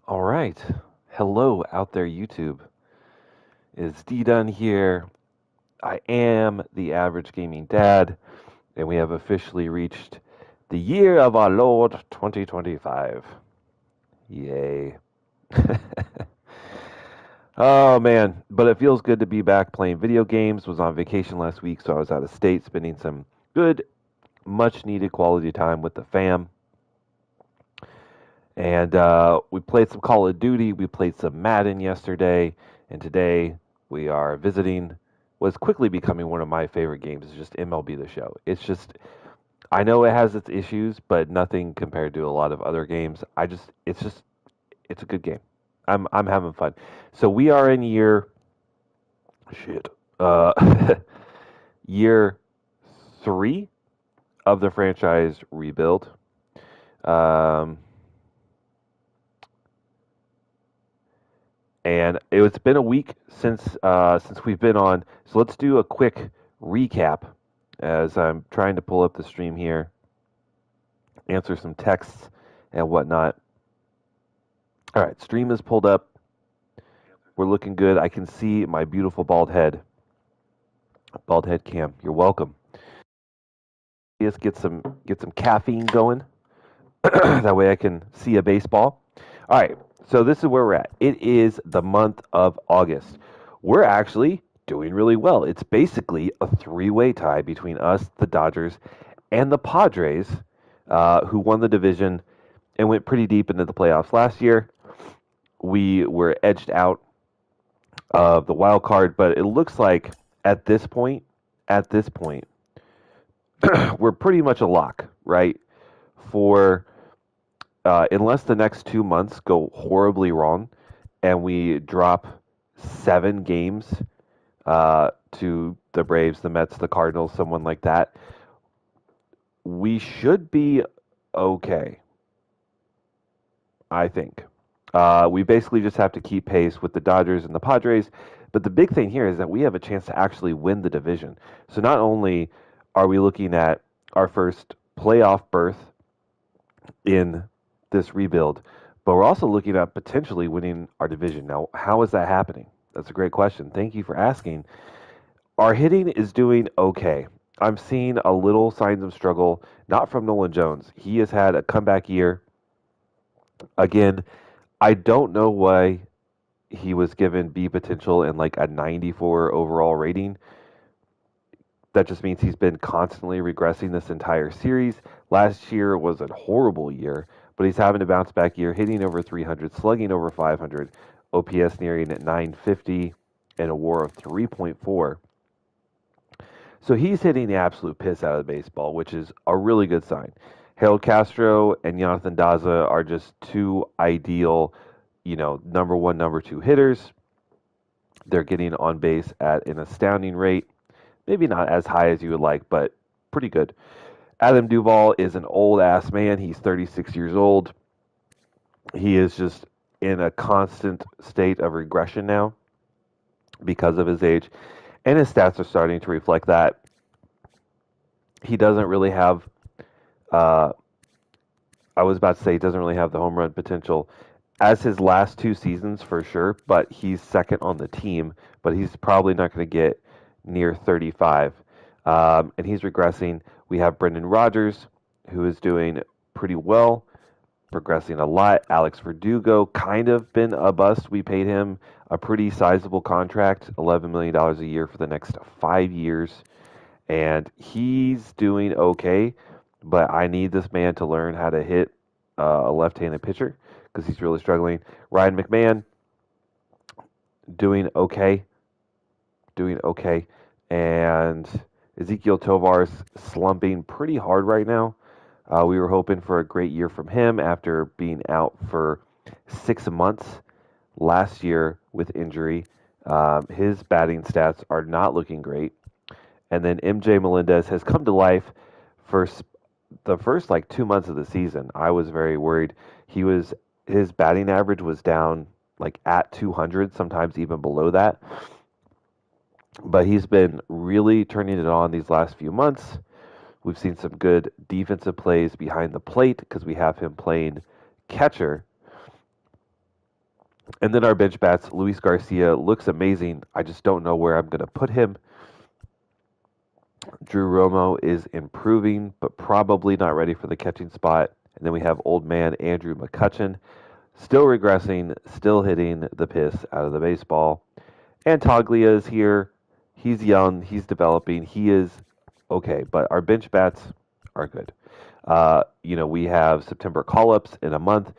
All right. Hello out there, YouTube. It's D Dunn here. I am the average gaming dad, and we have officially reached the year of our Lord 2025. Yay. Oh man, but it feels good to be back playing video games. Was on vacation last week, so I was out of state spending some good, much needed quality time with the fam. And we played some Call of Duty. We played some Madden yesterday. And today we are visiting what's quickly becoming one of my favorite games. Is just MLB The Show. It's just, I know it has its issues, but nothing compared to a lot of other games. It's a good game. I'm having fun. So we are in shit, uh, year 3 of the franchise rebuild. Um, and it's been a week since we've been on. So let's do a quick recap as I'm trying to pull up the stream here, answer some texts and whatnot. All right, stream is pulled up. We're looking good. I can see my beautiful bald head. Bald head cam. You're welcome. Let's get some caffeine going. That way I can see a baseball. All right, so this is where we're at. It is the month of August. We're actually doing really well. It's basically a three-way tie between us, the Dodgers, and the Padres, who won the division and went pretty deep into the playoffs last year. We were edged out of the wild card, but it looks like at this point, we're pretty much a lock, right? For unless the next 2 months go horribly wrong and we drop 7 games to the Braves, the Mets, the Cardinals, someone like that, we should be okay, I think. We basically just have to keep pace with the Dodgers and the Padres. But the big thing here is that we have a chance to actually win the division. So not only are we looking at our first playoff berth in this rebuild, but we're also looking at potentially winning our division. Now, how is that happening? That's a great question. Thank you for asking. Our hitting is doing okay. I'm seeing a little signs of struggle, not from Nolan Jones. He has had a comeback year. Again, I don't know why he was given B potential and like a 94 overall rating. That just means he's been constantly regressing this entire series. Last year was a horrible year, but he's having a bounce back year, hitting over 300, slugging over 500, OPS nearing at 950, and a WAR of 3.4. So he's hitting the absolute piss out of the baseball, which is a really good sign. Harold Castro and Jonathan Daza are just two ideal, number one, number two hitters. They're getting on base at an astounding rate. Maybe not as high as you would like, but pretty good. Adam Duvall is an old ass man. He's 36 years old. He is just in a constant state of regression now because of his age, and his stats are starting to reflect that. He doesn't really have, uh, I was about to say, he doesn't really have the home run potential as his last 2 seasons for sure, but he's second on the team, but he's probably not going to get near 35. And he's regressing. We have Brendan Rodgers, who is doing pretty well, progressing a lot. Alex Verdugo, kind of been a bust. We paid him a pretty sizable contract, $11 million a year for the next 5 years. And he's doing okay, but I need this man to learn how to hit a left-handed pitcher because he's really struggling. Ryan McMahon, doing okay, and Ezekiel Tovar's slumping pretty hard right now. We were hoping for a great year from him after being out for 6 months last year with injury. His batting stats are not looking great. And then MJ Melendez has come to life for the first like 2 months of the season. I was very worried. His batting average was down like at 200, sometimes even below that. But he's been really turning it on these last few months. We've seen some good defensive plays behind the plate because we have him playing catcher. And then our bench bats, Luis Garcia looks amazing. I just don't know where I'm going to put him. Drew Romo is improving, but probably not ready for the catching spot. And then we have old man Andrew McCutchen, still regressing, still hitting the piss out of the baseball. And Toglia is here. He's young. He's developing. He is okay, but our bench bats are good. We have September call-ups in a month,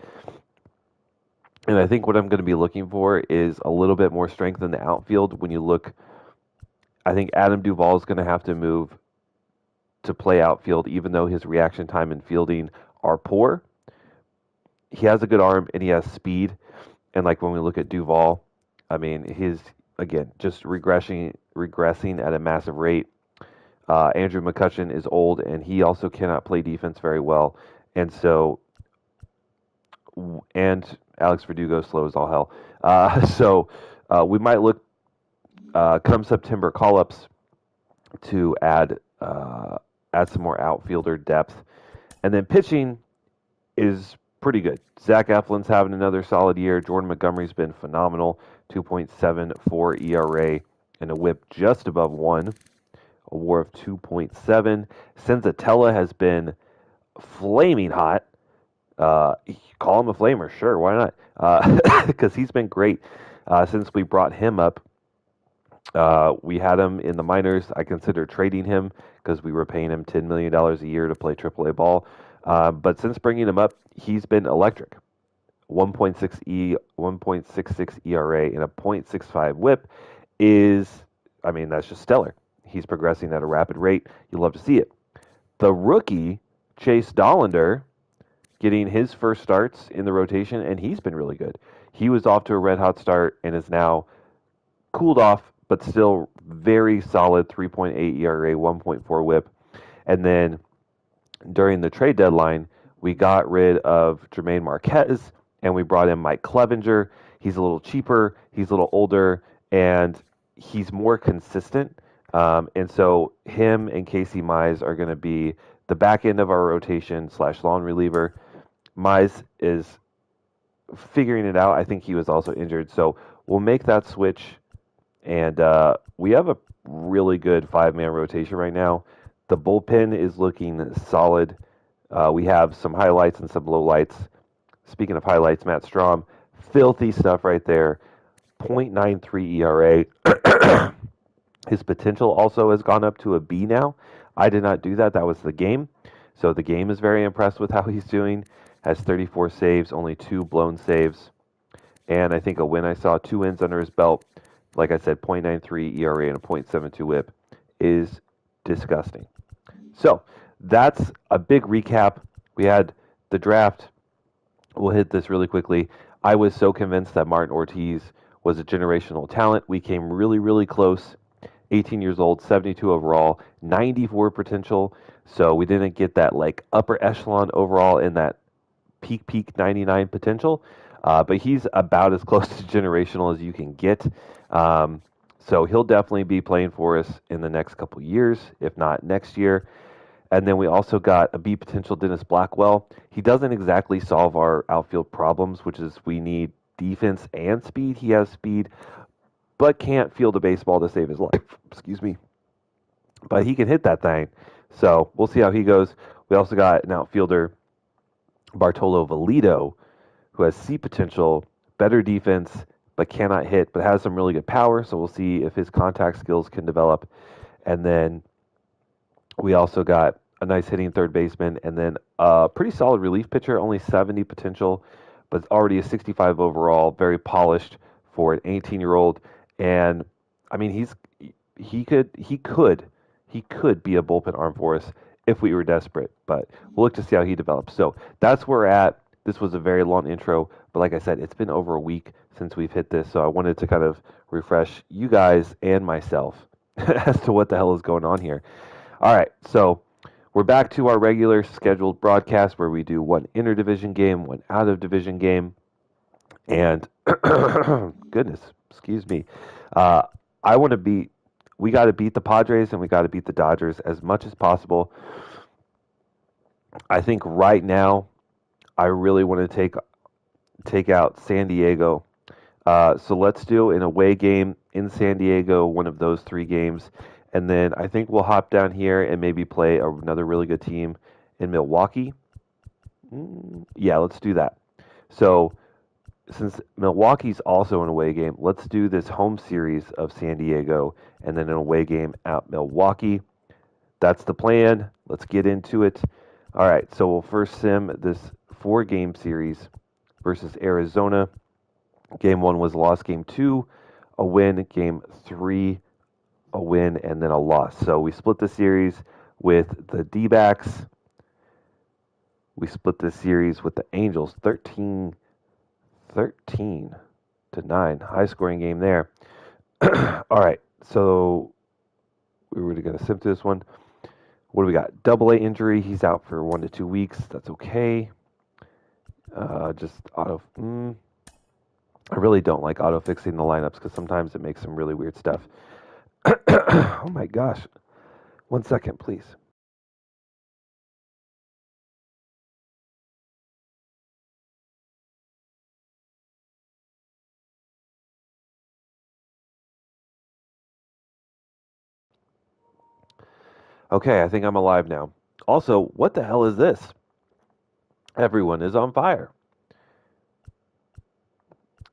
and I think what I'm going to be looking for is a little bit more strength in the outfield. When you look, I think Adam Duvall is going to have to move to play outfield, even though his reaction time and fielding are poor. He has a good arm and he has speed. And like when we look at Duvall, I mean, his again just regressing at a massive rate. Andrew McCutchen is old and he also cannot play defense very well, and Alex Verdugo slow as all hell. We might look come September call-ups to add some more outfielder depth, and then pitching is pretty good. Zach Eflin's having another solid year. Jordan Montgomery's been phenomenal, 2.74 ERA and a WHIP just above 1, a WAR of 2.7. Senzatella has been flaming hot. Call him a flamer, sure, why not? Because he's been great since we brought him up. We had him in the minors. I considered trading him because we were paying him $10 million a year to play AAA ball. But since bringing him up, he's been electric. 1.66 ERA and a .65 WHIP that's just stellar. He's progressing at a rapid rate. You love to see it. The rookie, Chase Dollander, getting his first starts in the rotation, and he's been really good. He was off to a red-hot start and is now cooled off, but still very solid, 3.8 ERA, 1.4 WHIP. And then during the trade deadline, we got rid of Jermaine Marquez, and we brought in Mike Clevenger. He's a little cheaper, he's a little older, and he's more consistent. And so him and Casey Mize are going to be the back end of our rotation / long reliever. Mize is figuring it out. I think he was also injured. So we'll make that switch. And we have a really good 5-man rotation right now. The bullpen is looking solid. We have some highlights and some lowlights. Speaking of highlights, Matt Strom, filthy stuff right there. 0.93 ERA. His potential also has gone up to a B now. I did not do that. That was the game. So the game is very impressed with how he's doing. Has 34 saves, only 2 blown saves. And I think a win. I saw 2 wins under his belt. Like I said, 0.93 ERA and a .72 WHIP is disgusting. So that's a big recap. We had the draft. We'll hit this really quickly. I was so convinced that Martin Ortiz was a generational talent. We came really, really close. 18 years old, 72 overall, 94 potential. So we didn't get that like upper echelon overall in that peak 99 potential. But he's about as close to generational as you can get. So he'll definitely be playing for us in the next couple years, if not next year. And then we also got a B potential Dennis Blackwell. He doesn't exactly solve our outfield problems, which is we need defense and speed. He has speed, but can't field a baseball to save his life. Excuse me. But he can hit that thing. So we'll see how he goes. We also got an outfielder, Bartolo Valido, who has C potential, better defense, but cannot hit, but has some really good power. So we'll see if his contact skills can develop. And then we also got a nice hitting third baseman, and then a pretty solid relief pitcher, only 70 potential, but already a 65 overall, very polished for an 18-year-old. And I mean, he could be a bullpen arm for us if we were desperate, but we'll look to see how he develops. So that's where we're at. This was a very long intro, but like I said, it's been over a week since we've hit this, so I wanted to kind of refresh you guys and myself as to what the hell is going on here. All right, so we're back to our regular scheduled broadcast where we do one interdivision game, one out-of-division game, and goodness, excuse me, we got to beat the Padres and we got to beat the Dodgers as much as possible. I think right now, I really want to take out San Diego. So let's do an away game in San Diego, one of those 3 games. And then I think we'll hop down here and maybe play another really good team in Milwaukee. Yeah, let's do that. So since Milwaukee's also an away game, let's do this home series of San Diego and then an away game at Milwaukee. That's the plan. Let's get into it. All right, so we'll first sim this 4-game series versus Arizona. Game 1 was a loss. Game 2, a win. Game 3, a win, and then a loss. So we split the series with the D-backs. We split the series with the Angels, 13 to 9. High scoring game there. All right, so we were going to sim to this one. What do we got? Double A injury. He's out for 1 to 2 weeks. That's okay. Just auto. I really don't like auto fixing the lineups because sometimes it makes some really weird stuff. Oh my gosh. 1 second, please. Okay, I think I'm alive now. Also, what the hell is this? Everyone is on fire.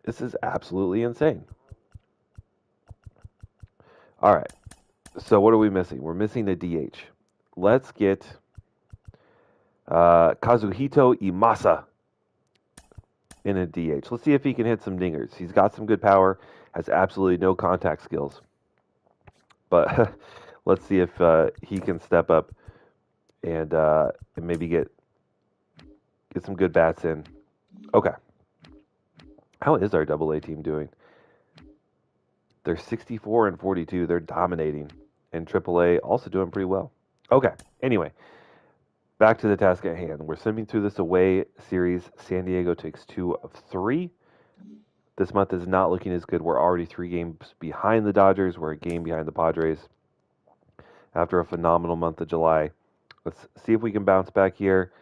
This is absolutely insane. All right. So what are we missing? We're missing a DH. Let's get Kazuhito Imasa in a DH. Let's see if he can hit some dingers. He's got some good power, has absolutely no contact skills. But let's see if he can step up and maybe get some good bats in. Okay. How is our Double A team doing? They're 64 and 42. They're dominating. And Triple A also doing pretty well. Okay. Anyway, back to the task at hand. We're simming through this away series. San Diego takes 2 of 3. This month is not looking as good. We're already 3 games behind the Dodgers. We're a game behind the Padres after a phenomenal month of July. Let's see if we can bounce back here.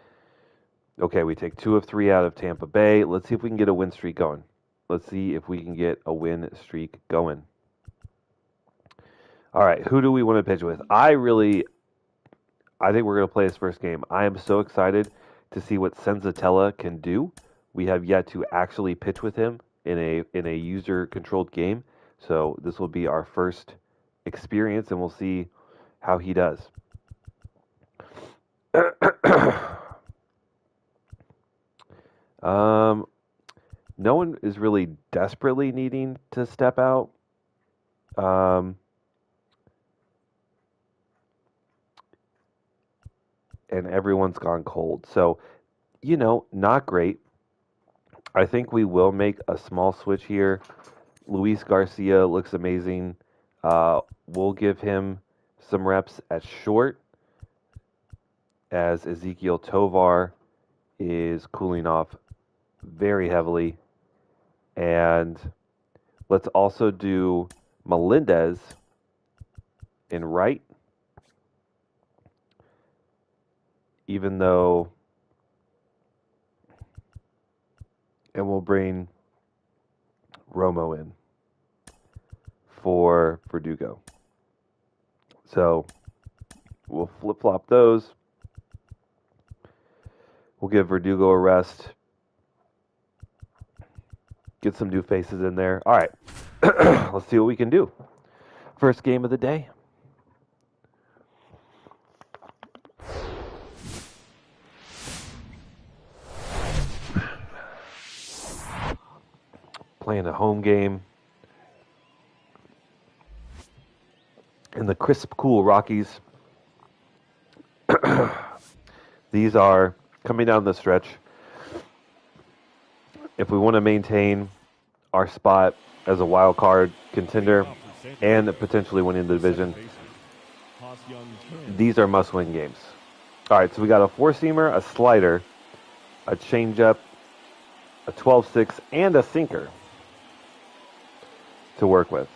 Okay, we take 2 of 3 out of Tampa Bay. Let's see if we can get a win streak going. Let's see if we can get a win streak going. All right, who do we want to pitch with? I think we're going to play his first game. I am so excited to see what Senzatella can do. We have yet to actually pitch with him in a user-controlled game, so this will be our first experience, and we'll see how he does. No one is really desperately needing to step out. And everyone's gone cold. So, not great. I think we will make a small switch here. Luis Garcia looks amazing. We'll give him some reps at short as Ezekiel Tovar is cooling off very heavily. And let's also do Melendez in right, even though, and we'll bring Romo in for Verdugo. So we'll flip-flop those. We'll give Verdugo a rest. Get some new faces in there. All right. Let's see what we can do. First game of the day. Playing a home game in the crisp, cool Rockies. These are coming down the stretch. If we want to maintain our spot as a wild card contender and potentially winning the division, these are must-win games. All right, so we got a four-seamer, a slider, a changeup, a 12-6, and a sinker to work with.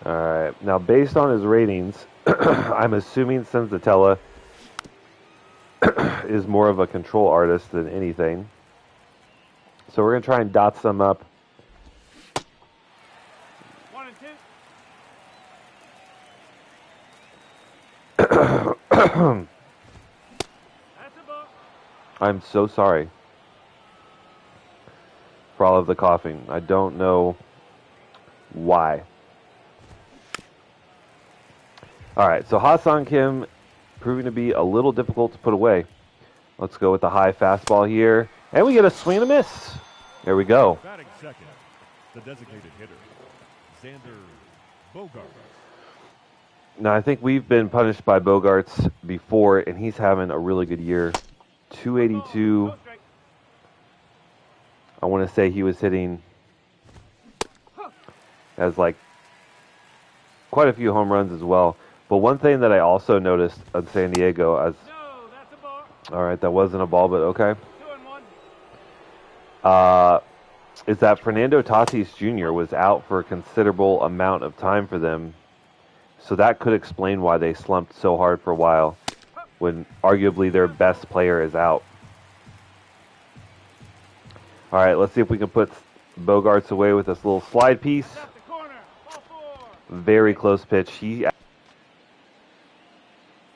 All right, now based on his ratings, I'm assuming Senzatella is more of a control artist than anything. So we're going to try and dot some up. 1 and 2. I'm so sorry for all of the coughing. I don't know why. All right, so Hassan Kim proving to be a little difficult to put away. Let's go with the high fastball here. And we get a swing and a miss. There we go. Batting second, the designated hitter, Xander Bogart. Now, I think we've been punished by Bogarts before, and he's having a really good year. 282. I want to say he was hitting as like quite a few home runs as well. But one thing that I also noticed on San Diego, all right, that wasn't a ball, but okay, is that Fernando Tatis Jr. was out for a considerable amount of time for them. So that could explain why they slumped so hard for a while when arguably their best player is out. All right, let's see if we can put Bogarts away with this little slide piece. Very close pitch.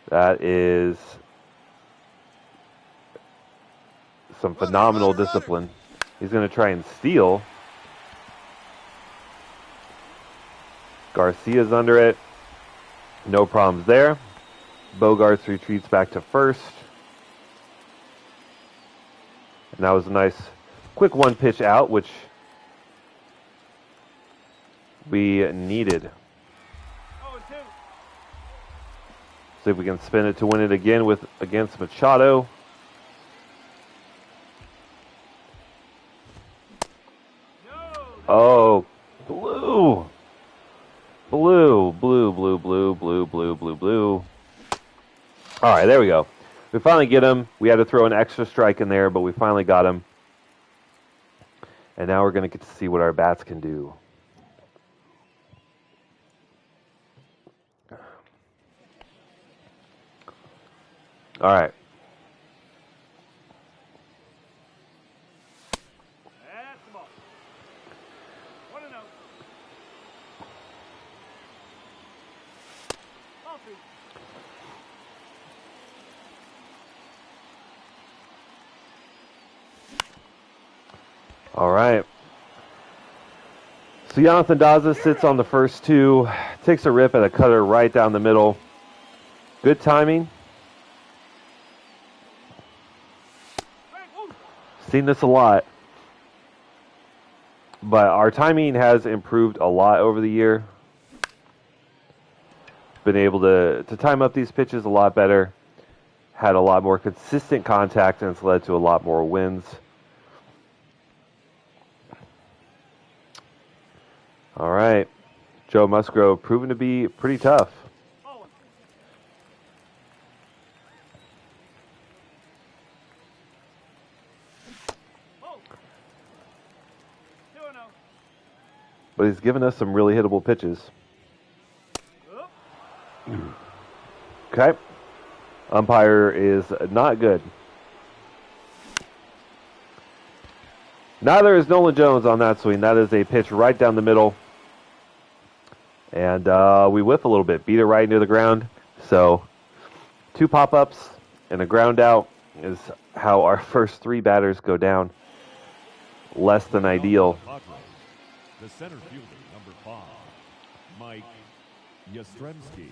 That is some phenomenal discipline. He's going to try and steal. Garcia's under it. No problems there. Bogarts retreats back to first. And that was a nice quick one pitch out, which we needed. See if we can spin it to win it again against Machado. Oh, blue. Blue, blue, blue, blue, blue, blue, blue, blue. All right, there we go. We finally get him. We had to throw an extra strike in there, but we finally got him. And now we're going to get to see what our bats can do. All right. All right. So Jonathan Daza sits on the first two, takes a rip at a cutter right down the middle. Good timing. Seen this a lot. But our timing has improved a lot over the year. Been able to time up these pitches a lot better. Had a lot more consistent contact, and it's led to a lot more wins. All right. Joe Musgrove proven to be pretty tough. But he's given us some really hittable pitches. Okay. Umpire is not good. Neither is Nolan Jones on that swing. That is a pitch right down the middle. And we whiff a little bit. Beat it right into the ground. So 2 pop-ups and a ground out is how our first 3 batters go down. Less than ideal. The center fielder, number 5, Mike Yastrzemski.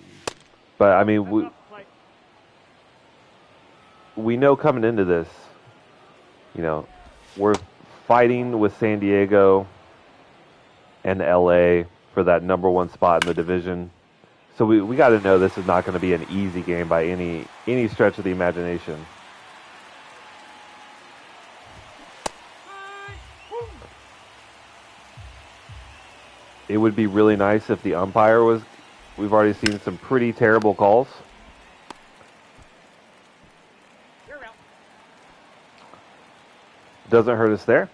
But, I mean, we know coming into this, you know, we're fighting with San Diego and LA for that number 1 spot in the division. So we got to know this is not going to be an easy game by any stretch of the imagination. It would be really nice if the umpire was. We've already seen some pretty terrible calls. Doesn't hurt us there.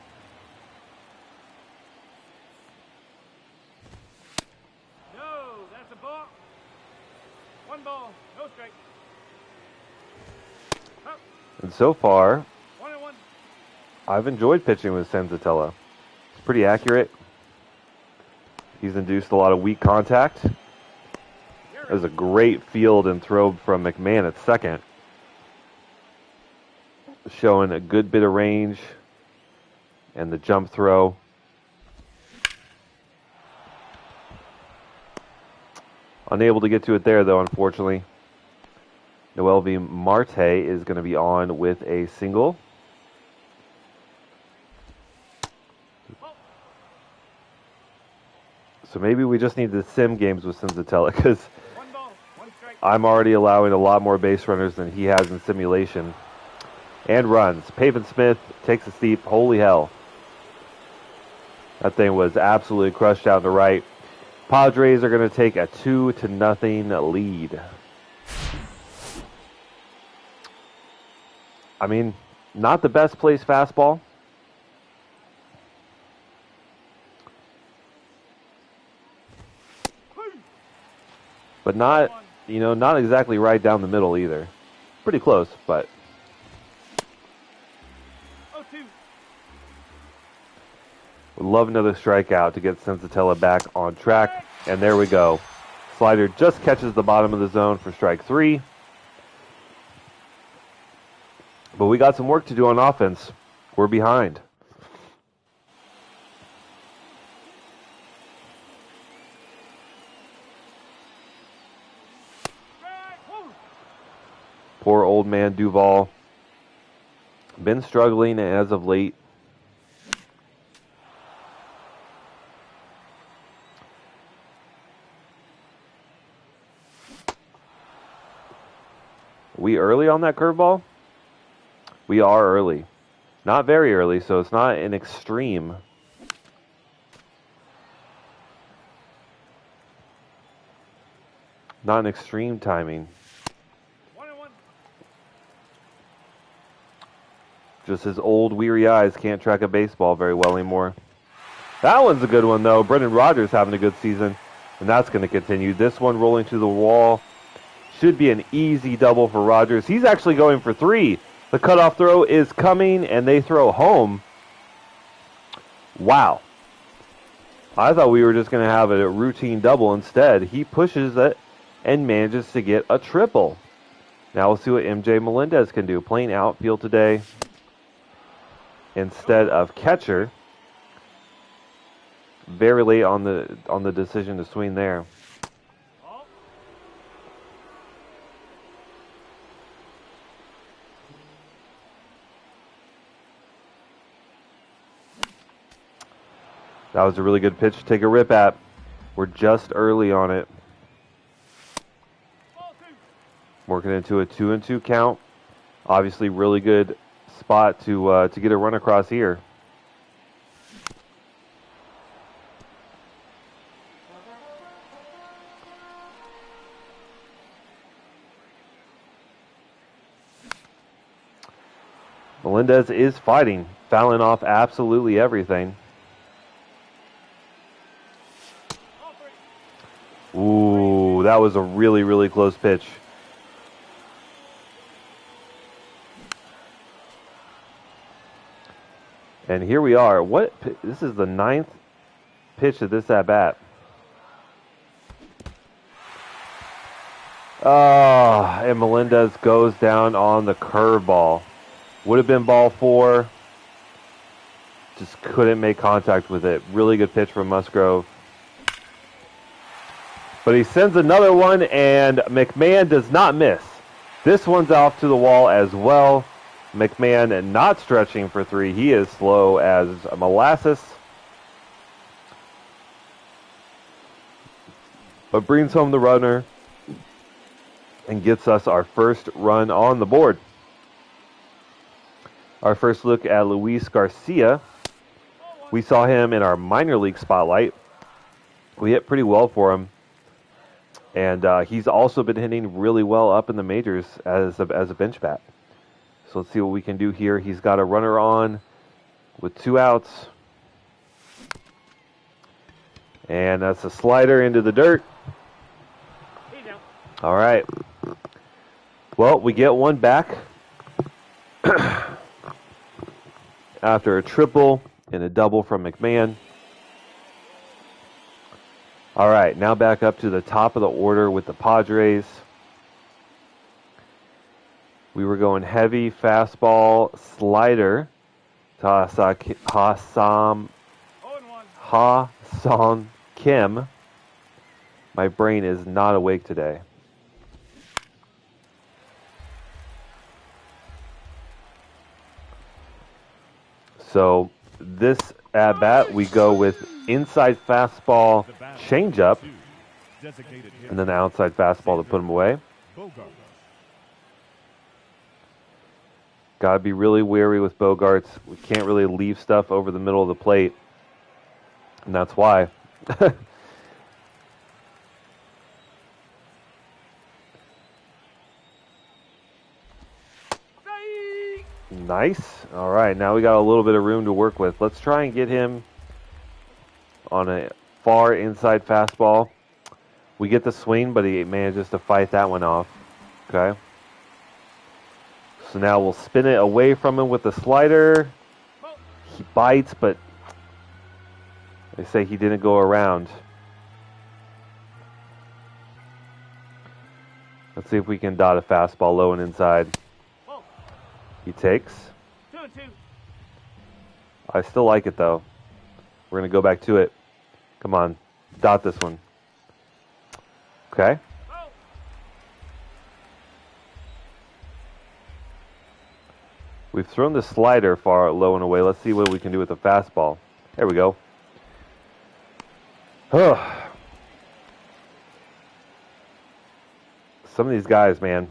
No, that's a ball. 1 ball, no strike. And so far, 1 and 1. I've enjoyed pitching with Senzatella. It's pretty accurate. He's induced a lot of weak contact. There's a great field and throw from McMahon at second. Showing a good bit of range and the jump throw. Unable to get to it there, though, unfortunately. Noel V. Marte is going to be on with a single. So maybe we just need to sim games with Senzatella, because I'm already allowing a lot more base runners than he has in simulation. And runs. Pavin Smith takes a steep. Holy hell. That thing was absolutely crushed out to right. Padres are going to take a 2-0 lead. I mean, not the best placed fastball. But not, not exactly right down the middle either. Pretty close, but... Would love another strikeout to get Senzatella back on track. And there we go. Slider just catches the bottom of the zone for strike 3. But we got some work to do on offense. We're behind. Poor old man Duvall. Been struggling as of late. We early on that curveball? We are early. Not very early, so it's not an extreme. Not an extreme timing. 1-1. Just his old weary eyes can't track a baseball very well anymore. That one's a good one, though. Brendan Rodgers having a good season, and that's going to continue. This one rolling to the wall. Should be an easy double for Rodgers. He's actually going for 3. The cutoff throw is coming, and they throw home. Wow. I thought we were just going to have a routine double. Instead, he pushes it and manages to get a triple. Now we'll see what MJ Melendez can do. Playing outfield today instead of catcher. Very late on the decision to swing there. That was a really good pitch to take a rip at. We're just early on it. Working into a 2-2 count. Obviously, really good spot to get a run across here. Melendez is fighting, fouling off absolutely everything. Ooh, that was a really, really close pitch. And here we are. This is the 9th pitch of this at-bat. And Melendez goes down on the curveball. Would have been ball 4. Just couldn't make contact with it. Really good pitch from Musgrove. But he sends another one, and McMahon does not miss. This one's off to the wall as well. McMahon not stretching for 3. He is slow as molasses. But brings home the runner and gets us our first run on the board. Our first look at Luis Garcia. We saw him in our minor league spotlight. We hit pretty well for him. And he's also been hitting really well up in the majors as a bench bat. So let's see what we can do here. He's got a runner on with 2 outs. And that's a slider into the dirt. All right. Well, we get one back. after a triple and a double from McMahon. All right, now back up to the top of the order with the Padres. We were going heavy, fastball, slider to Ha-Sung Kim. My brain is not awake today. So this at bat, we go with inside fastball, changeup, and then the outside fastball to put him away. Got to be really wary with Bogarts. We can't really leave stuff over the middle of the plate, and that's why. Nice. All right, now we got a little bit of room to work with. Let's try and get him on a far inside fastball. We get the swing, but he manages to fight that one off. Okay. So now we'll spin it away from him with the slider. He bites, but they say he didn't go around. Let's see if we can dot a fastball low and inside. He takes. 2-2. I still like it, though. We're going to go back to it. Come on. Dot this one. Okay. We've thrown the slider far low and away. Let's see what we can do with the fastball. There we go. Some of these guys, man,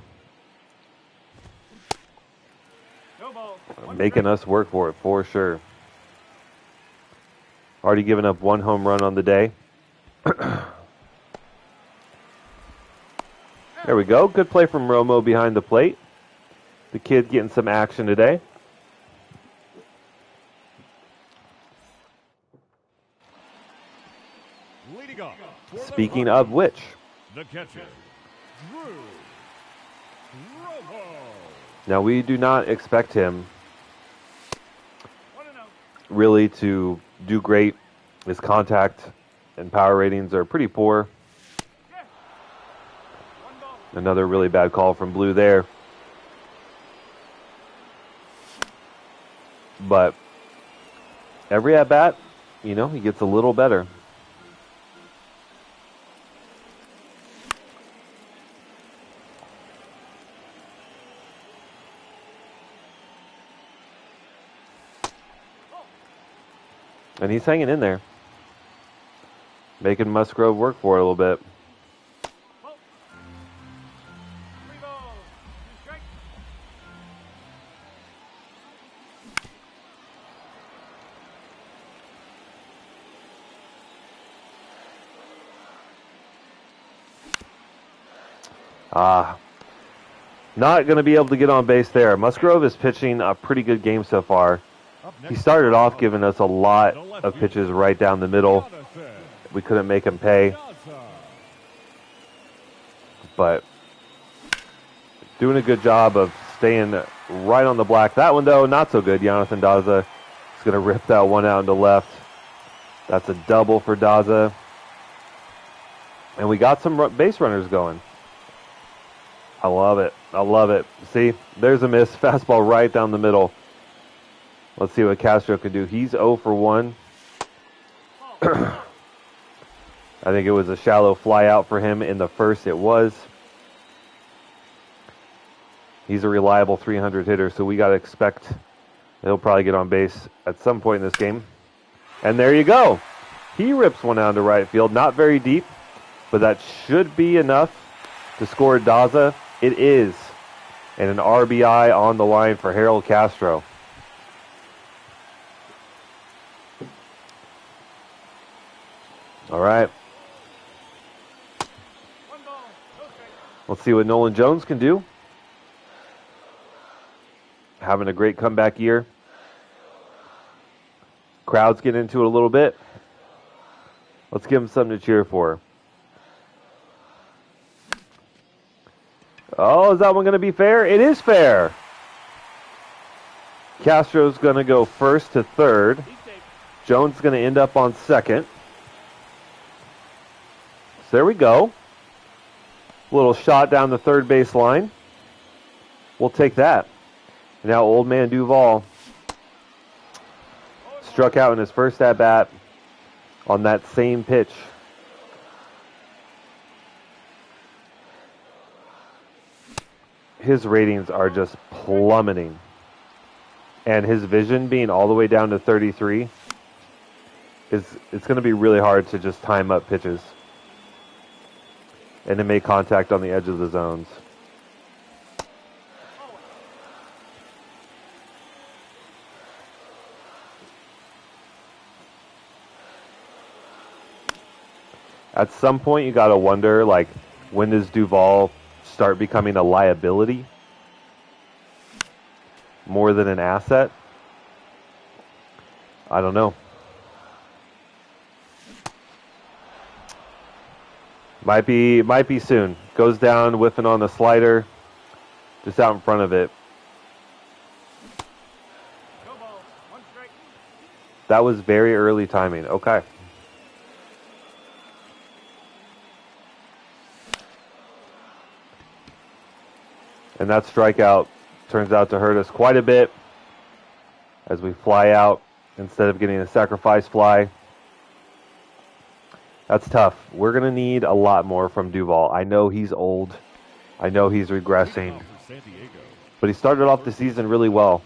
making us work for it, for sure. Already given up one home run on the day. There we go. Good play from Romo behind the plate. The kid getting some action today. Speaking of which, the catcher, Drew Romo. Now we do not expect him really to do great. His contact and power ratings are pretty poor. Another really bad call from Blue there. But every at-bat, he gets a little better. And he's hanging in there. Making Musgrove work for it a little bit. Not going to be able to get on base there. Musgrove is pitching a pretty good game so far. He started off giving us a lot of pitches right down the middle. We couldn't make him pay. But doing a good job of staying right on the black. That one, though, not so good. Jonathan Daza is going to rip that one out into left. That's a double for Daza. And we got some base runners going. I love it. I love it. See, there's a miss. Fastball right down the middle. Let's see what Castro can do. He's 0 for 1. I think it was a shallow fly out for him in the first. It was. He's a reliable 300 hitter, so we got to expect he'll probably get on base at some point in this game. And there you go. He rips one out to right field. Not very deep, but that should be enough to score Daza. It is. And an RBI on the line for Harold Castro. All right. Let's see what Nolan Jones can do. Having a great comeback year. Crowds get into it a little bit. Let's give him something to cheer for. Oh, is that one going to be fair? It is fair. Castro's going to go first to third. He's safe. Jones going to end up on second. So there we go. Little shot down the third base line. We'll take that. And now old man Duvall struck out in his first at-bat on that same pitch. His ratings are just plummeting. And his vision being all the way down to 33 it's going to be really hard to just time up pitches and to make contact on the edge of the zones. At some point, you got to wonder, like, when does Duvall start becoming a liability more than an asset? I don't know. Might be soon. Goes down, whiffing on the slider, just out in front of it. No ball. One strike. That was very early timing. Okay. And that strikeout turns out to hurt us quite a bit as we fly out instead of getting a sacrifice fly. That's tough. We're going to need a lot more from Duvall. I know he's old. I know he's regressing. But he started off the season really well.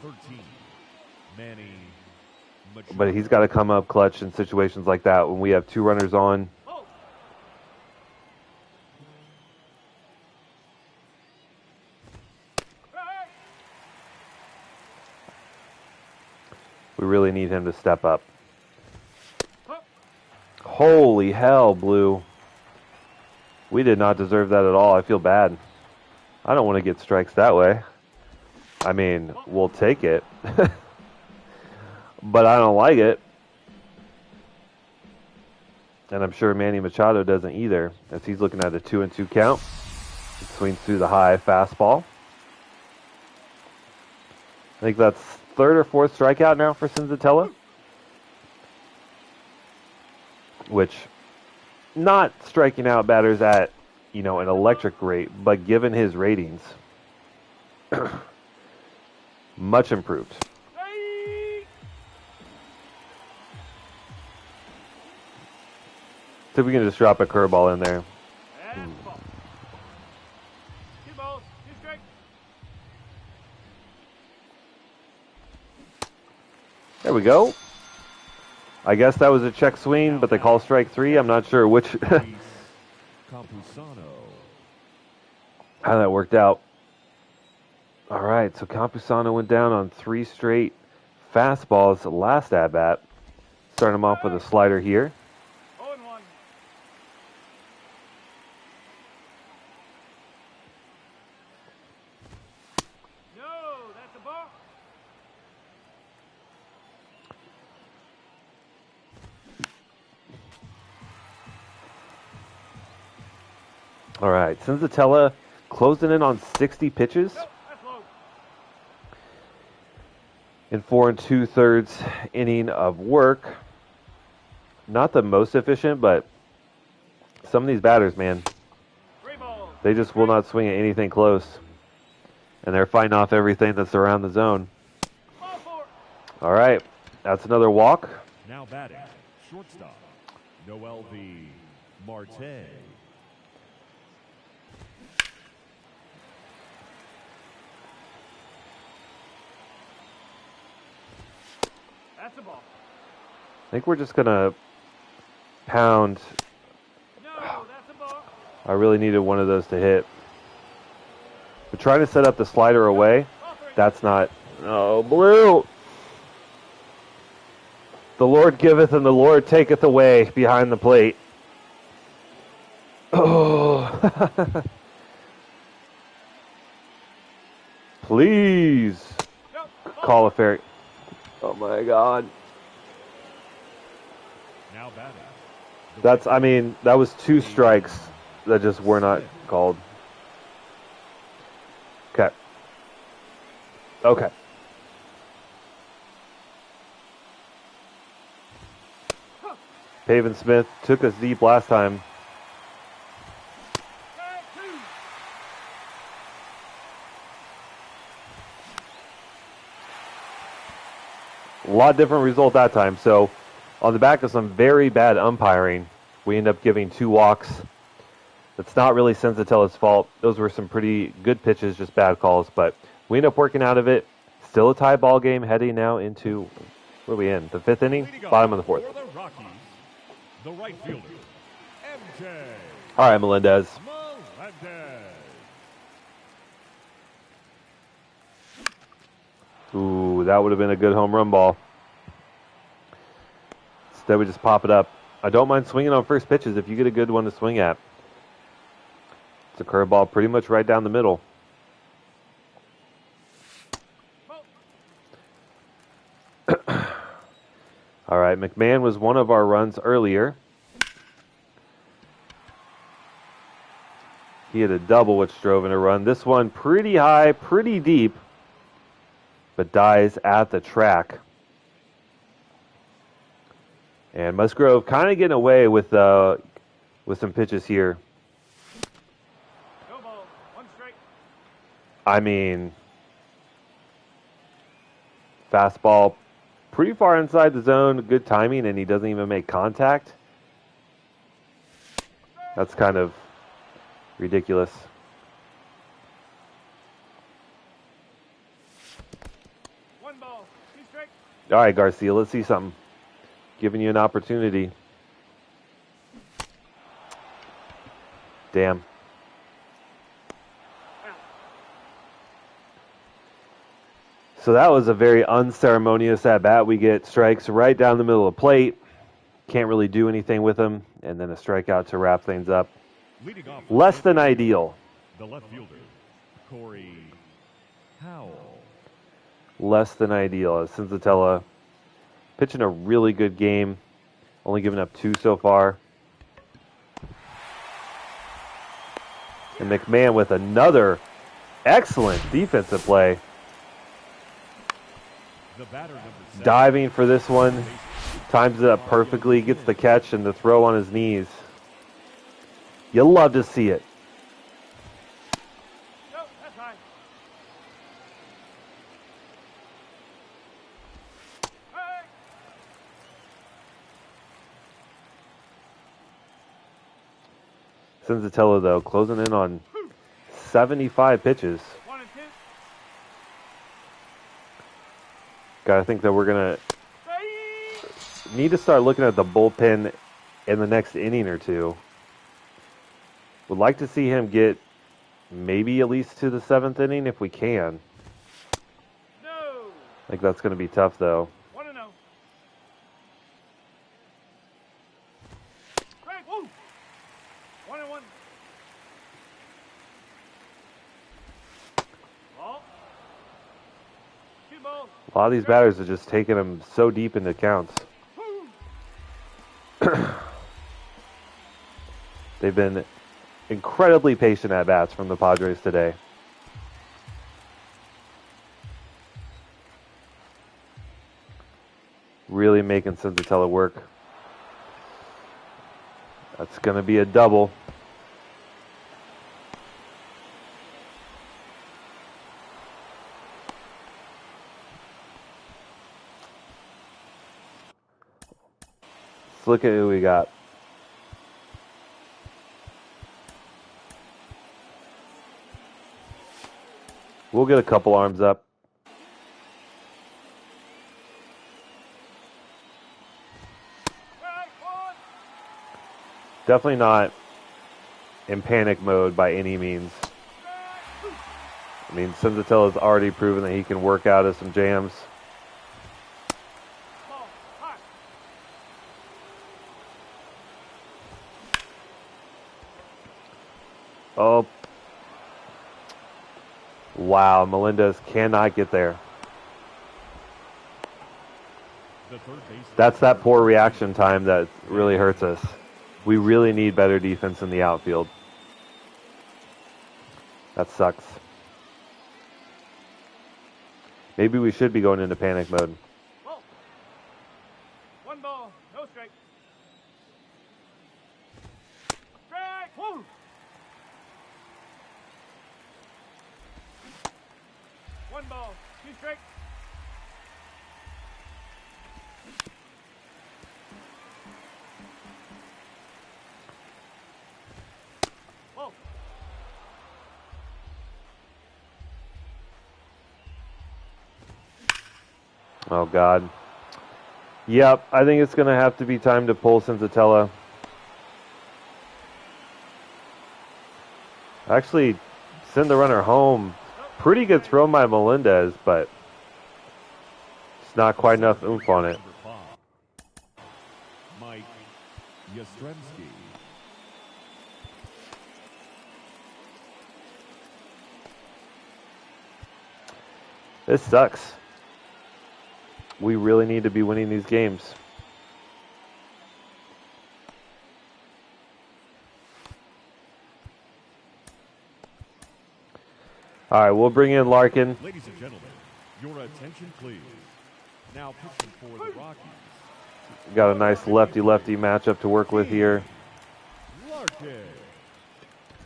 But he's got to come up clutch in situations like that when we have two runners on. We really need him to step up. Holy hell, Blue. We did not deserve that at all. I feel bad. I don't want to get strikes that way. I mean, we'll take it. But I don't like it. And I'm sure Manny Machado doesn't either, as he's looking at a 2-2 count. He swings through the high fastball. I think that's third or fourth strikeout now for Senzatella. Which, not striking out batters at, an electric rate, but given his ratings, much improved. So we can just drop a curveball in there. Two balls. Two strikes. There we go. I guess that was a check swing, but they call strike three. I'm not sure which how that worked out. All right, so Campusano went down on 3 straight fastballs last at-bat. Starting him off with a slider here. 0-1. No, that's a ball. All right, Senzatella closing in on 60 pitches Nope, that's low. in 4 2/3 inning of work. Not the most efficient, but some of these batters, man, 3 balls. they just will not swing at anything close. And they're fighting off everything that's around the zone. Ball 4. All right, that's another walk. Now batting, shortstop, Noel V. Marte. That's a ball. I think we're just going to pound. No, that's a ball. I really needed one of those to hit. We're trying to set up the slider away. Ball 3. That's not. Oh, Blue. The Lord giveth and the Lord taketh away behind the plate. Oh. Please Nope. call a fairy. Oh my God. Now batting. That was 2 strikes that just were not called. Okay. Okay. Pavin Smith took us deep last time. A lot different result that time. So on the back of some very bad umpiring, we end up giving 2 walks. It's not really Senzatella's fault. Those were some pretty good pitches, just bad calls. But we end up working out of it. Still a tie ball game heading now into, where are we in? The 5th inning? Bottom of the 4th. For the Rockies, the right fielder, MJ. All right, Melendez. Melendez. Ooh, that would have been a good home run ball. Instead, we just pop it up. I don't mind swinging on first pitches if you get a good one to swing at. It's a curveball pretty much right down the middle. All right, McMahon was one of our runs earlier. He had a double which drove in a run. This one pretty high, pretty deep, but dies at the track. And Musgrove kind of getting away with some pitches here. No ball. 1 strike. I mean, fastball pretty far inside the zone, good timing, and he doesn't even make contact. That's kind of ridiculous. One ball. 2 strikes. All right, Garcia, let's see something. Giving you an opportunity. Damn. So that was a very unceremonious at-bat. We get strikes right down the middle of the plate. Can't really do anything with them. And then a strikeout to wrap things up. Leading off, Less than ideal. the left fielder, Corey Howell. Less than ideal. Senzatella pitching a really good game. Only giving up 2 so far. And McMahon with another excellent defensive play. The batter, number 7. Diving for this one. Times it up perfectly. Gets the catch and the throw on his knees. You'll love to see it. No, that's high. Hey! Senzatella, though, closing in on 75 pitches. 1 and 2. Gotta think that we're going to need to start looking at the bullpen in the next inning or two. Would like to see him get maybe at least to the 7th inning if we can. No. I think that's going to be tough, though. 1 and 0. Strike. Woo. 1 and 1. Ball. 2 balls. A lot of these batters are just taking them so deep into counts. They've been incredibly patient at bats from the Padres today. Really making Senzatella work. That's going to be a double. Let's look at who we got. We'll get a couple arms up. Strike 1. Definitely not in panic mode by any means. I mean, Senzatella's already proven that he can work out of some jams. Ball. High. Oh. Wow, Melendez cannot get there. The third baseman. That's that poor reaction time that really hurts us. We really need better defense in the outfield. That sucks. Maybe we should be going into panic mode. Ball. 1 ball. No strike. Woo! One ball. 2 straight. Whoa. Oh, God. Yep, I think it's going to have to be time to pull Senzatella. Actually, send the runner home. Pretty good throw by Melendez, but it's not quite enough oomph on it. Mike Yastrzemski. This sucks. We really need to be winning these games. All right, we'll bring in Larkin. Ladies and gentlemen, your attention please. Now pitching for the Rockies. Got a nice lefty-lefty matchup to work with here. Larkin.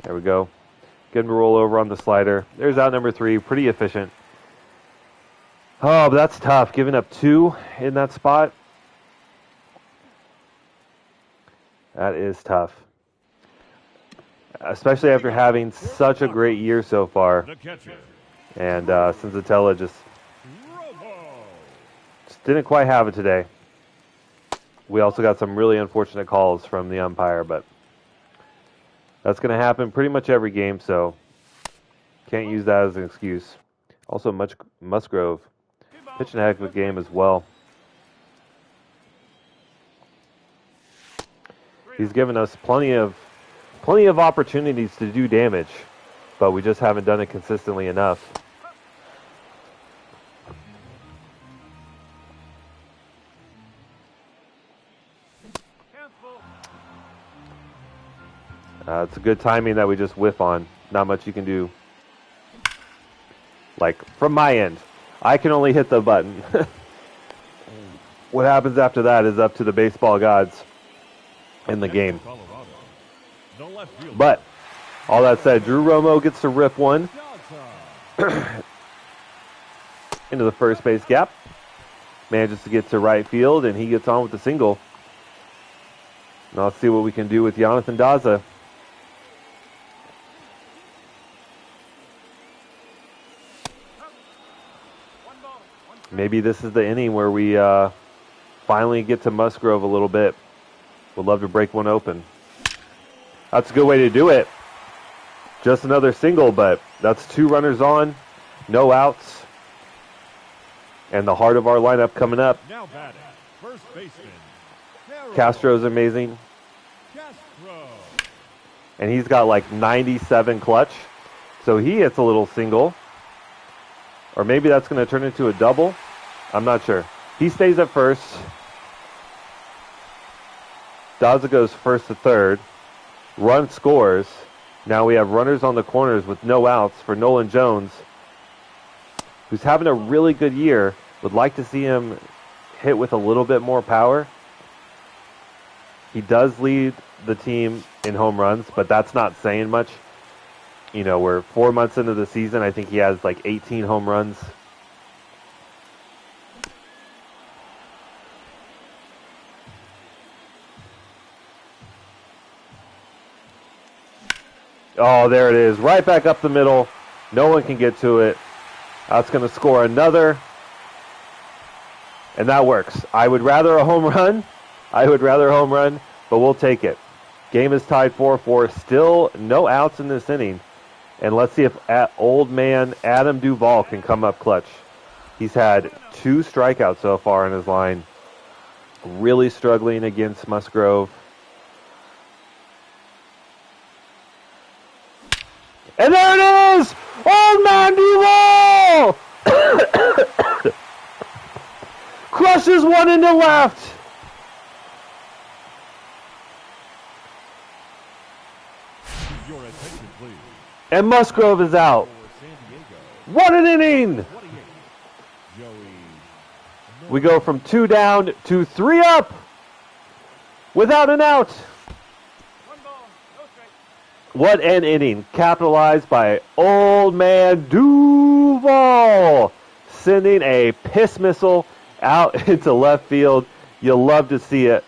There we go. Get him to roll over on the slider. There's out number 3. Pretty efficient. Oh, but that's tough. Giving up 2 in that spot. That is tough. Especially after having such a great year so far. The catcher. And Senzatella just didn't quite have it today. We also got some really unfortunate calls from the umpire, but that's going to happen pretty much every game, so can't use that as an excuse. Also, Musgrove pitching a heck of a game as well. He's given us plenty of opportunities to do damage, but we just haven't done it consistently enough. It's a good timing that we just whiff on. Not much you can do. Like, from my end, I can only hit the button. What happens after that is up to the baseball gods in the game. But, all that said, Drew Romo gets to rip one into the first base gap. Manages to get to right field, and he gets on with the single. Now let's see what we can do with Jonathan Daza. Maybe this is the inning where we finally get to Musgrove a little bit. Would love to break one open. That's a good way to do it. Just another single, but that's 2 runners on, no outs. And the heart of our lineup coming up. Now batting, first baseman. Castro's amazing. Castro. And he's got like 97 clutch. So he hits a little single. Or maybe that's going to turn into a double. I'm not sure. He stays at first. Daza goes first to third. Run scores. Now we have runners on the corners with no outs for Nolan Jones, who's having a really good year. Would like to see him hit with a little bit more power. He does lead the team in home runs, but that's not saying much. You know, we're 4 months into the season. I think he has like 18 home runs. Oh, there it is. Right back up the middle. No one can get to it. That's going to score another. And that works. I would rather a home run. But we'll take it. Game is tied 4-4. Still no outs in this inning. And let's see if old man Adam Duvall can come up clutch. He's had 2 strikeouts so far in his line. Really struggling against Musgrove. And there it is! Old man Duvall! Crushes one into left. Your attention, please. And Musgrove is out. What an inning! We go from 2 down to 3 up without an out. One ball. No strike. What an inning. Capitalized by old man Duval. Sending a piss missile out into left field. You'll love to see it.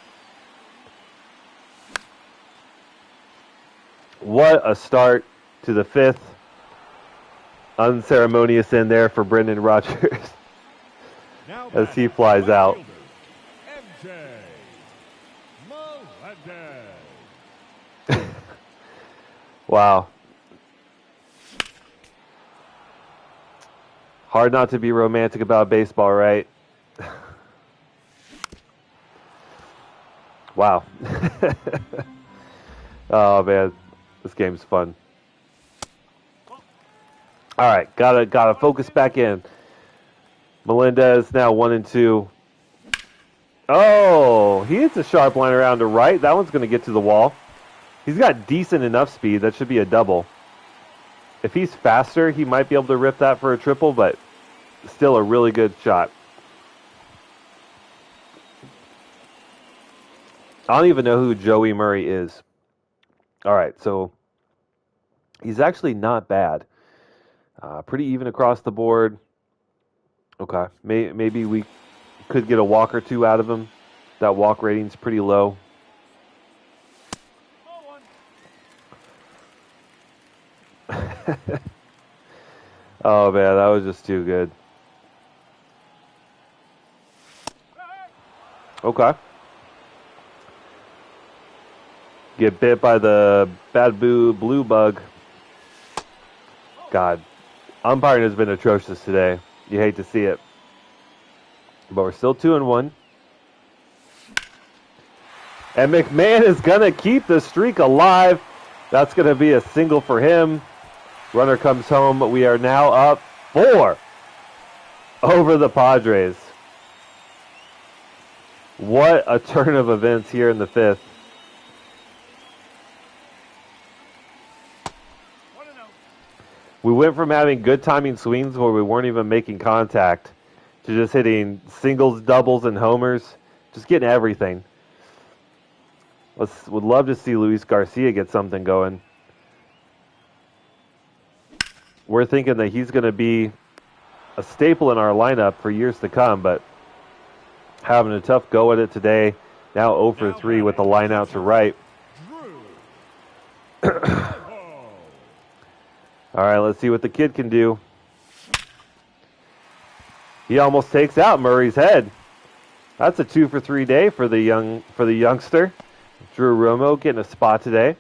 What a start to the fifth. Unceremonious in there for Brendan Rodgers as he flies out. MJ Melendez. Wow. Hard not to be romantic about baseball, right? Wow. Oh man, this game's fun. All right, gotta focus back in. Melendez now 1-2. Oh, he hits a sharp line around to right. That one's going to get to the wall. He's got decent enough speed. That should be a double. If he's faster, he might be able to rip that for a triple, but still a really good shot. I don't even know who Joey Murray is. All right, so he's actually not bad. Pretty even across the board. Okay, maybe we could get a walk or two out of him. That walk rating's pretty low. Oh man, that was just too good. Okay. Get bit by the bad blue bug. God, umpiring has been atrocious today. You hate to see it. But we're still 2-1. And McMahon is going to keep the streak alive. That's going to be a single for him. Runner comes home. We are now up 4 over the Padres. What a turn of events here in the fifth. We went from having good timing swings where we weren't even making contact to just hitting singles, doubles, and homers. Just getting everything. Would love to see Luis Garcia get something going. We're thinking that he's going to be a staple in our lineup for years to come, but having a tough go at it today. Now 0 for 3 with the line out to right. All right, let's see what the kid can do. He almost takes out Murray's head. That's a 2 for 3 day for the youngster. Drew Romo getting a spot today.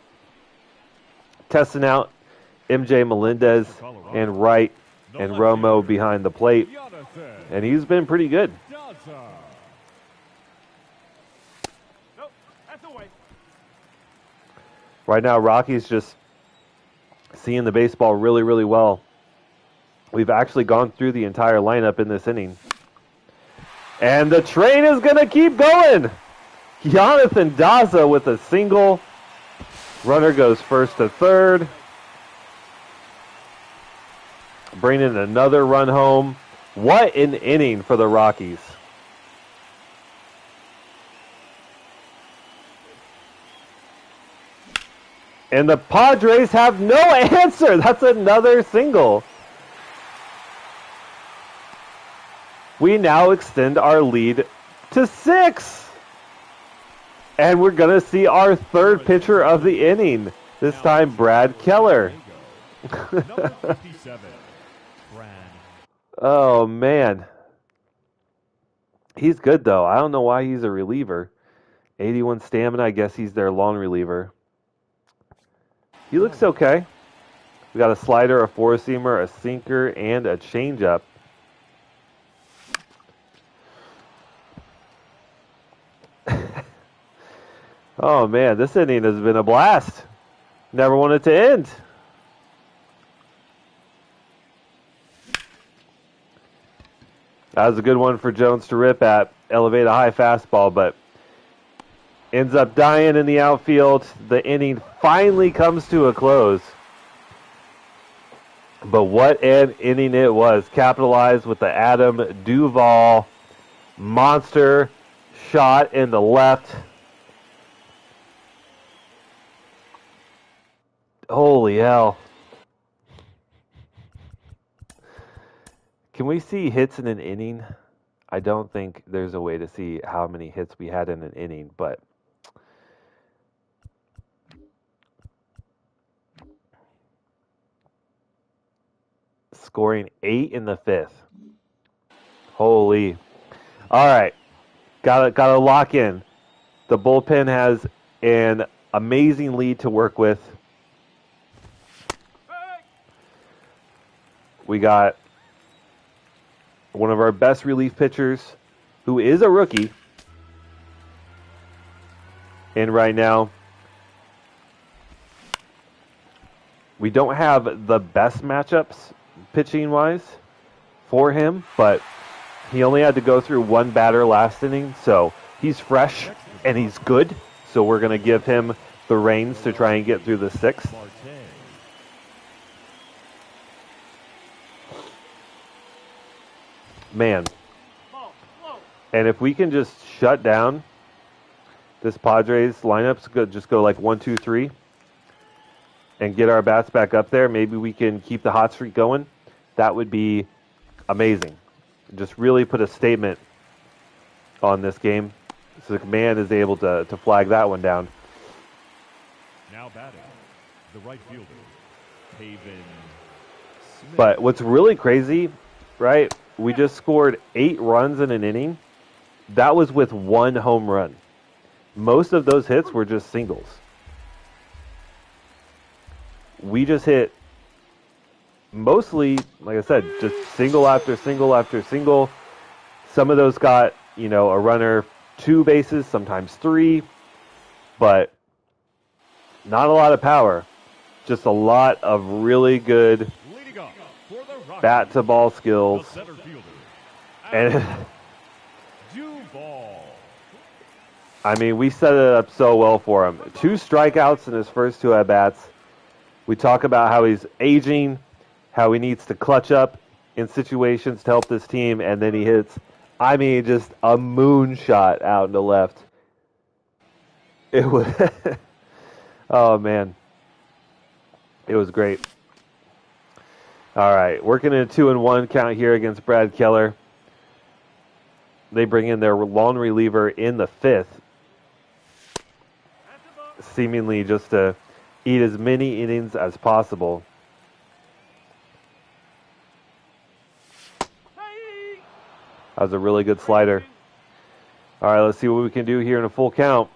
Testing out MJ Melendez and Wright and Romo behind the plate. And he's been pretty good. Right now, Rockies just seeing the baseball really, really well. We've actually gone through the entire lineup in this inning. And the train is going to keep going. Jonathan Daza with a single. Runner goes first to third. Bringing another run home. What an inning for the Rockies. And the Padres have no answer. That's another single. We now extend our lead to 6. And we're going to see our third pitcher of the inning. This time, Brad Keller. Oh, man. He's good, though. I don't know why he's a reliever. 81 stamina. I guess he's their long reliever. He looks okay. We got a slider, a four-seamer, a sinker, and a changeup. Oh, man, this inning has been a blast. Never wanted to end. That was a good one for Jones to rip at. Elevate a high fastball, but ends up dying in the outfield. The inning finally comes to a close. But what an inning it was. Capitalized with the Adam Duvall monster shot in the left. Holy hell. Can we see hits in an inning? I don't think there's a way to see how many hits we had in an inning, but scoring 8 in the 5th. Holy. All right. Gotta lock in. The bullpen has an amazing lead to work with. We got one of our best relief pitchers, who is a rookie. And right now, we don't have the best matchups pitching-wise for him, but he only had to go through one batter last inning, so he's fresh and he's good. So we're going to give him the reins to try and get through the 6th. Man. And if we can just shut down this Padres lineup, just go like 1, 2, 3, and get our bats back up there, maybe we can keep the hot streak going. That would be amazing. Just really put a statement on this game. So the command is able to flag that one down. Now batting, the right fielder, Haven Smith. But what's really crazy, right? We just scored 8 runs in an inning. That was with 1 home run. Most of those hits were just singles. We just hit mostly, like I said, just single after single after single. Some of those got, a runner 2 bases, sometimes 3, but not a lot of power. Just a lot of really good bat to ball skills. And I mean, we set it up so well for him. 2 strikeouts in his first 2 at-bats. We talk about how he's aging, how he needs to clutch up in situations to help this team, and then he hits, just a moonshot out into left. It was, oh man, it was great. All right, working in a 2-1 count here against Brad Keller. They bring in their lone reliever in the 5th, seemingly just to eat as many innings as possible. That was a really good slider. All right, let's see what we can do here in a full count.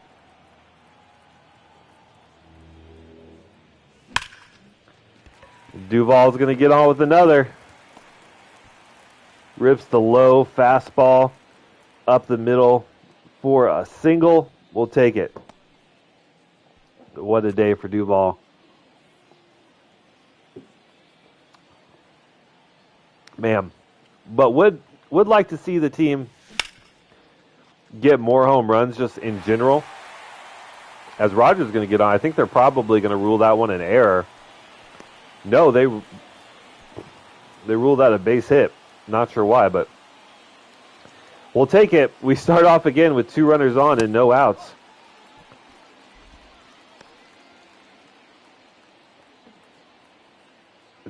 Duvall's going to get on with another. Rips the low fastball up the middle for a single. We'll take it. What a day for Duvall. Man, but would like to see the team get more home runs just in general. As Rogers is going to get on, I think they're probably going to rule that one an error. No, they ruled that a base hit. Not sure why, but we'll take it. We start off again with 2 runners on and no outs.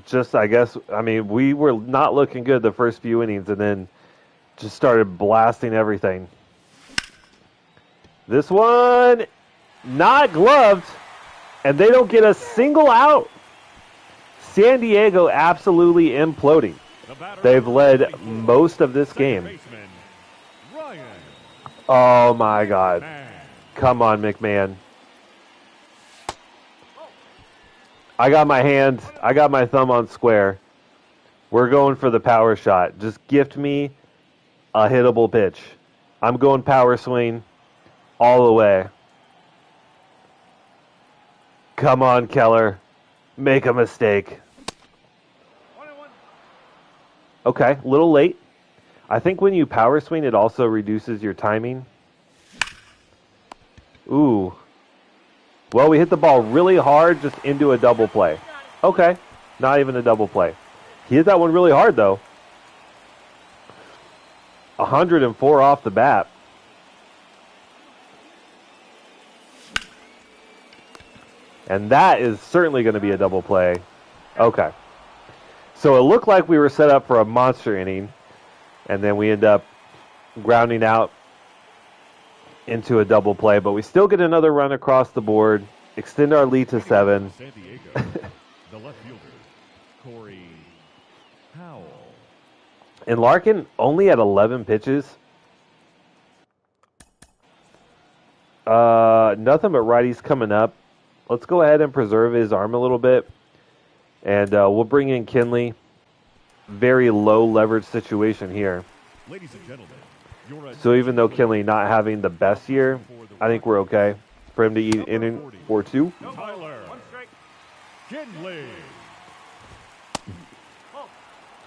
Just, we were not looking good the first few innings and then just started blasting everything. This one, not gloved, and they don't get a single out. San Diego absolutely imploding. They've led most of this game. Oh, my God. Come on, McMahon. I got my thumb on square. We're going for the power shot. Just gift me a hittable pitch. I'm going power swing all the way. Come on, Keller. Make a mistake. Okay, a little late. I think when you power swing, it also reduces your timing. Ooh. Well, we hit the ball really hard just into a double play. Okay, not even a double play. He hit that one really hard, though. 104 off the bat. And that is certainly going to be a double play. Okay. So it looked like we were set up for a monster inning, and then we end up grounding out into a double play, but we still get another run across the board, extend our lead to 7. San Diego, the left fielder, Corey Howell. And Larkin only had 11 pitches. Nothing but righties coming up. Let's go ahead and preserve his arm a little bit. And we'll bring in Kinley. Very low leverage situation here. Ladies and gentlemen, so even though Kinley not having the best year, I think we're okay for him to eat inning 4-2. Tyler Kinley.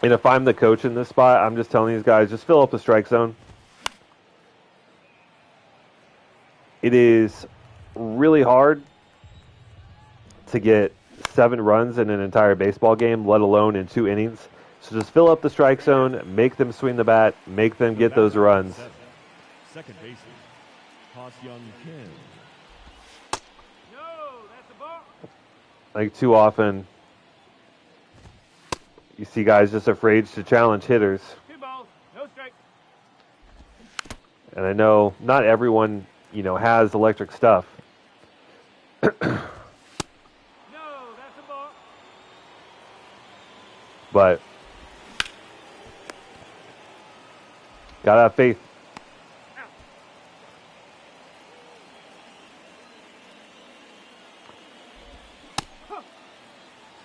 And if I'm the coach in this spot, I'm just telling these guys, just fill up the strike zone. It is really hard to get 7 runs in an entire baseball game, let alone in 2 innings. So just fill up the strike zone, make them swing the bat, make them get those runs. Second baseman, Ha-Seong Kim. No, that's a ball. Like too often, you see guys just afraid to challenge hitters. 2 balls, no strike. And I know not everyone, has electric stuff. No, that's a ball. But gotta have faith.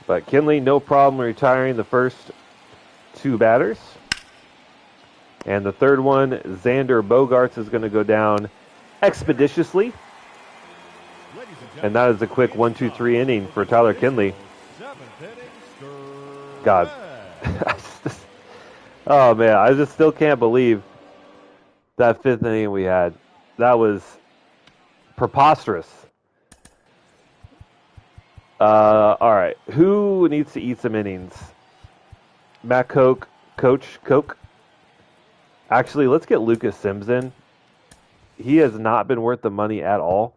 But Kinley, no problem retiring the first 2 batters. And the third one, Xander Bogaerts, is going to go down expeditiously. And that is a quick 1-2-3 inning for Tyler Kinley. God. Oh, man, I just still can't believe that 5th inning we had. That was preposterous. All right. Who needs to eat some innings? Matt Koch, Coach Koch. Actually, let's get Lucas Sims in. He has not been worth the money at all.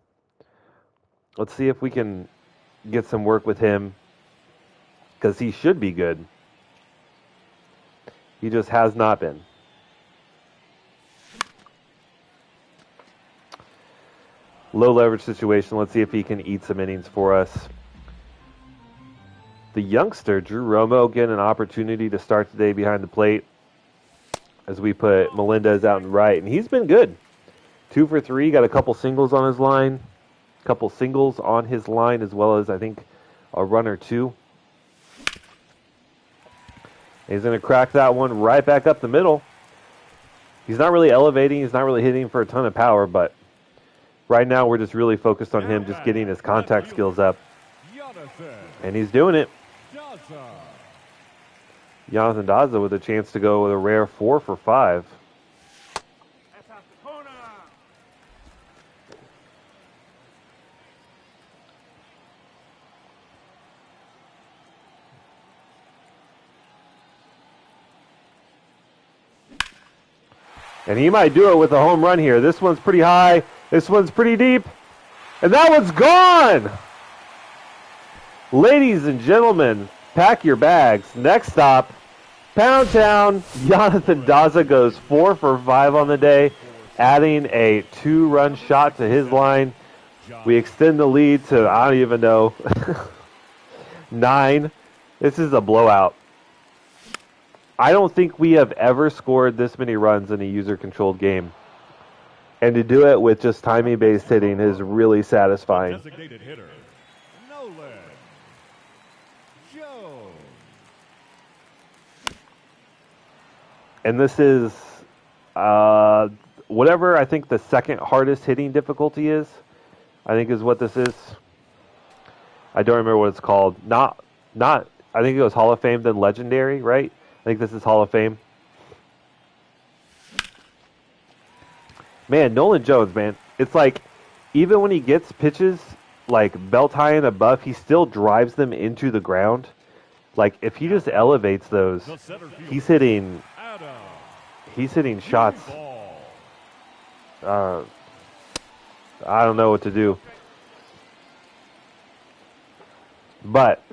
Let's see if we can get some work with him, because he should be good. He just has not been. Low leverage situation. Let's see if he can eat some innings for us. The youngster, Drew Romo, getting an opportunity to start today behind the plate as we put Melendez out in right. And he's been good. 2 for 3, got a couple singles on his line. As well as, I think, a run or 2. He's going to crack that one right back up the middle. He's not really elevating. He's not really hitting for a ton of power, but right now we're just really focused on him just getting his contact skills up. And he's doing it. Jonathan Daza with a chance to go with a rare 4 for 5. That's out the corner. And he might do it with a home run here. This one's pretty high. This one's pretty deep. And that one's gone! Ladies and gentlemen, pack your bags. Next stop, Pound Town. Jonathan Daza goes 4 for 5 on the day, adding a 2-run shot to his line. We extend the lead to, I don't even know, 9. This is a blowout. I don't think we have ever scored this many runs in a user-controlled game. And to do it with just timing-based hitting is really satisfying. Designated hitter, Nolan Jones. And this is whatever I think the second hardest hitting difficulty is. I think is what this is. I don't remember what it's called. Not. I think it was Hall of Fame, then Legendary, right? I think this is Hall of Fame. Man, Nolan Jones, man. It's like, even when he gets pitches, like belt high and above, he still drives them into the ground. Like, if he just elevates those, he's hitting shots. I don't know what to do. but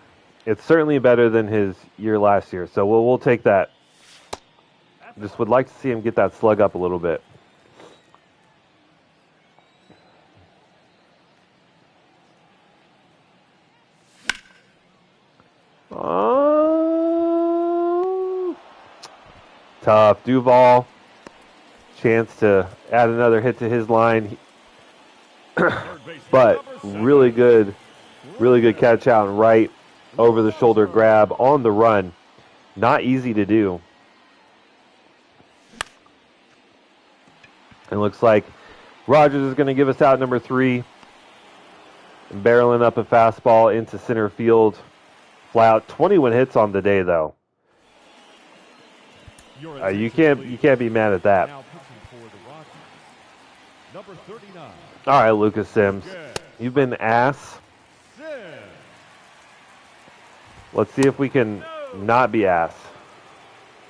it's certainly better than his year last year. So we'll take that. Just would like to see him get that slug up a little bit. Oh, tough. Duval. Chance to add another hit to his line. But really good catch out and right over the shoulder grab on the run. Not easy to do. It looks like Rogers is going to give us out number 3. Barreling up a fastball into center field. Fly out. 21 hits on the day, though. You can't be mad at that. Now pitching for the Rockies, number 39. All right, Lucas Sims. You've been ass. Let's see if we can not be ass.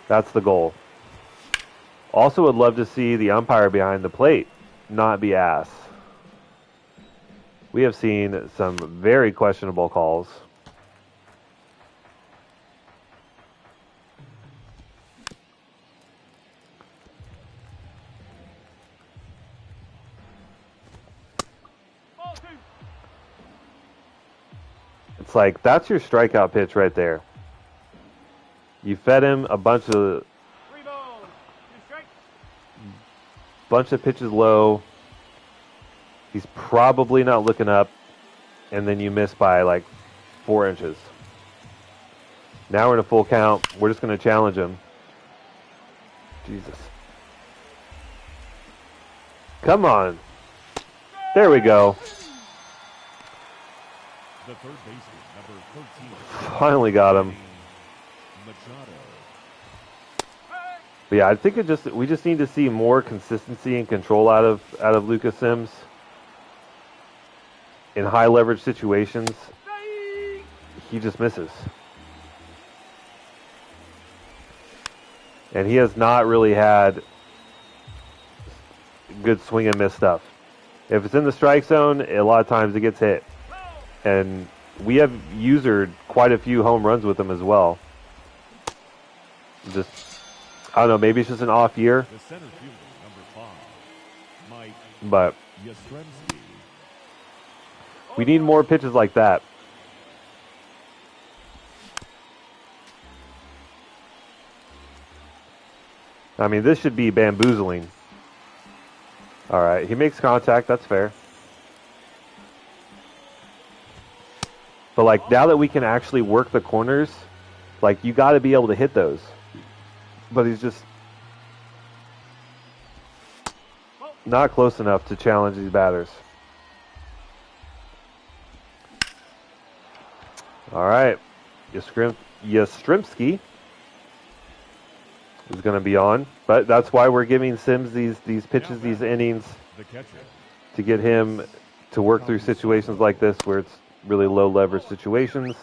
That's the goal. Also would love to see the umpire behind the plate not be ass. We have seen some very questionable calls. It's like, that's your strikeout pitch right there. You fed him a bunch of pitches low. He's probably not looking up, and then you miss by like 4 inches. Now we're in a full count. We're just going to challenge him. Jesus. Come on. There we go. The third baseman, number 13. Finally got him. Machado. But yeah, I think we just need to see more consistency and control out of Lucas Sims in high leverage situations. He just misses. And he has not really had good swing and miss stuff. If it's in the strike zone, a lot of times it gets hit. And we have usured quite a few home runs with him as well. Just, I don't know, maybe it's just an off year. The center fielder, number 5, Mike But Yastrzemski. we need more pitches like that. I mean, this should be bamboozling. All right, he makes contact. That's fair. But, like, now that we can actually work the corners, like, you got to be able to hit those. But he's just not close enough to challenge these batters. All right. Yastrzemski is going to be on. But that's why we're giving Sims these pitches, these innings, The catcher. to get him to work through situations like this where it's really low leverage situations.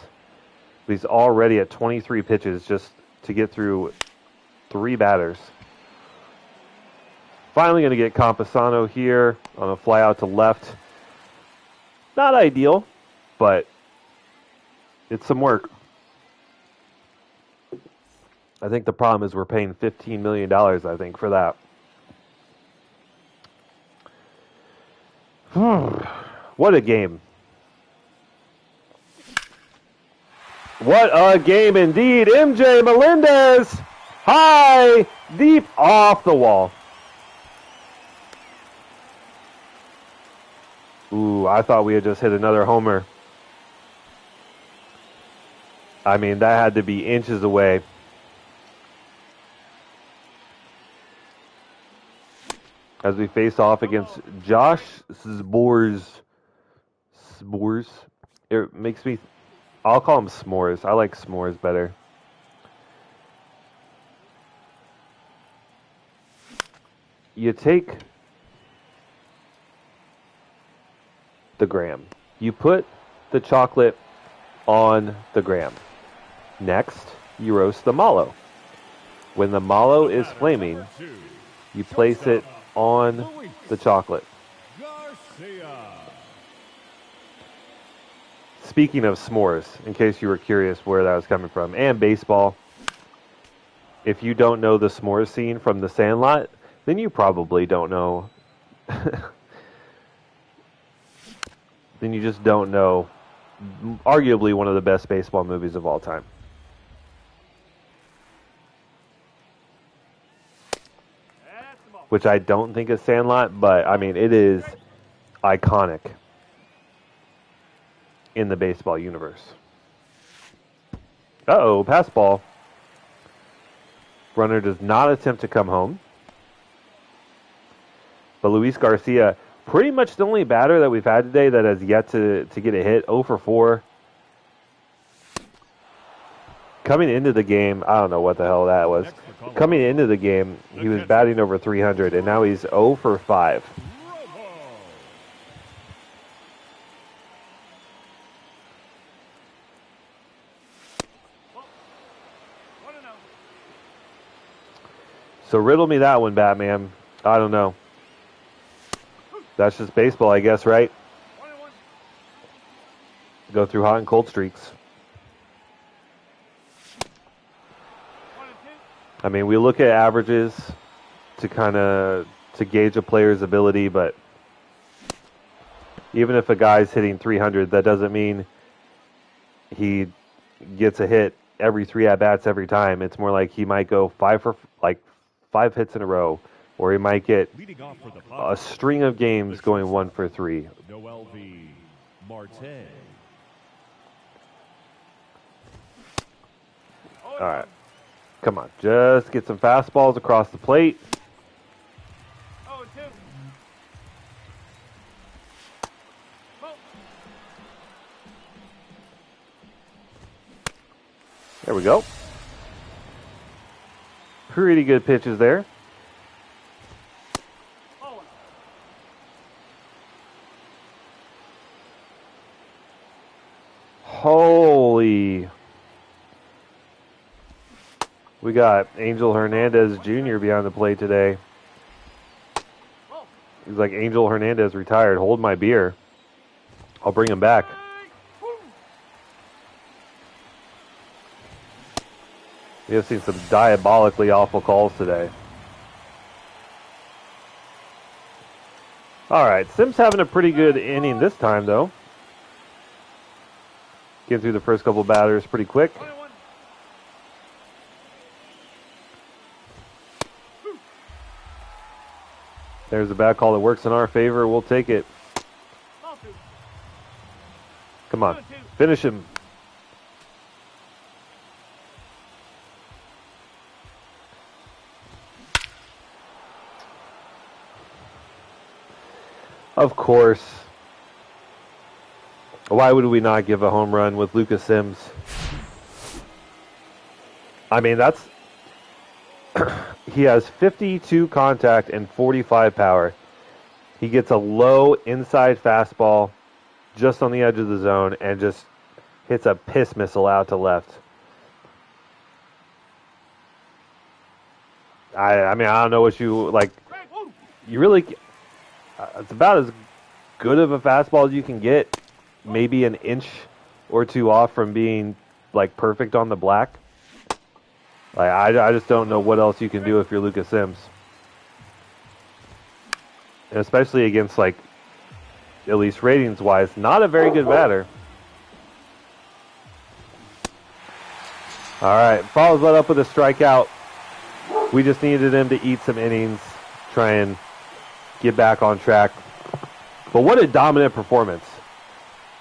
But he's already at 23 pitches just to get through 3 batters. Finally going to get Campusano here on a fly out to left. Not ideal, but it's some work. I think the problem is we're paying $15 million, I think, for that. What a game. What a game indeed. MJ Melendez, high, deep, off the wall. Ooh, I thought we had just hit another homer. I mean, that had to be inches away. As we face off against Josh S'mores. It makes me... I'll call him S'mores. I like S'mores better. You take the graham. You put the chocolate on the graham. Next, you roast the mallow. When the mallow is flaming, you place it on the chocolate. Garcia. speaking of s'mores, in case you were curious where that was coming from, and baseball, if you don't know the s'mores scene from The Sandlot, then you probably don't know. Then you just don't know arguably one of the best baseball movies of all time. That's the ball. Which I don't think is Sandlot, but I mean, it is iconic in the baseball universe. Uh-oh, pass ball. Runner does not attempt to come home. But Luis Garcia, pretty much the only batter that we've had today that has yet to get a hit, 0 for 4. Coming into the game, I don't know what the hell that was. Coming into the game, he was batting over 300, and now he's 0 for 5. So riddle me that one, Batman. I don't know. That's just baseball, I guess, right? Go through hot and cold streaks. I mean, we look at averages to kind of to gauge a player's ability, but even if a guy's hitting 300, that doesn't mean he gets a hit every 3 at-bats every time. It's more like he might go 5 hits in a row, or he might get a string of games going 1 for 3. Noel V. Marte. All right. Come on. Just get some fastballs across the plate. There we go. Pretty good pitches there. Holy. We got Angel Hernandez Jr. behind the plate today. He's like, Angel Hernandez retired. Hold my beer. I'll bring him back. We have seen some diabolically awful calls today. All right, Sims having a pretty good inning this time, though. Getting through the first couple batters pretty quick. There's a bad call that works in our favor. We'll take it. Come on, finish him. Of course. Why would we not give a home run with Lucas Sims? I mean, that's... he has 52 contact and 45 power. He gets a low inside fastball just on the edge of the zone and just hits a piss missile out to left. I mean, I don't know what you... like. You really... it's about as good of a fastball as you can get. Maybe an inch or two off from being like perfect on the black. Like I just don't know what else you can do if you're Lucas Sims, and especially against, like, at least ratings wise, not a very good batter. All right, follows that up with a strikeout. We just needed him to eat some innings, try and get back on track. But what a dominant performance.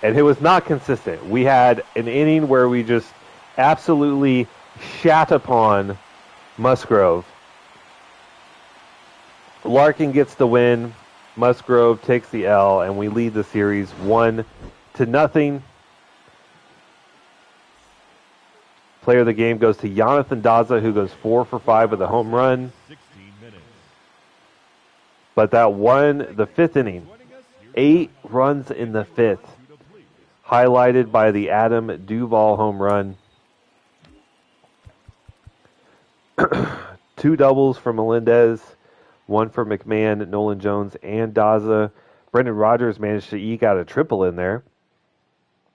And it was not consistent. We had an inning where we just absolutely shat upon Musgrove. Larkin gets the win. Musgrove takes the L, and we lead the series 1-0. Player of the game goes to Jonathan Daza, who goes 4 for 5 with a home run. But the 5th inning, 8 runs in the 5th, highlighted by the Adam Duvall home run. 2 doubles for Melendez, 1 for McMahon, Nolan Jones, and Daza. Brendan Rodgers managed to eke out a triple in there.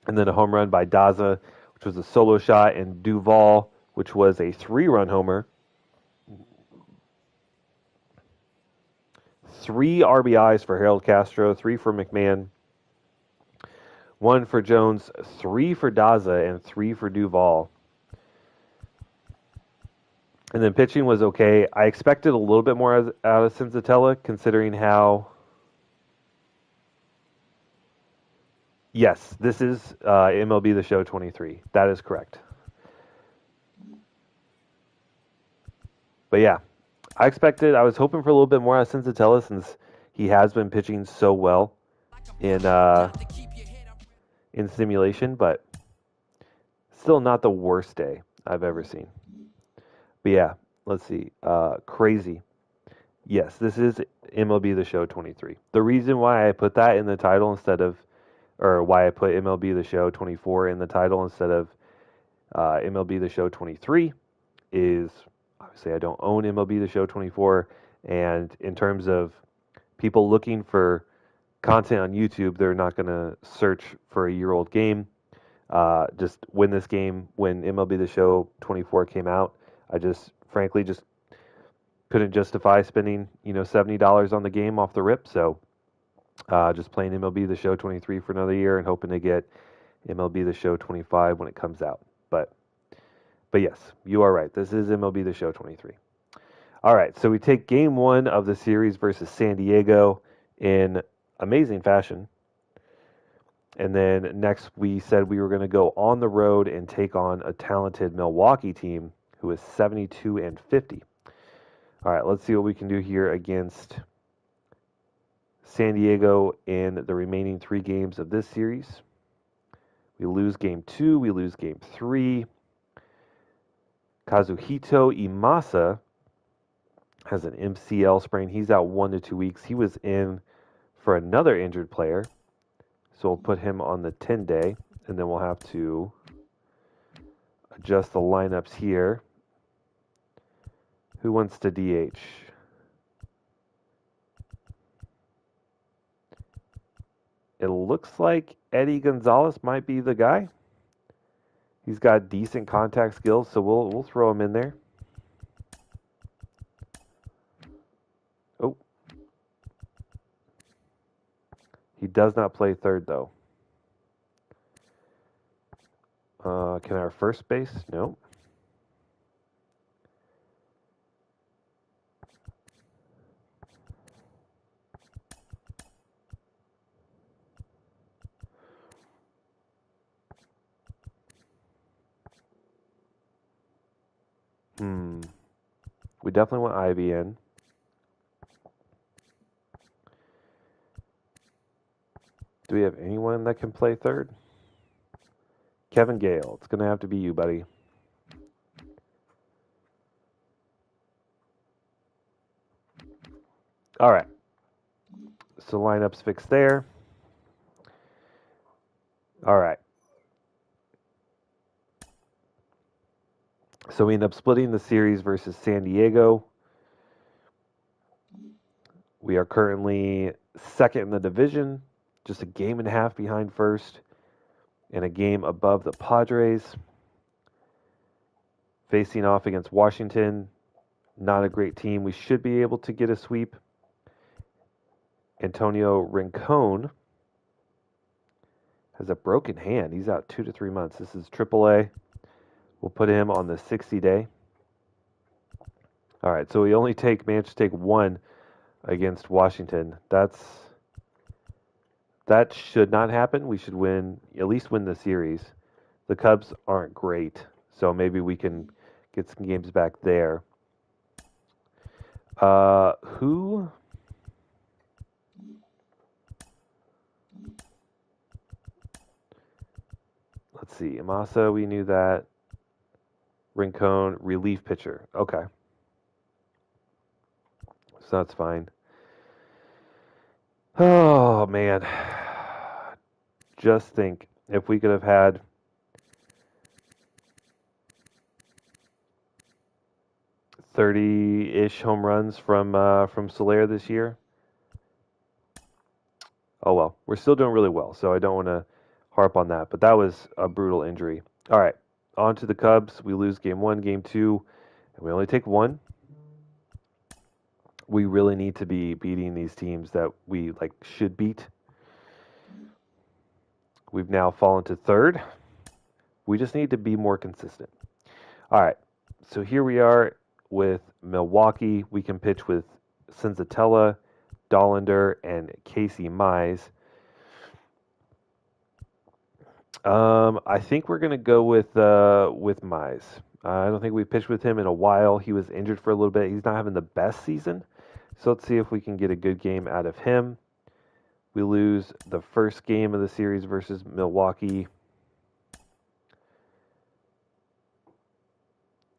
and then a home run by Daza, which was a solo shot, and Duvall, which was a 3-run homer. 3 RBIs for Harold Castro, 3 for McMahon, 1 for Jones, 3 for Daza, and 3 for Duvall. And then pitching was okay. I expected a little bit more out of Senzatella, considering how. Yes, this is MLB The Show 23. That is correct. But yeah, I was hoping for a little bit more out of Senzatella since he has been pitching so well in simulation, but still not the worst day I've ever seen. But yeah, let's see. Crazy. Yes, this is MLB The Show 23. The reason why I put that in the title instead of, or why I put MLB The Show 24 in the title instead of MLB The Show 23 is obviously I don't own MLB The Show 24. And in terms of people looking for content on YouTube, they're not going to search for a year-old game. Just when this game, when MLB The Show 24 came out, I just frankly just couldn't justify spending $70 on the game off the rip. So just playing MLB The Show 23 for another year and hoping to get MLB The Show 25 when it comes out. But yes, you are right. This is MLB The Show 23. All right, so we take game 1 of the series versus San Diego in amazing fashion. And then next we said we were going to go on the road and take on a talented Milwaukee team who is 72-50. All right, let's see what we can do here against San Diego in the remaining 3 games of this series. We lose game 2, we lose game 3. Kazuhito Imasa has an MCL sprain. He's out 1 to 2 weeks. He was in for another injured player. So we'll put him on the 10-day, and then we'll have to adjust the lineups here. Who wants to DH? It looks like Eddie Gonzalez might be the guy. He's got decent contact skills, so we'll throw him in there. Oh. He does not play third, though. Can our first base? No. We definitely want Ivy in. Do we have anyone that can play third? Kevin Gale. It's going to have to be you, buddy. All right. So lineup's fixed there. All right. So we end up splitting the series versus San Diego. We are currently second in the division, just a game and a half behind first, and a game above the Padres. Facing off against Washington, not a great team. We should be able to get a sweep. Antonio Rincon has a broken hand. He's out 2 to 3 months. This is AAA. We'll put him on the 60-day. All right, so we only managed to take 1 against Washington. That should not happen. We should at least win the series. The Cubs aren't great, so maybe we can get some games back there. Who? Let's see. Imasa, we knew that. Rincon, relief pitcher. Okay. So that's fine. Oh, man. Just think if we could have had $30-ish home runs from Soler this year. Oh well, we're still doing really well, so I don't want to harp on that, but that was a brutal injury. All right, on to the Cubs. We lose game 1, game 2, and we only take 1. We really need to be beating these teams that we should beat. We've now fallen to 3rd. We just need to be more consistent. All right, so here we are with Milwaukee. We can pitch with Senzatella, Dollander, and Casey Mize. I think we're gonna go with Mize. I don't think we've pitched with him in a while. He was injured for a little bit. He's not having the best season, so let's see if we can get a good game out of him. We lose the first game of the series versus Milwaukee.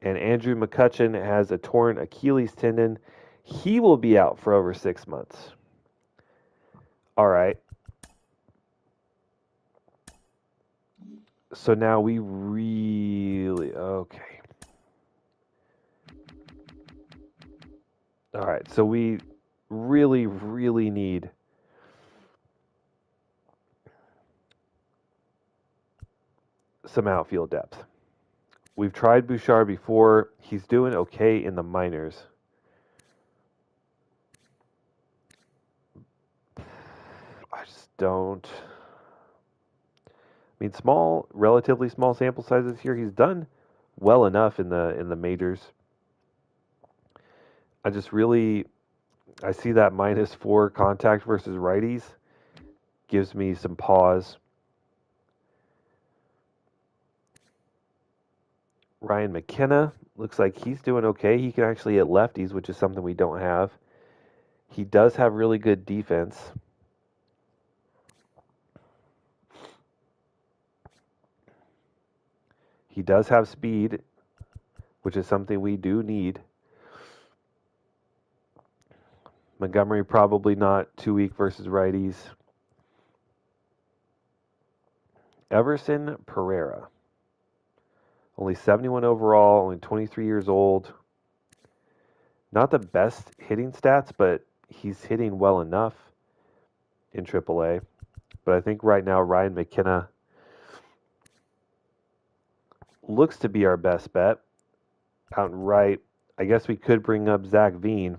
And Andrew McCutchen has a torn Achilles tendon. He will be out for over 6 months. All right. So now we really... Okay. All right. So we really, really need some outfield depth. We've tried Bouchard before. He's doing okay in the minors. I just don't... I mean, relatively small sample sizes here. He's done well enough in the majors. I see that -4 contact versus righties. Gives me some pause. Ryan McKenna looks like he's doing okay. He can actually hit lefties, which is something we don't have. He does have really good defense. He does have speed, which is something we do need. Montgomery probably not too weak versus righties. Everson Pereira. Only 71 overall, only 23 years old. Not the best hitting stats, but he's hitting well enough in AAA. But I think right now Ryan McKenna looks to be our best bet. Out and right, I guess we could bring up Zach Veen.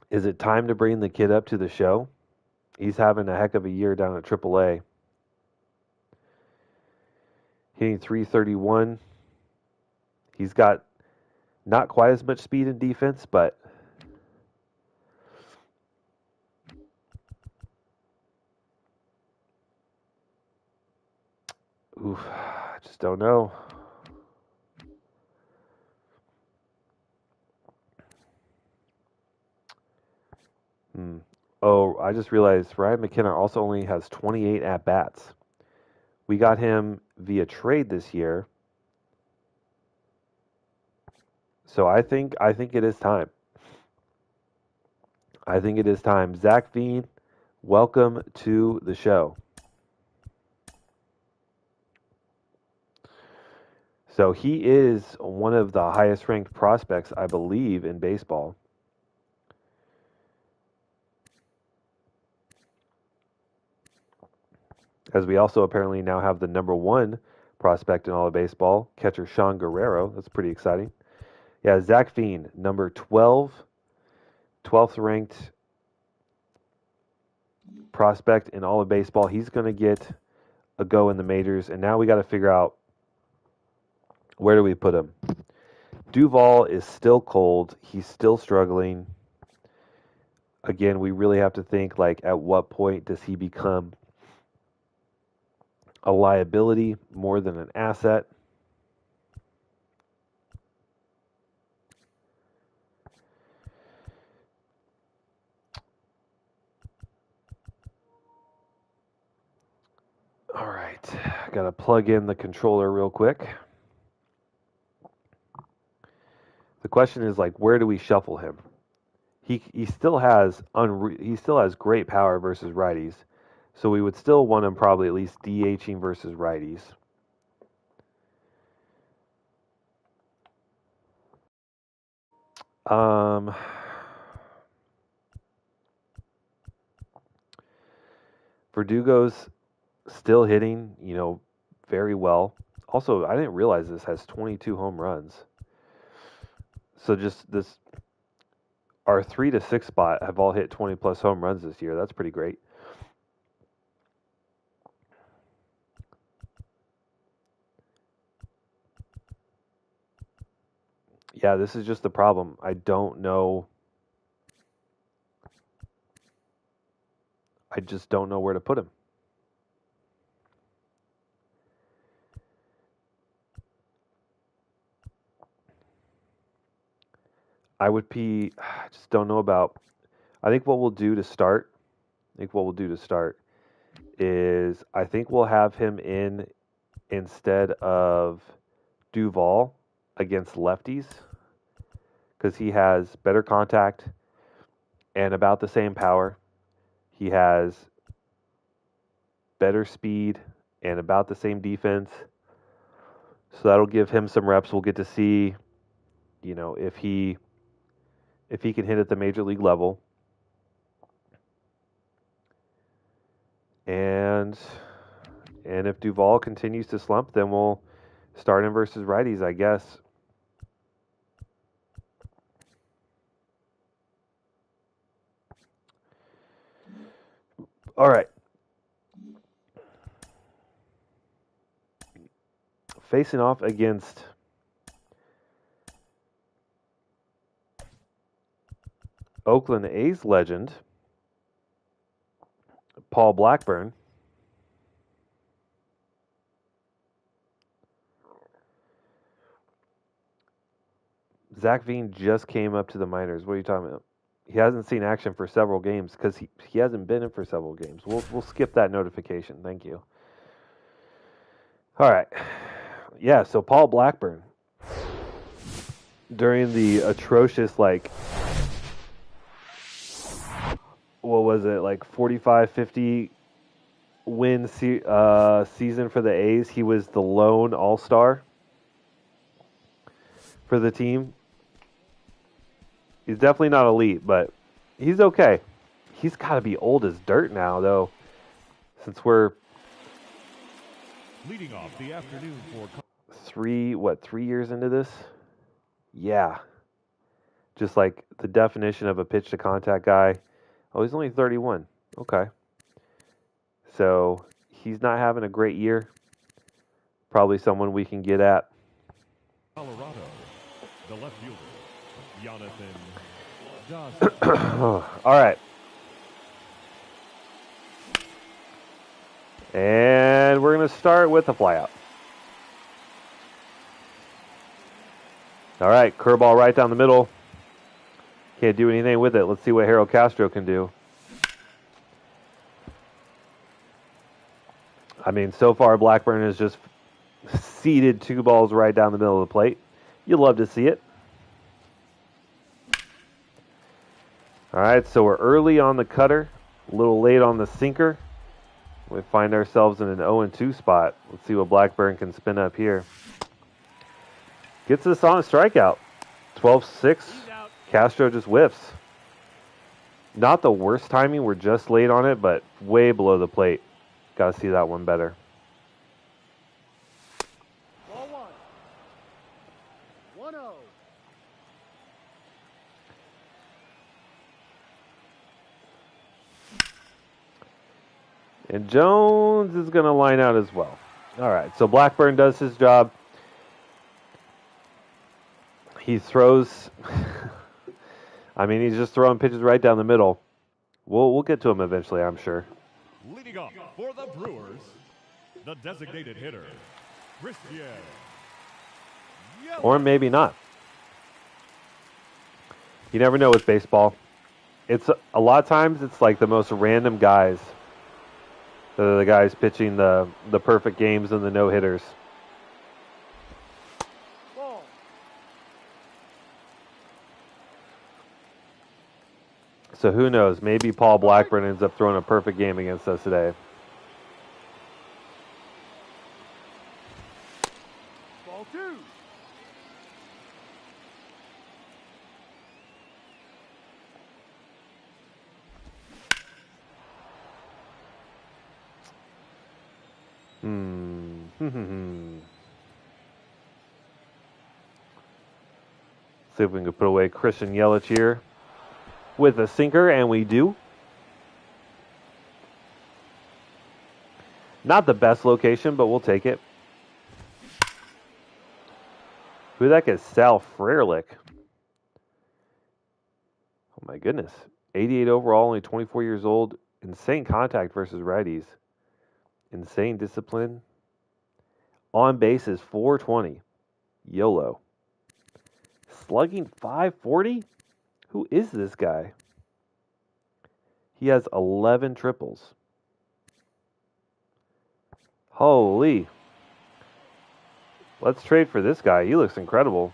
Is it time to bring the kid up to the show? He's having a heck of a year down at AAA. Hitting .331. He's got not quite as much speed and defense, but I just don't know. Oh, I just realized Ryan McKenna also only has 28 at-bats. We got him via trade this year. So I think it is time. I think it is time. Zach Veen, welcome to the show. So he is one of the highest ranked prospects, I believe, in baseball. As we also apparently now have the number 1 prospect in all of baseball, catcher Sean Guerrero. That's pretty exciting. Yeah, Zach Veen, number 12, 12th ranked prospect in all of baseball. He's going to get a go in the majors, and now we got to figure out where do we put him. Duvall is still cold. He's still struggling. Again, we really have to think, at what point does he become a liability more than an asset? All right, I gotta plug in the controller real quick. The question is where do we shuffle him? He still has great power versus righties, so we would still want him probably at least DHing versus righties. Verdugo's still hitting, very well. Also, I didn't realize this has 22 home runs. So just this, our 3 to 6 spot have all hit 20 plus home runs this year. That's pretty great. Yeah, this is just the problem. I don't know. I just don't know where to put him. I just don't know about. I think what we'll do to start. Is I think we'll have him in instead of Duvall against lefties because he has better contact and about the same power. He has better speed and about the same defense. So that'll give him some reps. We'll get to see, if he can hit at the major league level. And if Duvall continues to slump, then we'll start him versus righties, I guess. All right. Facing off against Oakland A's legend, Paul Blackburn. Zach Veen just came up to the minors. What are you talking about? He hasn't seen action for several games because he hasn't been in for several games. We'll skip that notification. Thank you. All right. Yeah, so Paul Blackburn during the atrocious what was it, 45, 50 win season for the A's, he was the lone all-star for the team. He's definitely not elite, but he's okay. He's got to be old as dirt now, though, since we're Leading off the afternoon for 3 years into this? Yeah. Just like the definition of a pitch to contact guy. Oh, he's only 31. Okay. So he's not having a great year. Probably someone we can get at. Colorado, the left fielder, Jonathan Dawson. All right. And we're going to start with a flyout. All right, curveball right down the middle. Can't do anything with it. Let's see what Harold Castro can do. I mean, so far Blackburn has just seeded 2 balls right down the middle of the plate. You'd love to see it. All right, so we're early on the cutter, a little late on the sinker. We find ourselves in an 0-2 spot. Let's see what Blackburn can spin up here. Gets us on a strikeout. 12-6. Castro just whiffs. Not the worst timing. We're just late on it, but way below the plate. Got to see that one better. Ball 1. 1-0. And Jones is going to line out as well. All right, so Blackburn does his job. He throws. I mean, he's just throwing pitches right down the middle. We'll get to him eventually, I'm sure. Leading off for the Brewers, the designated hitter, Christian. Or maybe not. You never know with baseball. It's a lot of times it's like the most random guys that are the guys pitching the perfect games and the no hitters. Ball. So who knows? Maybe Paul Blackburn ends up throwing a perfect game against us today. Ball 2. See if we can put away Christian Yelich here with a sinker, and we do. Not the best location, but we'll take it. Who the heck is Sal Frerlich? Oh my goodness. 88 overall, only 24 years old. Insane contact versus righties. Insane discipline. On base is 420. YOLO. Slugging 540? Who is this guy? He has 11 triples. Holy. Let's trade for this guy. He looks incredible.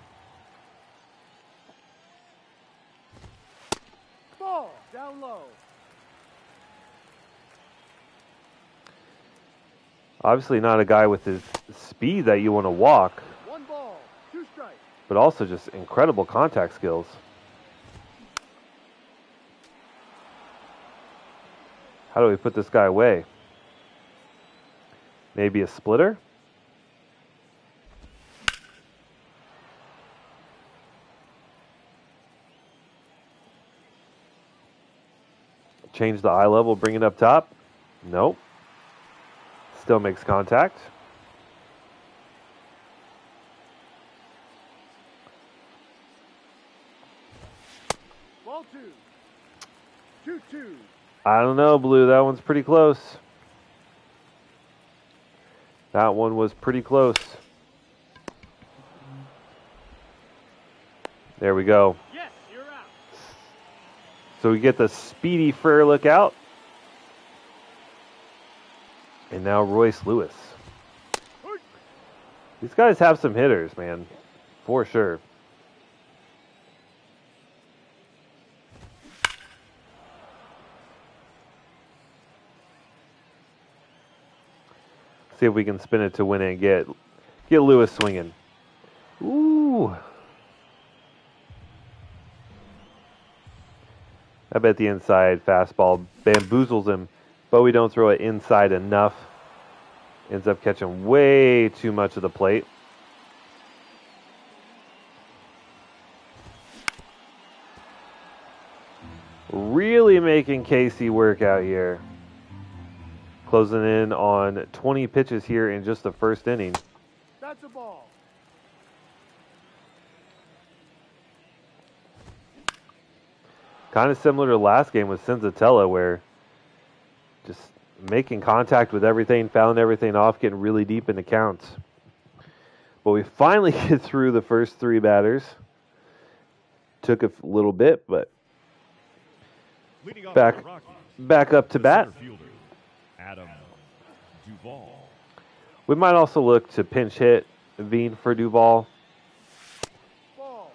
Ball down low. Obviously not a guy with his speed that you want to walk, 1 ball, 2 strikes. but also just incredible contact skills. How do we put this guy away? Maybe a splitter? Change the eye level, bring it up top. Nope. Still makes contact. Ball 2. 2-2. I don't know, Blue. That one's pretty close. That one was pretty close. There we go. Yes, you're out. So we get the speedy Frerlich out. And now Royce Lewis. These guys have some hitters, man. For sure. See if we can spin it to win it and get Lewis swinging. Ooh. I bet the inside fastball bamboozles him, but we don't throw it inside enough. Ends up catching way too much of the plate. Really making Casey work out here. Closing in on 20 pitches here in just the first inning. That's a ball. Kind of similar to the last game with Senzatella, where just making contact with everything, fouling everything off, getting really deep into counts. But we finally get through the first 3 batters. Took a little bit, but back up to bat. Adam Duvall. We might also look to pinch hit Veen for Duvall Ball.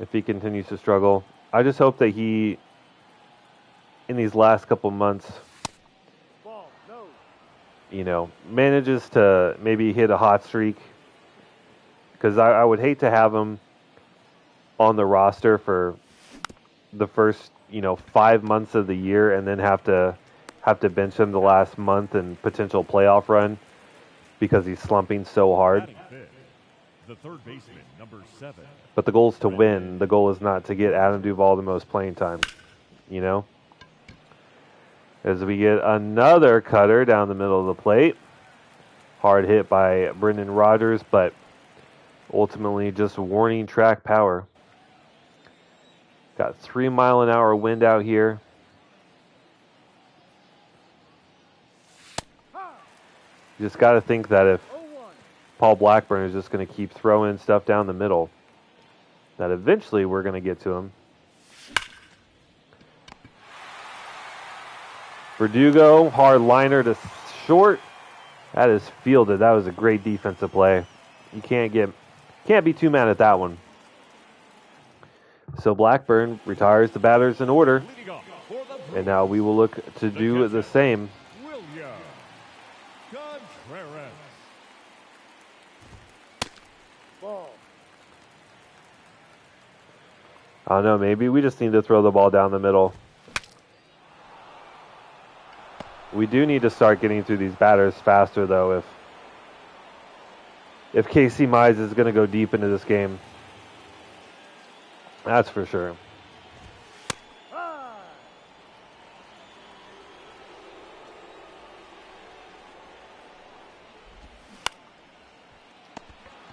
if he continues to struggle. I just hope that he, in these last couple months, Ball. No. manages to maybe hit a hot streak. Because I would hate to have him on the roster for the first, 5 months of the year and then have to bench him the last month and potential playoff run because he's slumping so hard. The third baseman, number 7. But the goal is to win. The goal is not to get Adam Duvall the most playing time, As we get another cutter down the middle of the plate. Hard hit by Brendan Rodgers, but ultimately just warning track power. Got 3-mile-an-hour wind out here. You just got to think that if Paul Blackburn is just going to keep throwing stuff down the middle, that eventually we're going to get to him. Verdugo, hard liner to short. That is fielded. That was a great defensive play. You can't be too mad at that one. So Blackburn retires the batters in order. And now we will look to do the same. Ball. I don't know, maybe we just need to throw the ball down the middle. We do need to start getting through these batters faster, though, if Casey Mize is going to go deep into this game. That's for sure.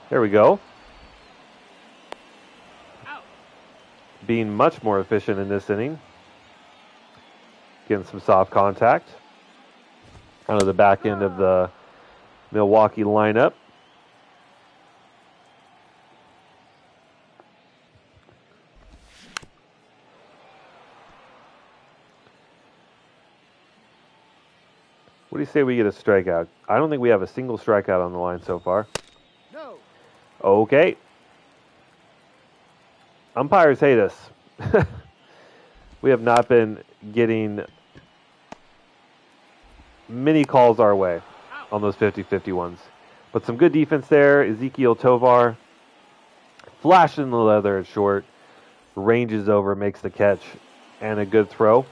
There we go. Being much more efficient in this inning. Getting some soft contact out of the back end of the Milwaukee lineup. What do you say we get a strikeout? I don't think we have a single strikeout on the line so far. No. Okay. Umpires hate us. We have not been getting many calls our way on those 50-50 ones. But some good defense there. Ezekiel Tovar flashing the leather at short. Ranges over, makes the catch, and a good throw.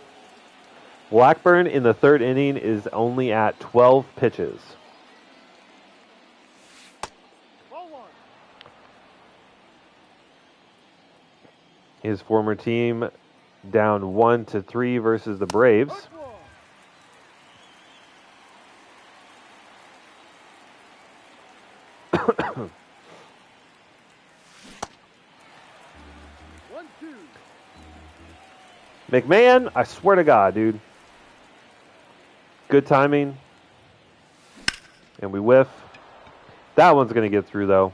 Blackburn in the third inning is only at 12 pitches. His former team down 1-3 versus the Braves. McMahon, I swear to God, dude. Good timing. And we whiff. That one's going to get through, though.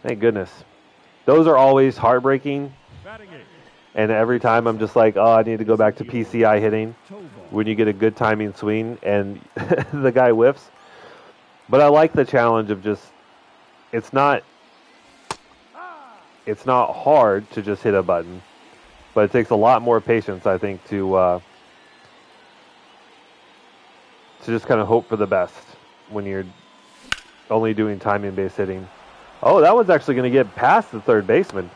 Thank goodness. Those are always heartbreaking. And every time I'm just like, oh, I need to go back to PCI hitting when you get a good timing swing and the guy whiffs. But I like the challenge of just, it's not hard to just hit a button. But it takes a lot more patience, I think, to just kind of hope for the best when you're only doing timing-based hitting. Oh, that one's actually going to get past the third baseman.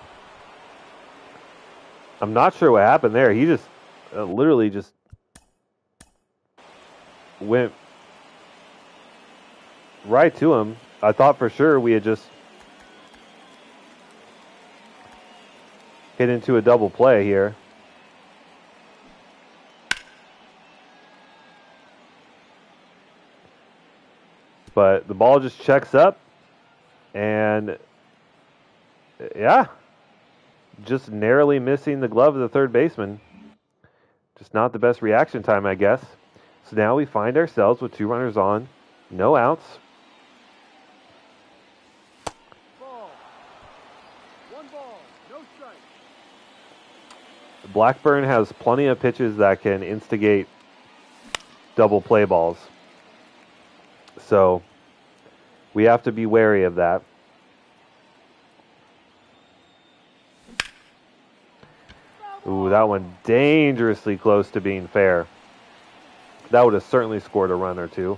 I'm not sure what happened there. He just literally just went right to him. I thought for sure we had just hit into a double play here. But the ball just checks up. And, yeah, just narrowly missing the glove of the third baseman. Just not the best reaction time, I guess. So now we find ourselves with 2 runners on, no outs. Ball. 1 ball, no strike. Blackburn has plenty of pitches that can instigate double play balls. So we have to be wary of that. Ooh, that one dangerously close to being fair. That would have certainly scored a run or two.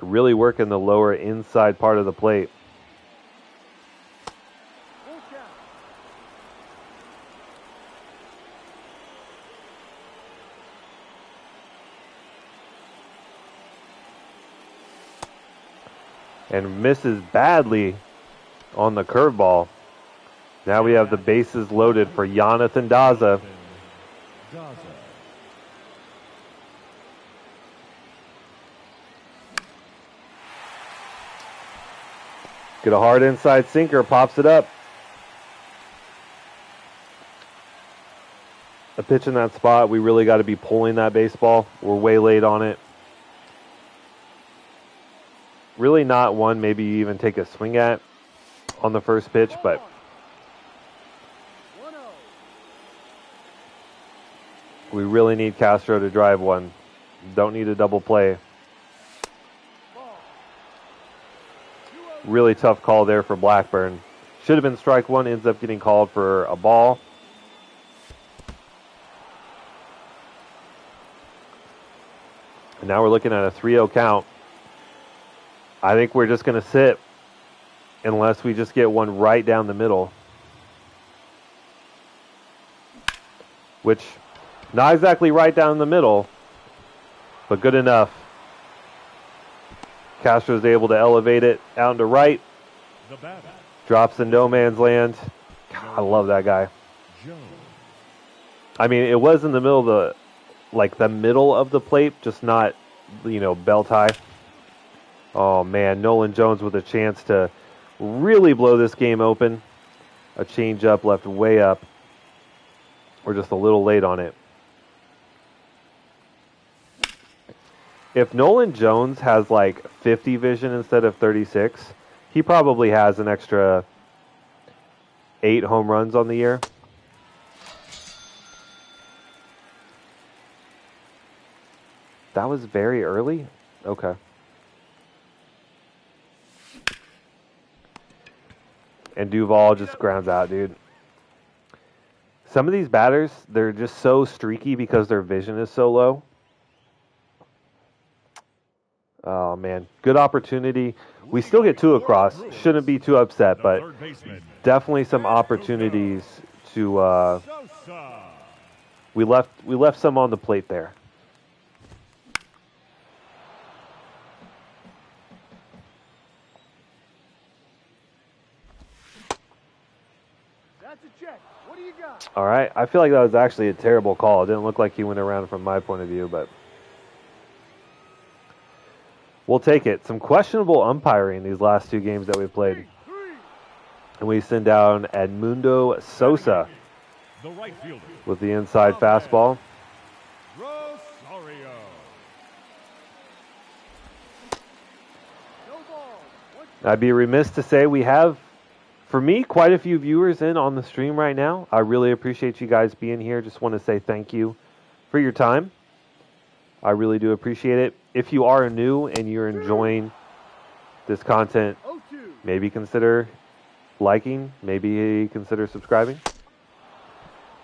Really working the lower inside part of the plate. And misses badly on the curveball. Now we have the bases loaded for Jonathan Daza. Get a hard inside sinker, pops it up. A pitch in that spot, we really got to be pulling that baseball. We're way late on it. Really not one maybe you even take a swing at on the first pitch, but we really need Castro to drive one. Don't need a double play. Really tough call there for Blackburn. Should have been strike one, ends up getting called for a ball. And now we're looking at a 3-0 count. I think we're just going to sit unless we just get one right down the middle. which not exactly right down the middle, but good enough. Castro's able to elevate it out into right. The batter, Drops in no man's land. God, I love that guy. Joe. I mean, it was in the middle of the middle of the plate, just not, belt high. Oh man, Nolan Jones with a chance to really blow this game open. A changeup left way up. We're just a little late on it. If Nolan Jones has like 50 vision instead of 36, he probably has an extra 8 home runs on the year. That was very early? Okay. And Duvall just grounds out, dude. Some of these batters, they're just so streaky because their vision is so low. Oh, man. Good opportunity. We still get 2 across. Shouldn't be too upset, but definitely some opportunities to... We left some on the plate there. That's a check. What do you got? All right. I feel like that was actually a terrible call. It didn't look like he went around from my point of view, but... We'll take it. Some questionable umpiring these last 2 games that we've played. And we send down Edmundo Sosa The right fielder, with the inside fastball. Rosario. No ball. I'd be remiss to say we have, for me, quite a few viewers in on the stream right now. I really appreciate you guys being here. Just want to say thank you for your time. I really do appreciate it. If you are new and you're enjoying this content, maybe consider liking, maybe consider subscribing.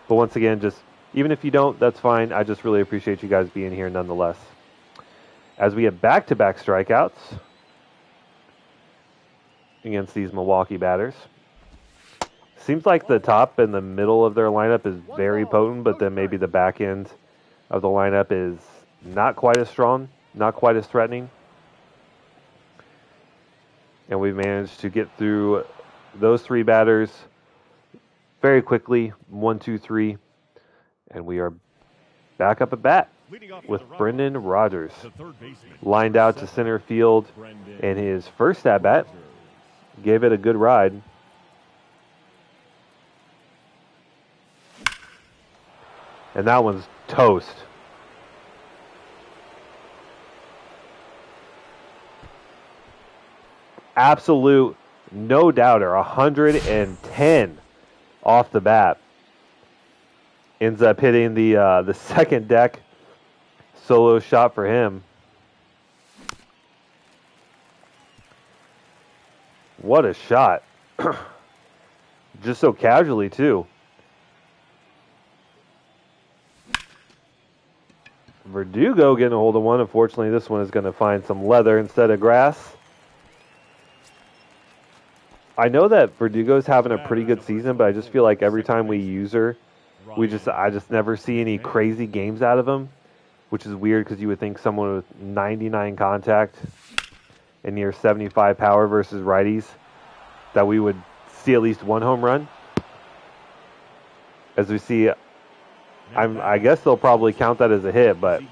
But once again, just even if you don't, that's fine. I just really appreciate you guys being here nonetheless. As we have back-to-back strikeouts against these Milwaukee batters. Seems like the top and the middle of their lineup is very potent, but then maybe the back end of the lineup is not quite as strong, not quite as threatening. And we've managed to get through those 3 batters very quickly. 1, 2, 3. And we are back up at bat with Brendan Rodgers. Lined out to center field in his first at bat. Gave it a good ride. And that one's toast. Absolute no doubter. 110 off the bat. Ends up hitting the second deck solo shot for him. What a shot. Just so casually, too. Verdugo getting a hold of one. Unfortunately, this one is going to find some leather instead of grass. I know that Verdugo's having a pretty good season, but I just feel like every time we use her, I just never see any crazy games out of him, which is weird because you would think someone with 99 contact and near 75 power versus righties that we would see at least 1 home run. As we see, I guess they'll probably count that as a hit, but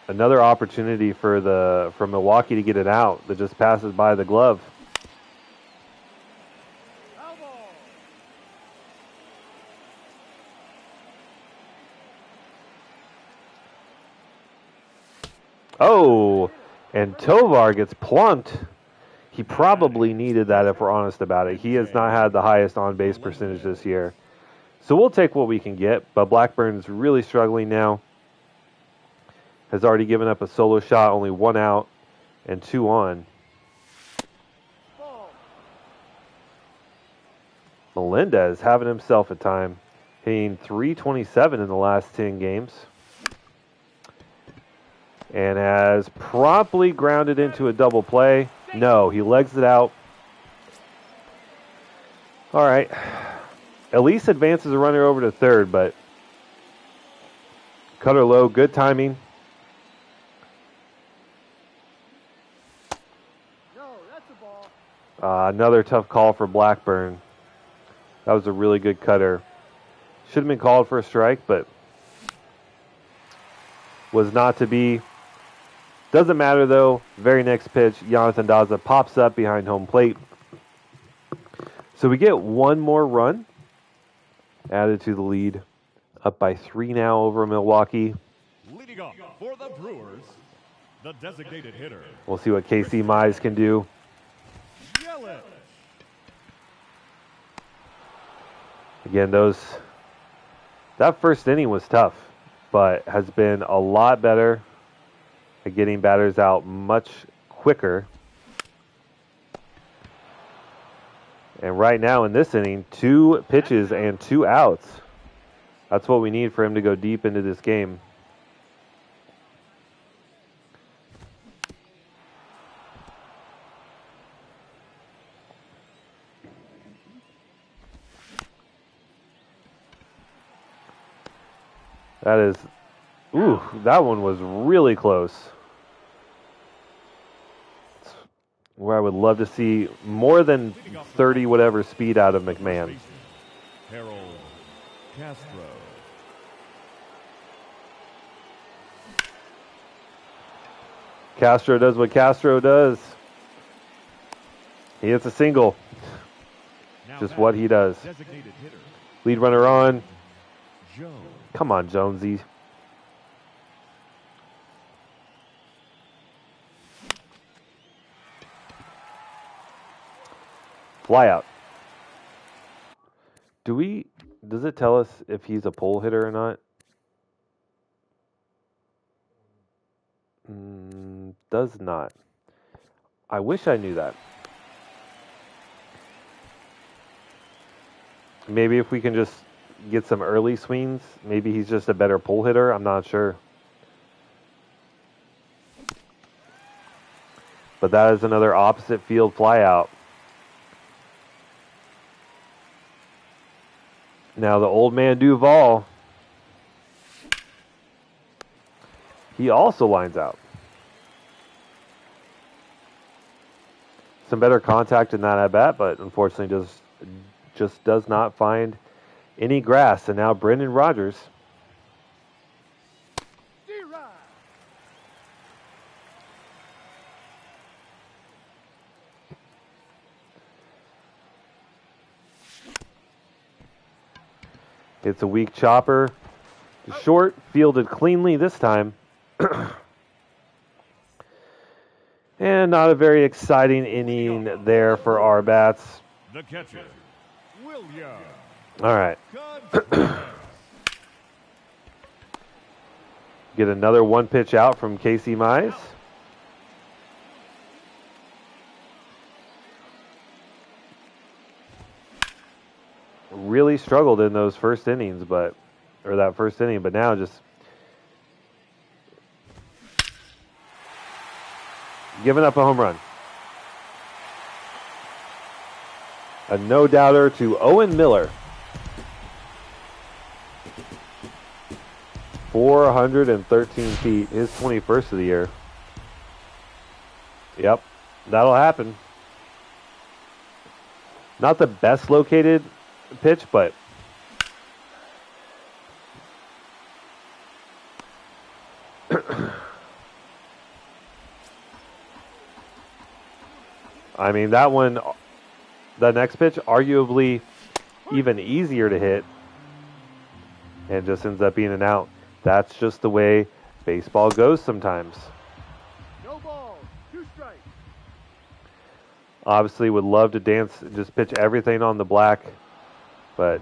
another opportunity for Milwaukee to get it out that just passes by the glove. Oh, and Tovar gets plunked. He probably needed that if we're honest about it. He has not had the highest on-base percentage this year. So we'll take what we can get, but Blackburn's really struggling now. Has already given up a solo shot, only 1 out and 2 on. Melendez having himself a time, hitting .327 in the last 10 games. And has promptly grounded into a double play. No, he legs it out. All right. at least advances a runner over to third, but cutter low, good timing. No, that's a ball. Another tough call for Blackburn. That was a really good cutter. Should have been called for a strike, but was not to be. Doesn't matter, though. Very next pitch, Jonathan Daza pops up behind home plate. So we get one more run added to the lead. Up by 3 now over Milwaukee. Leading off for the Brewers, the designated hitter. We'll see what Casey Mize can do. Yelich. Again, that first inning was tough, but has been a lot better at getting batters out much quicker. And right now in this inning, 2 pitches and 2 outs. That's what we need for him to go deep into this game. That one was really close. It's where I would love to see more than 30 whatever speed out of McMahon. Harold Castro. Castro does what Castro does. He hits a single. Just what he does. Lead runner on. Come on, Jonesy. Fly out. Does it tell us if he's a pole hitter or not? Does not. I wish I knew that. Maybe if we can just get some early swings, maybe he's just a better pole hitter. I'm not sure. But that is another opposite field fly out. Now the old man Duvall, he also lines out. Some better contact in that at bat, but unfortunately just does not find any grass. And now Brendan Rodgers. It's a weak chopper. Short, fielded cleanly this time. And not a very exciting inning there for our bats. The catcher, William. All right. Get another 1-pitch out from Casey Mize. Really struggled in those first innings, but now just giving up a home run. A no-doubter to Owen Miller. 413 feet, his 21st of the year. Yep, that'll happen. Not the best located pitch, but I mean, that next pitch, arguably even easier to hit, and just ends up being an out. That's just the way baseball goes sometimes. No ball, 2 strikes. Obviously would love to just pitch everything on the black, but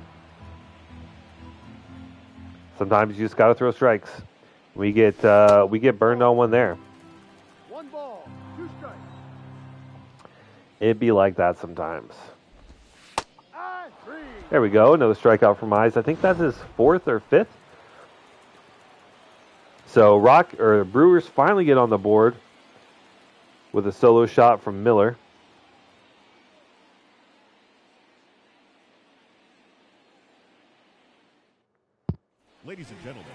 sometimes you just got to throw strikes. We get burned on one there. 1 ball, 2 strikes. It'd be like that sometimes. There we go. Another strikeout from Mize. I think that's his 4th or 5th. So Brewers finally get on the board with a solo shot from Miller. Ladies and gentlemen,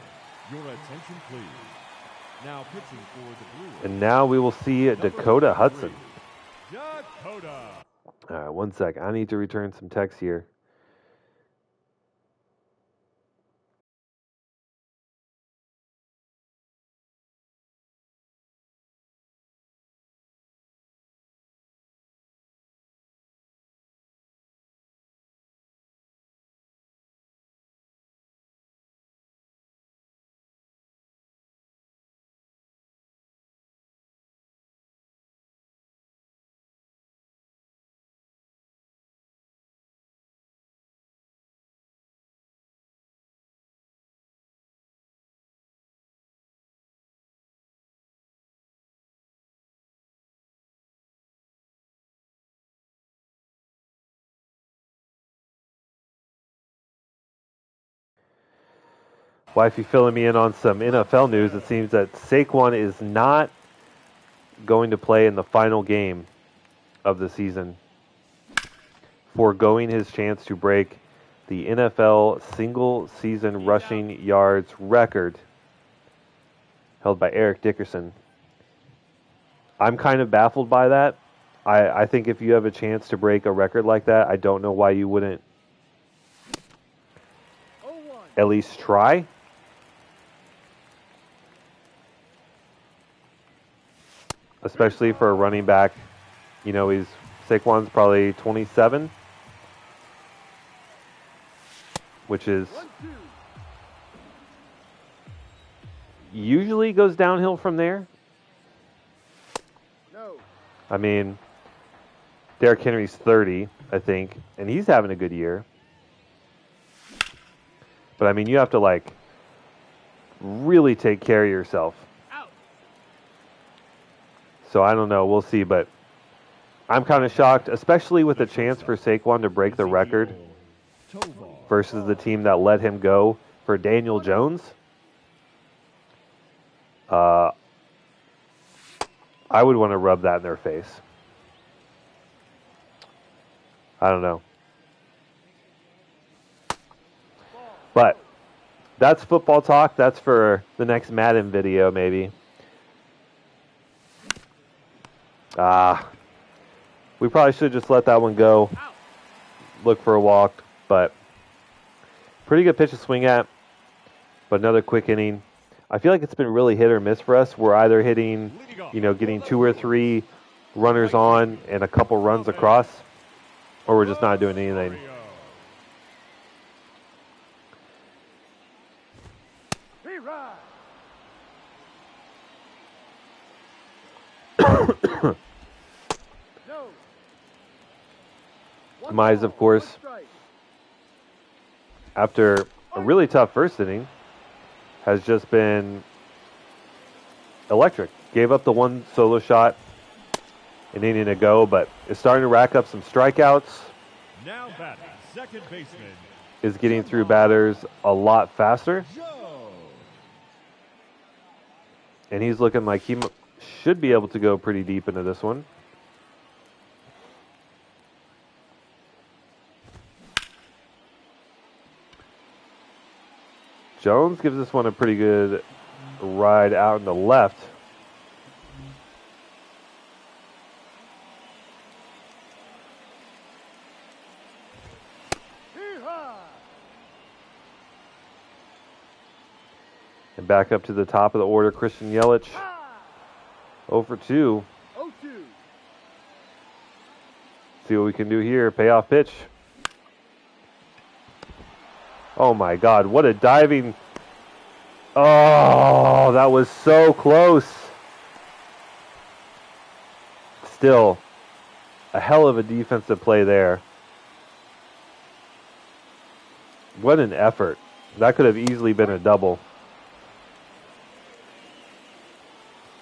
your attention please. Now pitching for the Brewers. And now we will see Dakota Hudson. Dakota. All right, 1 sec. I need to return some text here. Wifey filling me in on some NFL news. It seems that Saquon is not going to play in the final game of the season, foregoing his chance to break the NFL single-season rushing yards record held by Eric Dickerson. I'm kind of baffled by that. I think if you have a chance to break a record like that, I don't know why you wouldn't at least try. Especially for a running back. You know, Saquon's probably 27, which is usually goes downhill from there. I mean, Derrick Henry's 30, I think, and he's having a good year. But I mean, you have to like really take care of yourself. So I don't know. We'll see. But I'm kind of shocked, especially with the chance for Saquon to break the record versus the team that let him go for Daniel Jones. I would want to rub that in their face. I don't know. But that's football talk. That's for the next Madden video, maybe. We probably should just let that one go. Look for a walk, but pretty good pitch to swing at. But another quick inning. I feel like it's been really hit or miss for us. We're either hitting, getting 2 or 3 runners on and a couple runs across, or we're just not doing anything. Mize, of course, after a really tough first inning, has just been electric. Gave up the one solo shot an inning ago, but is starting to rack up some strikeouts. Now batting, second baseman. Is getting through batters a lot faster. And he's looking like he should be able to go pretty deep into this one. Jones gives this one a pretty good ride out in the left. And back up to the top of the order, Christian Yelich. 0 for 2. See what we can do here. Payoff pitch. Oh my God, what a diving. Oh, that was so close. Still, a hell of a defensive play there. What an effort. That could have easily been a double.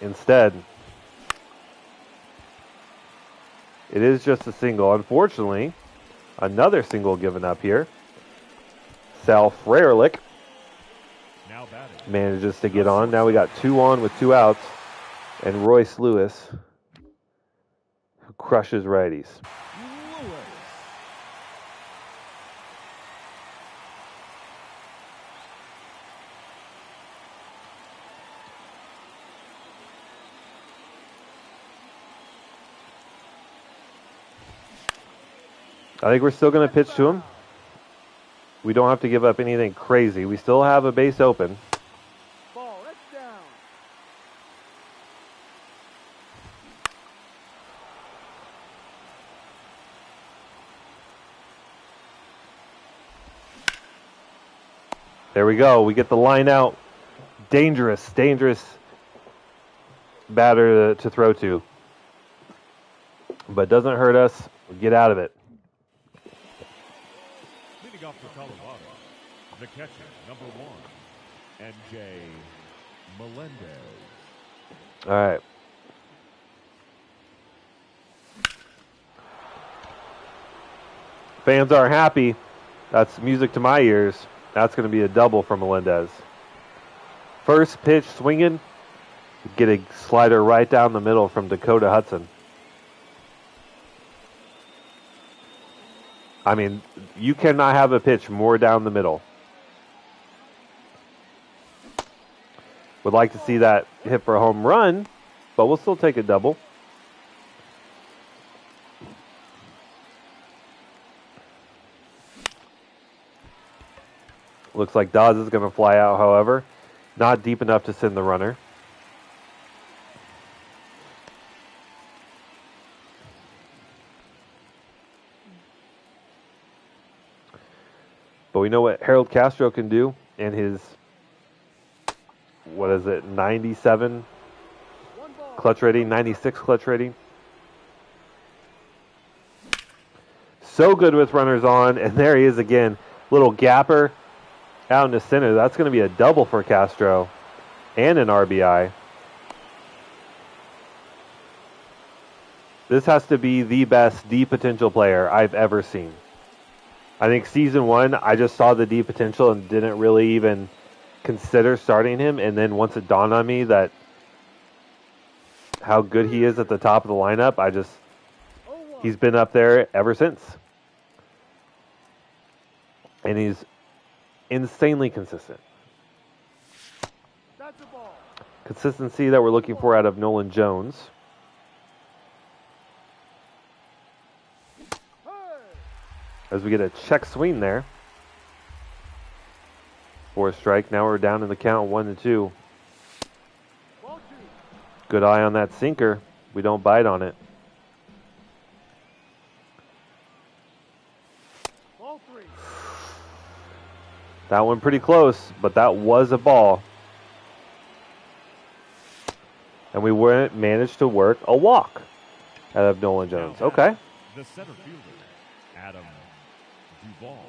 Instead, it is just a single. Unfortunately, another single given up here. Sal Frelick manages to get on. Now we got 2 on with 2 outs. And Royce Lewis, who crushes righties. I think we're still going to pitch to him. We don't have to give up anything crazy. We still have a base open. Ball, that's down. There we go. We get the line out. Dangerous, dangerous batter to throw to. But doesn't hurt us. We get out of it. Leading off for Colorado, the catcher, number 1, N.J. Melendez. All right. Fans are happy. That's music to my ears. That's going to be a double for Melendez. First pitch swinging. Get a slider right down the middle from Dakota Hudson. I mean, you cannot have a pitch more down the middle. Would like to see that hit for a home run, but we'll still take a double. Looks like Dawes is going to fly out, however. Not deep enough to send the runner. But we know what Harold Castro can do in his, 97 clutch rating, 96 clutch rating. So good with runners on, and there he is again. Little gapper out in the center. That's going to be a double for Castro and an RBI. This has to be the best D potential player I've ever seen. I think season 1, I just saw the D potential and didn't really even consider starting him. And then once it dawned on me that how good he is at the top of the lineup, he's been up there ever since. And he's insanely consistent. That's a ball. Consistency that we're looking for out of Nolan Jones. As we get a check swing there. 4 strike. Now we're down in the count 1-2. Ball 2. Good eye on that sinker. We don't bite on it. Ball 3. That one pretty close, but that was a ball. And we managed to work a walk out of Nolan Jones. Okay. The center fielder, Adam Duvall.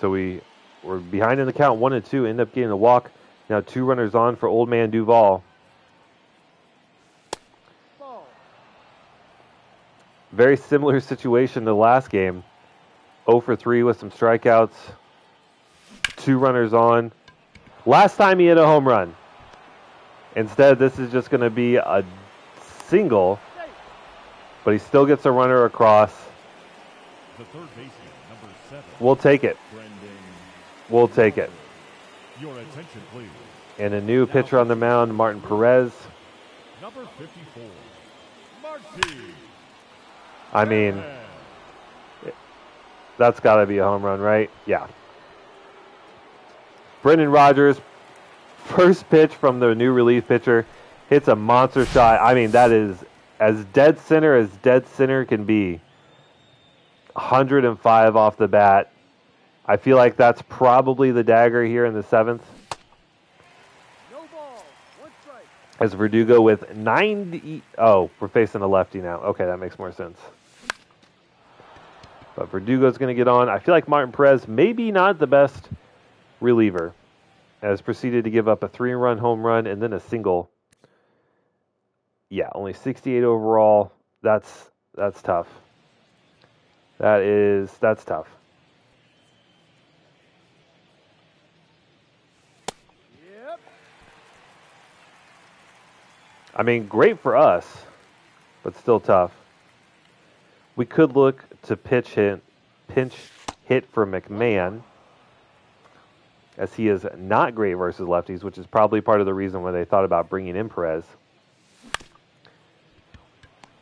So we're behind in the count 1-2, end up getting a walk. Now 2 runners on for old man Duvall. Ball. Very similar situation to the last game. 0 for 3 with some strikeouts. 2 runners on. Last time he hit a home run. Instead, this is just going to be a single, but he still gets a runner across. The third baseman, number 7. We'll take it. We'll take it. Your attention, please. And a new pitcher on the mound, Martin Perez. Number 54, Marty. I mean, that's got to be a home run, right? Yeah. Brendan Rodgers, first pitch from the new relief pitcher, hits a monster shot. I mean, that is as dead center can be. 105 off the bat. I feel like that's probably the dagger here in the 7th. No ball. 1 strike. As Verdugo with 90. Oh, we're facing a lefty now. Okay, that makes more sense. But Verdugo's going to get on. I feel like Martin Perez, maybe not the best reliever, has proceeded to give up a 3-run home run and then a single. Yeah, only 68 overall. That's tough. That's tough. Yep. I mean, great for us, but still tough. We could look to pinch hit for McMahon, as he is not great versus lefties, which is probably part of the reason why they thought about bringing in Perez.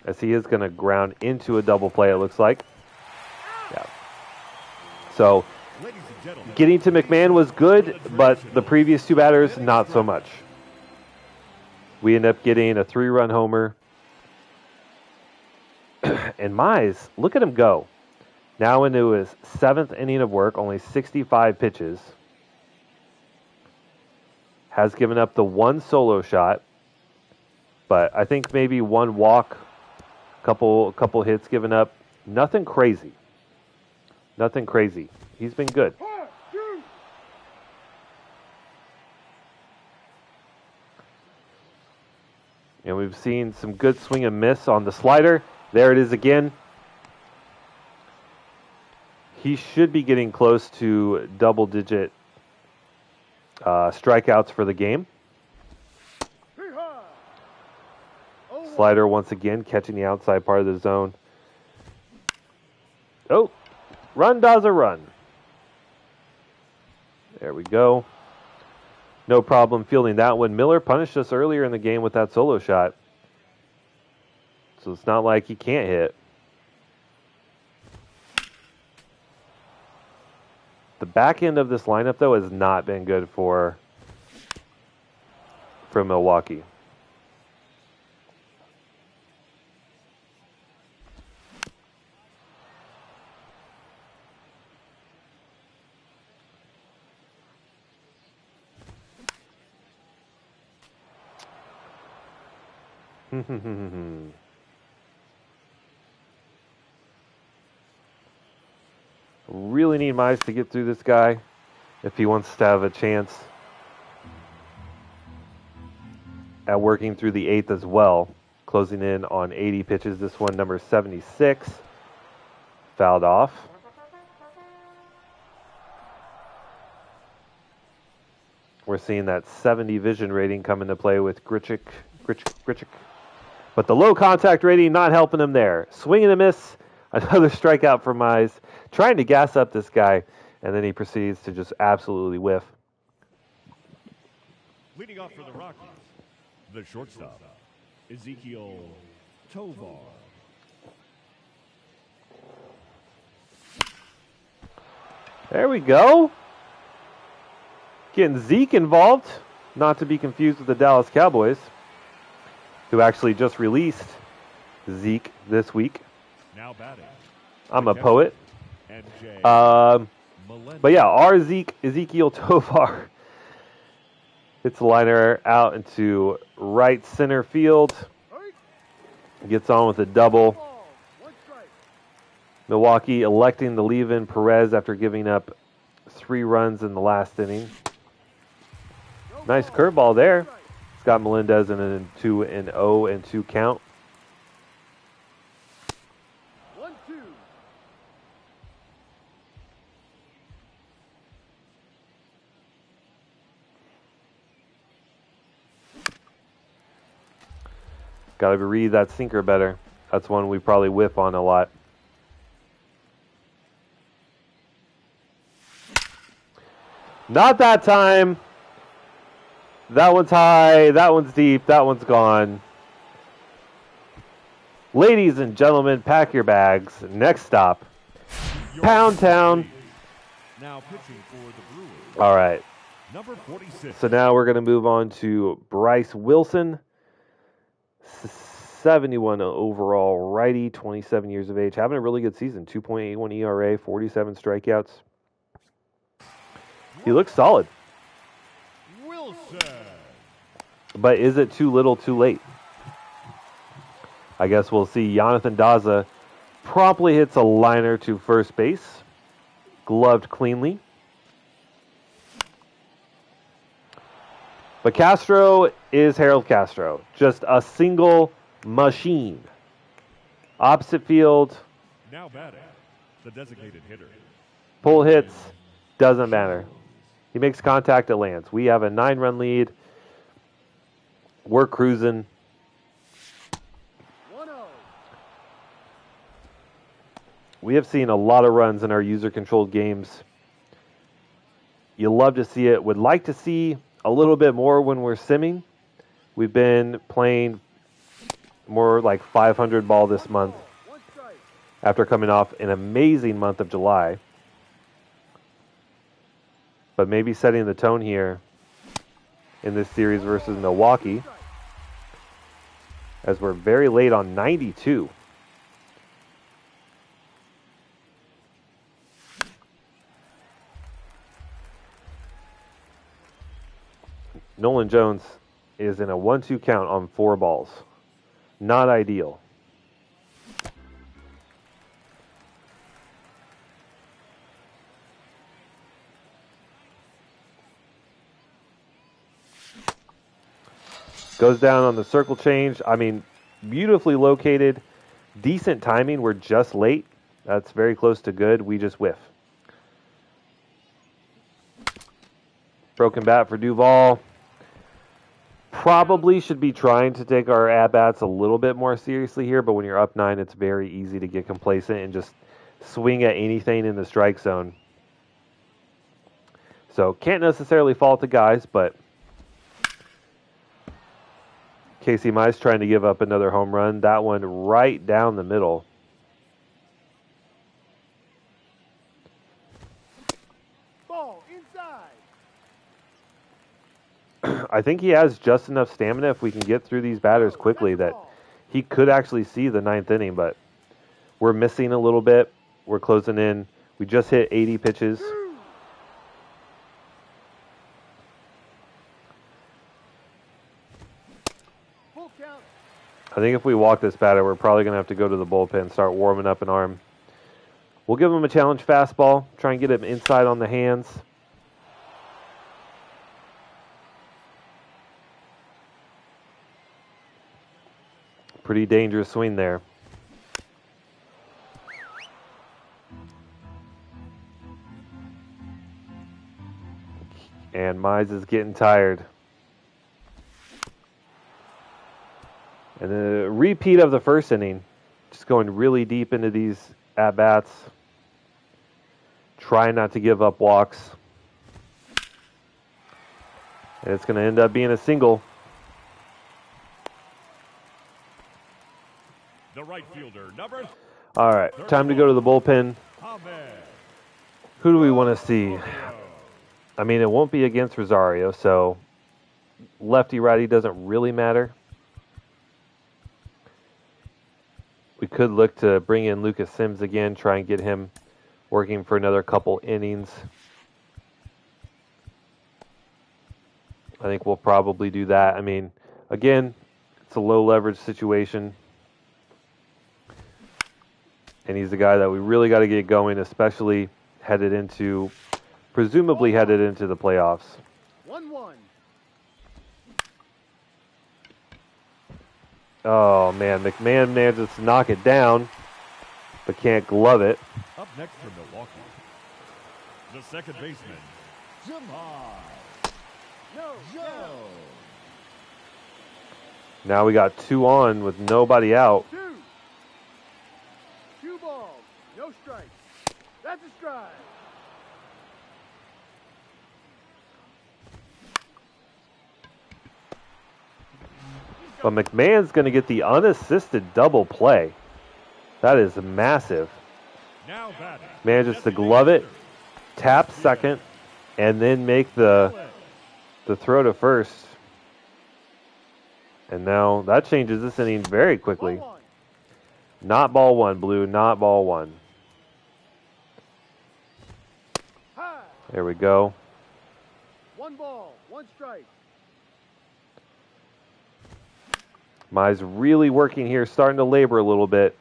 As he is going to ground into a double play, it looks like. Yeah. So Ladies and gentlemen, getting to McMahon was good, but the previous two batters, not so much. We end up getting a 3-run homer. And Mize, look at him go. Now into his 7th inning of work, only 65 pitches. Has given up the 1 solo shot, but I think maybe 1 walk, couple hits given up. Nothing crazy. Nothing crazy. He's been good. And we've seen some good swing and miss on the slider. There it is again. He should be getting close to double-digit strikeouts for the game. Slider once again catching the outside part of the zone. Oh, run does a run. There we go. No problem fielding that one. Miller punished us earlier in the game with that solo shot. So it's not like he can't hit. The back end of this lineup, though, has not been good for Milwaukee. Really need Mize to get through this guy if he wants to have a chance at working through the 8th as well. Closing in on 80 pitches. This one, number 76, fouled off. We're seeing that 70 vision rating come into play with Grichuk. But the low contact rating not helping him there. Swing and a miss. Another strikeout for Mize. Trying to gas up this guy, and then he proceeds to just absolutely whiff. leading off for the Rockies, the shortstop, Ezekiel Tovar. There we go. Getting Zeke involved, not to be confused with the Dallas Cowboys, who actually just released Zeke this week. Now batting. I'm a poet. NJ But yeah, our Ezekiel Tovar hits the liner out into right center field. Gets on with a double. Milwaukee electing to leave in Perez after giving up 3 runs in the last inning. Nice curveball there. It's got Melendez in a 2-0-2 count. Got to read that sinker better. That's one we probably whiff on a lot. Not that time. That one's high. That one's deep. That one's gone. Ladies and gentlemen, pack your bags. Next stop, Pound Town. Now pitching for the Brewers. All right. Number 46. So now we're going to move on to Bryce Wilson. 71 overall righty, 27 years of age. Having a really good season. 2.81 ERA, 47 strikeouts. He looks solid. Wilson. But is it too little, too late? I guess we'll see. Jonathan Daza promptly hits a liner to first base. Gloved cleanly. But Castro is Harold Castro. Just a single machine. Opposite field. Now batting, the designated hitter. Pull hits. Doesn't matter. He makes contact, it lands. We have a 9-run lead. We're cruising. 1-0. We have seen a lot of runs in our user-controlled games. You love to see it. Would like to see a little bit more when we're simming. We've been playing more like 500 ball this month after coming off an amazing month of July. but maybe setting the tone here in this series versus Milwaukee, as we're very late on 92. Nolan Jones is in a 1-2 count on 4 balls. Not ideal. Goes down on the circle change. I mean, beautifully located. Decent timing. We're just late. That's very close to good. We just whiff. Broken bat for Duvall. Probably should be trying to take our at-bats a little bit more seriously here, but when you're up 9, it's very easy to get complacent and just swing at anything in the strike zone. So can't necessarily fault the guys, but Casey Mize trying to give up another home run. That one right down the middle. Ball inside. I think he has just enough stamina if we can get through these batters quickly that he could actually see the 9th inning, but we're missing a little bit. We're closing in. We just hit 80 pitches. Full count. I think if we walk this batter, we're probably going to have to go to the bullpen and start warming up an arm. We'll give him a challenge fastball, try and get him inside on the hands. Pretty dangerous swing there. And Mize is getting tired. And a repeat of the first inning. Just going really deep into these at-bats. Trying not to give up walks. And it's going to end up being a single. The right fielder, number. All right, time to go to the bullpen. Who do we want to see? I mean, it won't be against Rosario, so lefty-righty doesn't really matter. We could look to bring in Lucas Sims again, try and get him working for another couple innings. I think we'll probably do that. I mean, again, it's a low-leverage situation. And he's the guy that we really got to get going, especially presumably headed into the playoffs. 1-1. Oh, man, McMahon manages to knock it down, but can't glove it. Up next for Milwaukee, the second baseman, No. Now we got 2 on with nobody out. 2 balls. No strikes. That's a strike. But McMahon's going to get the unassisted double play. That is massive. now batting. Manages to glove it, tap second, and then make the throw to first. And now that changes this inning very quickly. Not ball 1, Blue, not ball 1. There we go. 1 ball, 1 strike. Mize really working here, starting to labor a little bit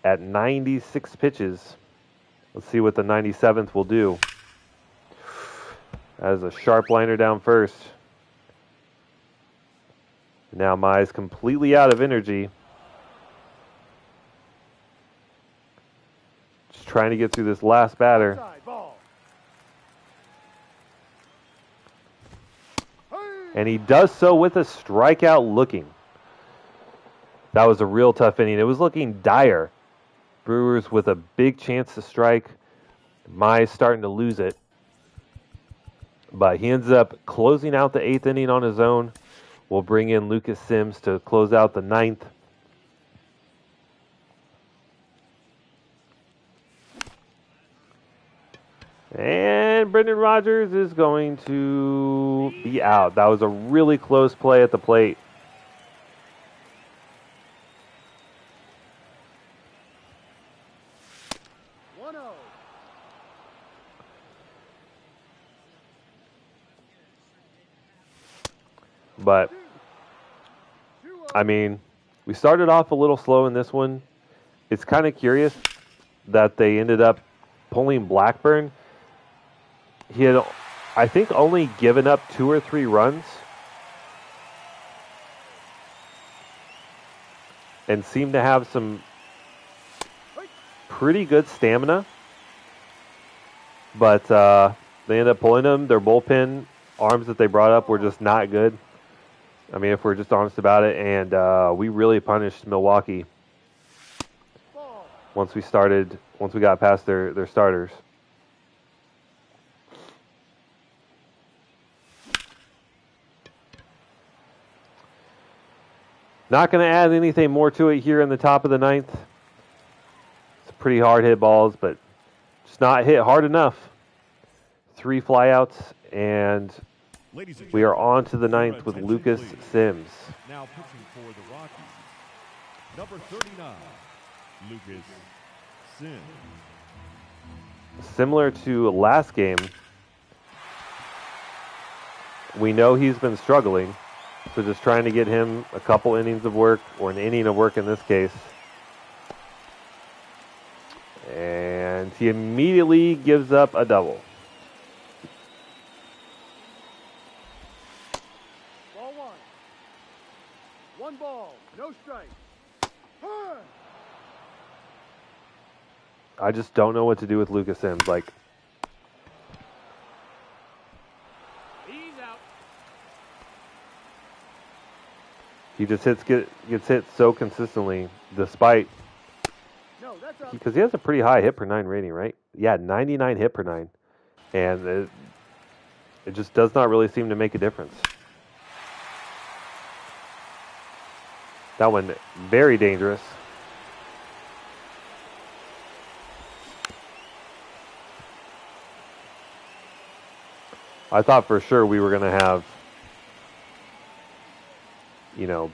at 96 pitches. Let's see what the 97th will do. That is a sharp liner down first. Now Mize completely out of energy. Just trying to get through this last batter. Outside, ball. And he does so with a strikeout looking. That was a real tough inning. It was looking dire. Brewers with a big chance to strike. Mize starting to lose it. But he ends up closing out the 8th inning on his own. We'll bring in Lucas Sims to close out the 9th. And And Brendan Rodgers is going to be out. That was a really close play at the plate. But, I mean, we started off a little slow in this one. It's kind of curious that they ended up pulling Blackburn. He had, I think, only given up 2 or 3 runs and seemed to have some pretty good stamina. But they ended up pulling him. Their bullpen arms that they brought up were just not good. I mean, if we're just honest about it. And we really punished Milwaukee once we got past their starters. Not going to add anything more to it here in the top of the 9th. It's pretty hard hit balls, but just not hit hard enough. 3 flyouts, and we are on to the 9th with Lucas Sims. Now pitching for the Rockies, number 39, Lucas Sims. Similar to last game, we know he's been struggling, so just trying to get him a couple innings of work, or an inning of work in this case. And he immediately gives up a double. Ball 1. 1 ball, no strike. I just don't know what to do with Lucas Sims. Like, He's out. he just gets hit so consistently, despite, No, that's out. because he has a pretty high hit per 9 rating, right? Yeah, 99 hit per 9, and it just does not really seem to make a difference. That one very dangerous. I thought for sure we were going to have, an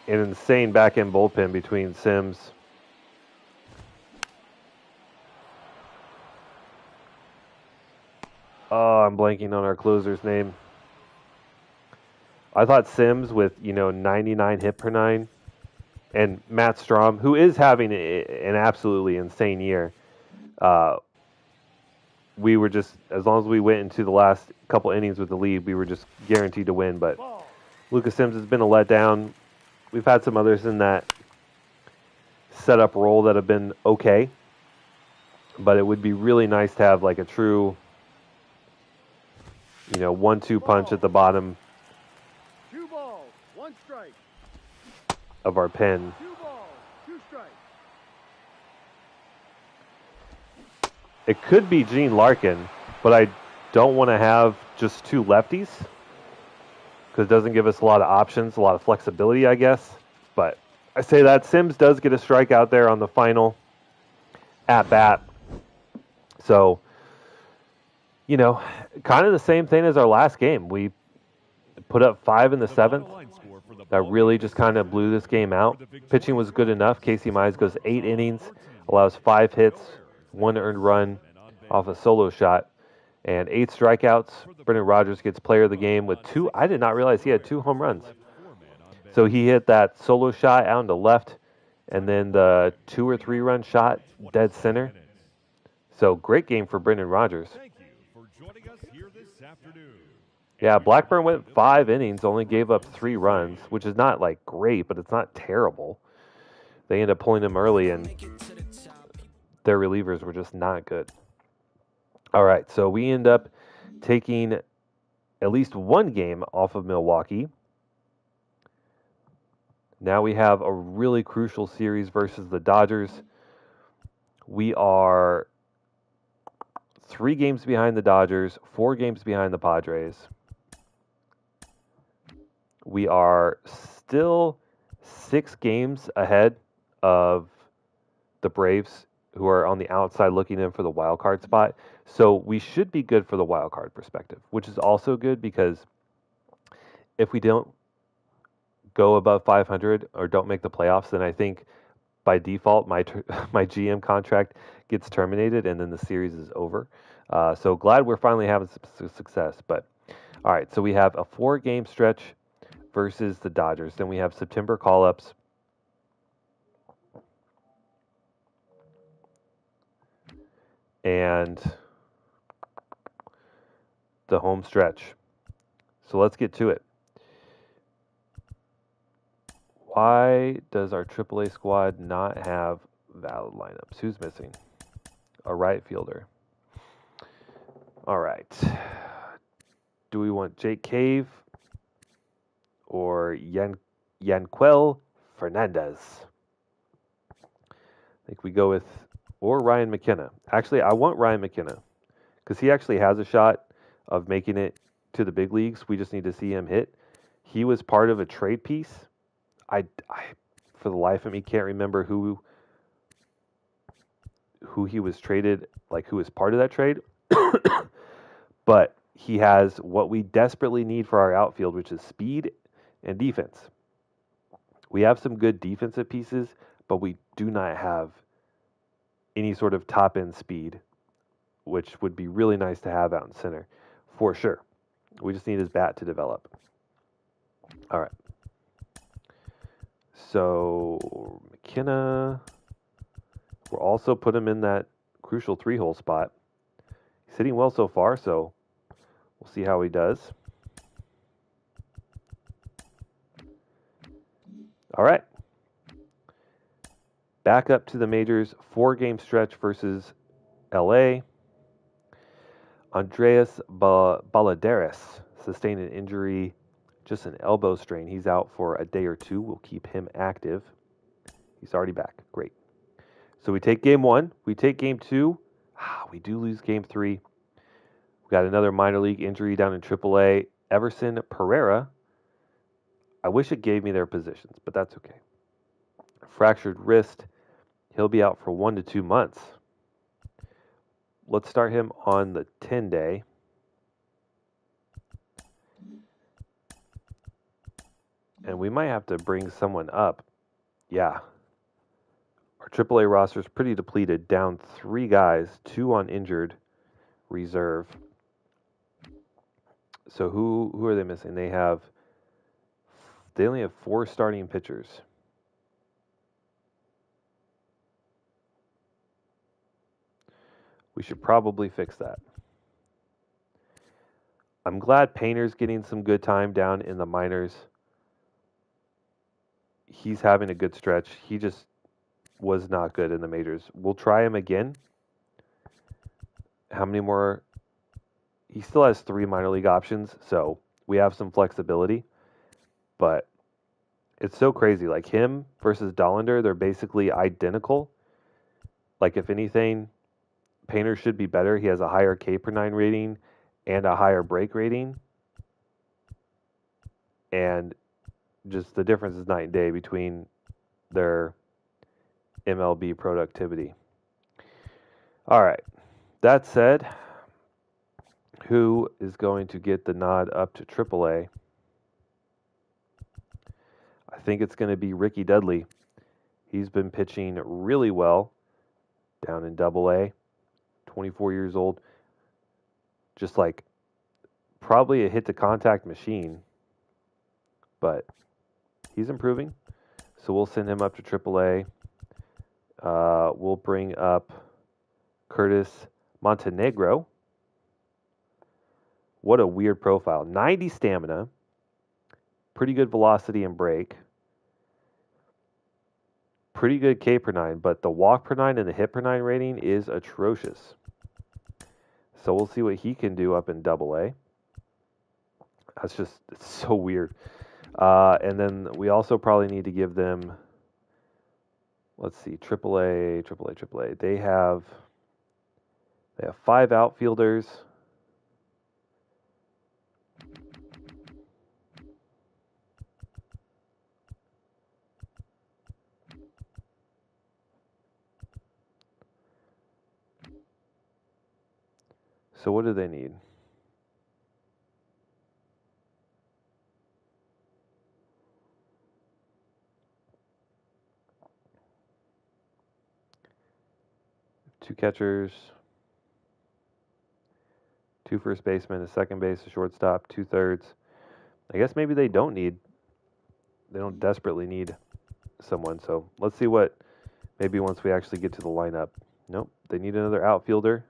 insane back-end bullpen between Sims. Oh, I'm blanking on our closer's name. I thought Sims with, 99 hit per 9, and Matt Strom, who is having an absolutely insane year. We were just, as long as we went into the last couple innings with the lead, we were just guaranteed to win. But Lucas Sims has been a letdown. We've had some others in that setup role that have been okay. But it would be really nice to have like a true, 1-2 punch at the bottom 2 balls, 1 strike. of our pen. 2 balls, 2 strikes. It could be Gene Larkin, but I don't want to have just 2 lefties because it doesn't give us a lot of options, a lot of flexibility, I guess. But I say that Sims does get a strikeout there on the final at bat. So, kind of the same thing as our last game. We put up 5 in the 7th. That really just kind of blew this game out. Pitching was good enough. Casey Mize goes 8 innings, allows 5 hits, 1 earned run off a solo shot, and 8 strikeouts. Brendan Rodgers gets player of the game with 2. I did not realize he had 2 home runs. So he hit that solo shot out into left, and then the 2 or 3 run shot dead center. So great game for Brendan Rodgers. Thank you for joining us here this afternoon. Yeah, Blackburn went 5 innings, only gave up 3 runs, which is not like great, but it's not terrible. They ended up pulling him early, and their relievers were just not good. All right, so we end up taking at least 1 game off of Milwaukee. Now we have a really crucial series versus the Dodgers. We are 3 games behind the Dodgers, 4 games behind the Padres. We are still 6 games ahead of the Braves, who are on the outside looking in for the wild card spot. So we should be good for the wild card perspective, which is also good because if we don't go above 500 or don't make the playoffs, then I think by default my GM contract gets terminated and then the series is over. So glad we're finally having some success. But all right, so we have a 4-game stretch versus the Dodgers. Then we have September call-ups. And the home stretch. So let's get to it. Why does our AAA squad not have valid lineups? Who's missing? A right fielder. All right. Do we want Jake Cave or Yanquel Fernandez? I think we go with, or Ryan McKenna. Actually, I want Ryan McKenna because he actually has a shot of making it to the big leagues. We just need to see him hit. He was part of a trade piece. I for the life of me can't remember who he was traded, like who was part of that trade. But he has what we desperately need for our outfield, which is speed and defense. We have some good defensive pieces, but we do not have any sort of top end speed, which would be really nice to have out in center for sure. We just need his bat to develop. All right. So McKenna, we'll also put him in that crucial 3-hole spot. He's hitting well so far, so we'll see how he does. All right. Back up to the majors, 4-game stretch versus LA. Andreas Baladeras sustained an injury, just an elbow strain. He's out for a day or two. We'll keep him active. He's already back. Great. So we take game 1. We take game 2. We do lose game 3. We got another minor league injury down in AAA. Everson Pereira. I wish it gave me their positions, but that's okay. Fractured wrist. He'll be out for 1 to 2 months. Let's start him on the 10-day. And we might have to bring someone up. Yeah. Our AAA roster is pretty depleted. Down 3 guys, 2 on injured reserve. So who are they missing? They only have 4 starting pitchers. We should probably fix that. I'm glad Painter's getting some good time down in the minors. He's having a good stretch. He just was not good in the majors. We'll try him again. How many more? He still has 3 minor league options, so we have some flexibility. But it's so crazy. Like him versus Dollander, they're basically identical. Like if anything, Painter should be better. He has a higher K per 9 rating and a higher break rating. And just the difference is night and day between their MLB productivity. All right. That said, who is going to get the nod up to AAA? I think it's going to be Ricky Dudley. He's been pitching really well down in AA. 24 years old. Just like probably a hit to contact machine. But he's improving. So we'll send him up to AAA. We'll bring up Curtis Montenegro. What a weird profile. 90 stamina. Pretty good velocity and break. Pretty good K per 9, but the walk per 9 and the hit per 9 rating is atrocious. So we'll see what he can do up in AA. It's so weird. And then we also probably need to give them, let's see, AAA. They have 5 outfielders. So what do they need? Two catchers, two first basemen, a second base, a shortstop, 2/3. I guess maybe they don't desperately need someone. So let's see what maybe once we actually get to the lineup. Nope, they need another outfielder.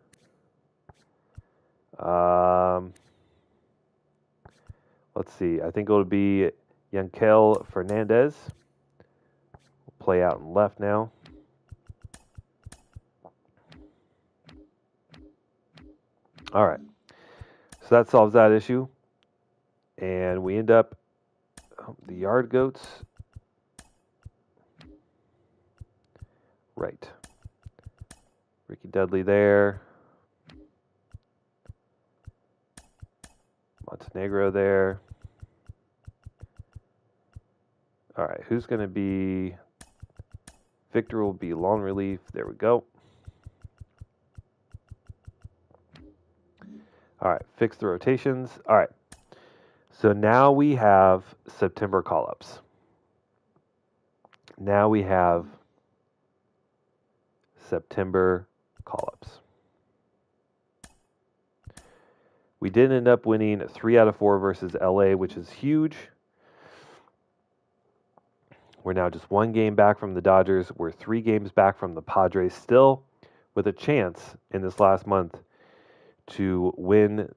Let's see. I think it'll be Yankel Fernandez. Play out in left now. All right. So that solves that issue. And we end up the yard goats. Right. Ricky Dudley there. Montenegro there. All right. Who's going to be... Victor will be long relief. There we go. All right. Fix the rotations. All right. So now we have September call-ups. Now we have September call-ups. We did end up winning 3 out of 4 versus LA, which is huge. We're now just 1 game back from the Dodgers. We're 3 games back from the Padres, still with a chance in this last month to win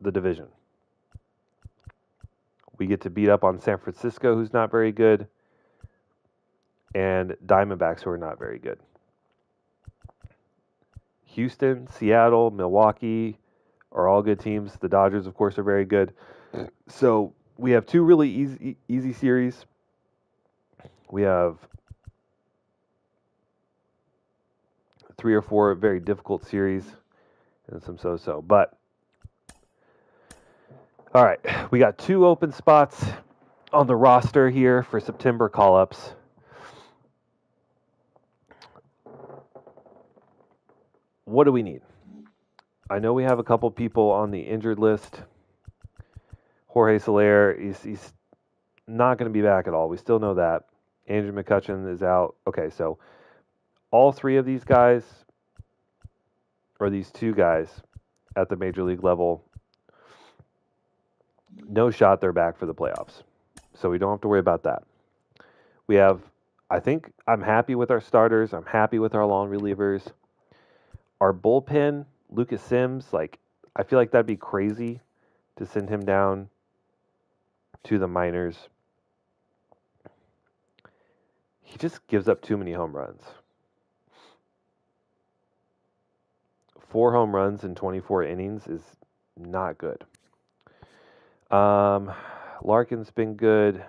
the division. We get to beat up on San Francisco, who's not very good, and Diamondbacks, who are not very good. Houston, Seattle, Milwaukee are all good teams. The Dodgers, of course, are very good. So we have 2 really easy series. We have 3 or 4 very difficult series and some so-so. But, all right, we got 2 open spots on the roster here for September call-ups. What do we need? I know we have a couple people on the injured list. Jorge Soler, he's not going to be back at all. We still know that. Andrew McCutchen is out. Okay, so all 3 of these guys, or these 2 guys at the major league level, no shot they're back for the playoffs. So we don't have to worry about that. We have, I think I'm happy with our starters. I'm happy with our long relievers. Our bullpen, Lucas Sims, I feel like that'd be crazy to send him down to the minors. He just gives up too many home runs. 4 home runs in 24 innings is not good. Larkin's been good.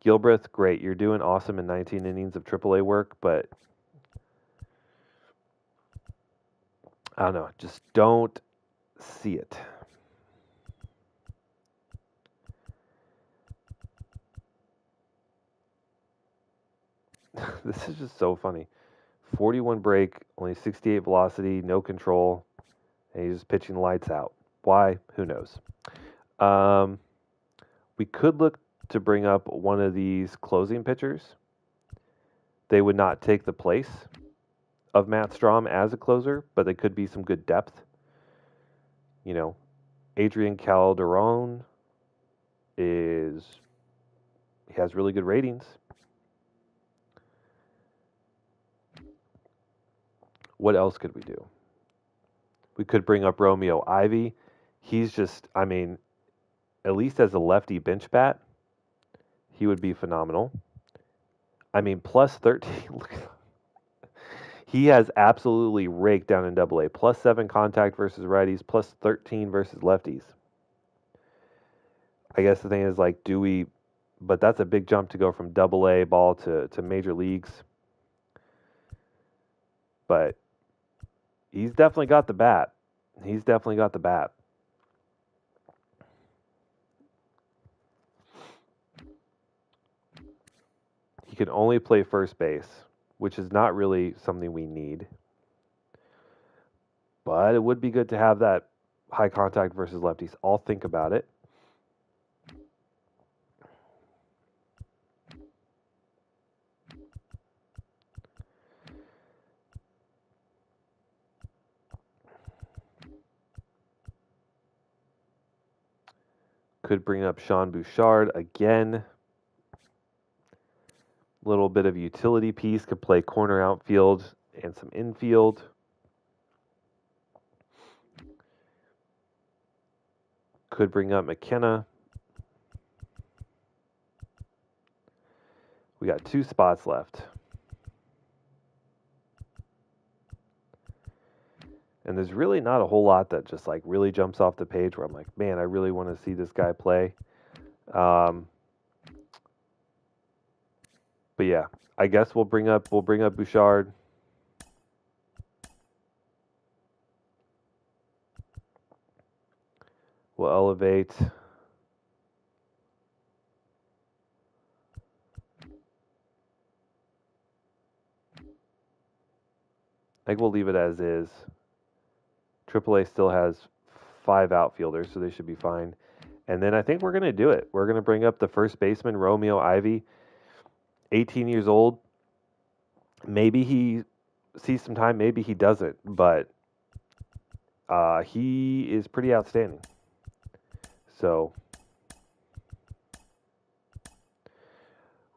Gilbreth, great. You're doing awesome in 19 innings of AAA work, but I don't know. Just don't see it. This is just so funny. 41 break, only 68 velocity, no control, and he's just pitching lights out. Why? Who knows? We could look to bring up one of these closing pitchers. They would not take the place of Matt Strahm as a closer, but they could be some good depth. Adrian Calderon he has really good ratings. What else could we do? We could bring up Romeo Ivy. He's just, at least as a lefty bench bat, he would be phenomenal. Plus 13. He has absolutely raked down in AA. Plus 7 contact versus righties, plus 13 versus lefties. I guess the thing is, but that's a big jump to go from AA ball to major leagues. But he's definitely got the bat. He can only play first base, which is not really something we need. But it would be good to have that high contact versus lefties. I'll think about it. Could bring up Sean Bouchard again. Little bit of utility piece. Could play corner outfield and some infield. Could bring up McKenna. We got 2 spots left. And there's really not a whole lot that just like really jumps off the page where I'm like, man, I really want to see this guy play. But yeah, I guess we'll bring up Bouchard. We'll elevate. I think we'll leave it as is. AAA still has 5 outfielders, so they should be fine. And then I think we're going to do it. We're going to bring up the first baseman, Romeo Ivy, 18 years old. Maybe he sees some time, maybe he doesn't, but he is pretty outstanding. So,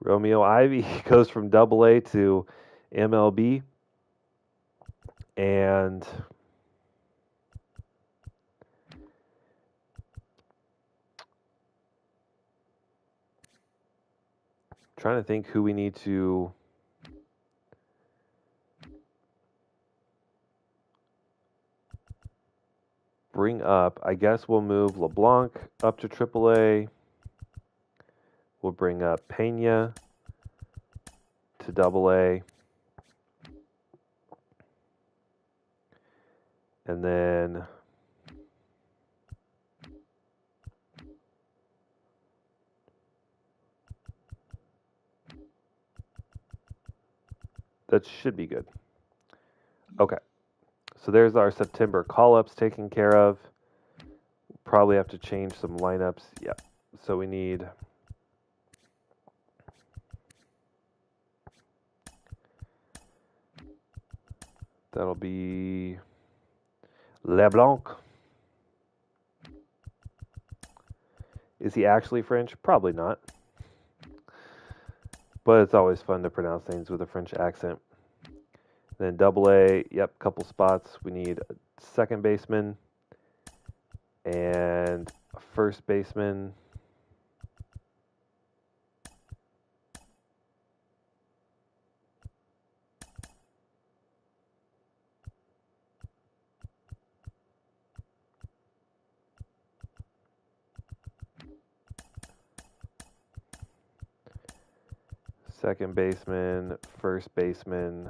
Romeo Ivy goes from AA to MLB. And trying to think who we need to bring up. I guess we'll move LeBlanc up to AAA. We'll bring up Pena to AA. And then that should be good. Okay. So there's our September call-ups taken care of. Probably have to change some lineups. Yeah. So we need that'll be LeBlanc. Is he actually French? Probably not. But it's always fun to pronounce things with a French accent. Then AA, yep, couple spots. We need a second baseman and a first baseman. Second baseman, first baseman,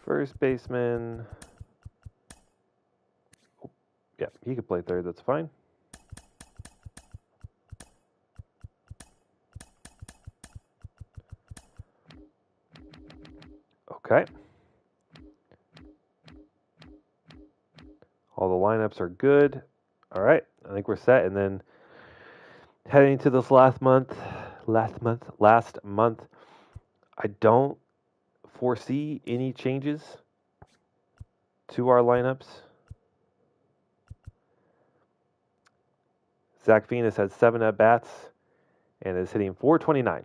first baseman. Oh, yeah, he could play third, that's fine. Okay. All the lineups are good. All right, I think we're set. And then heading to this last month, I don't foresee any changes to our lineups. Zach Venus had 7 at-bats and is hitting .429.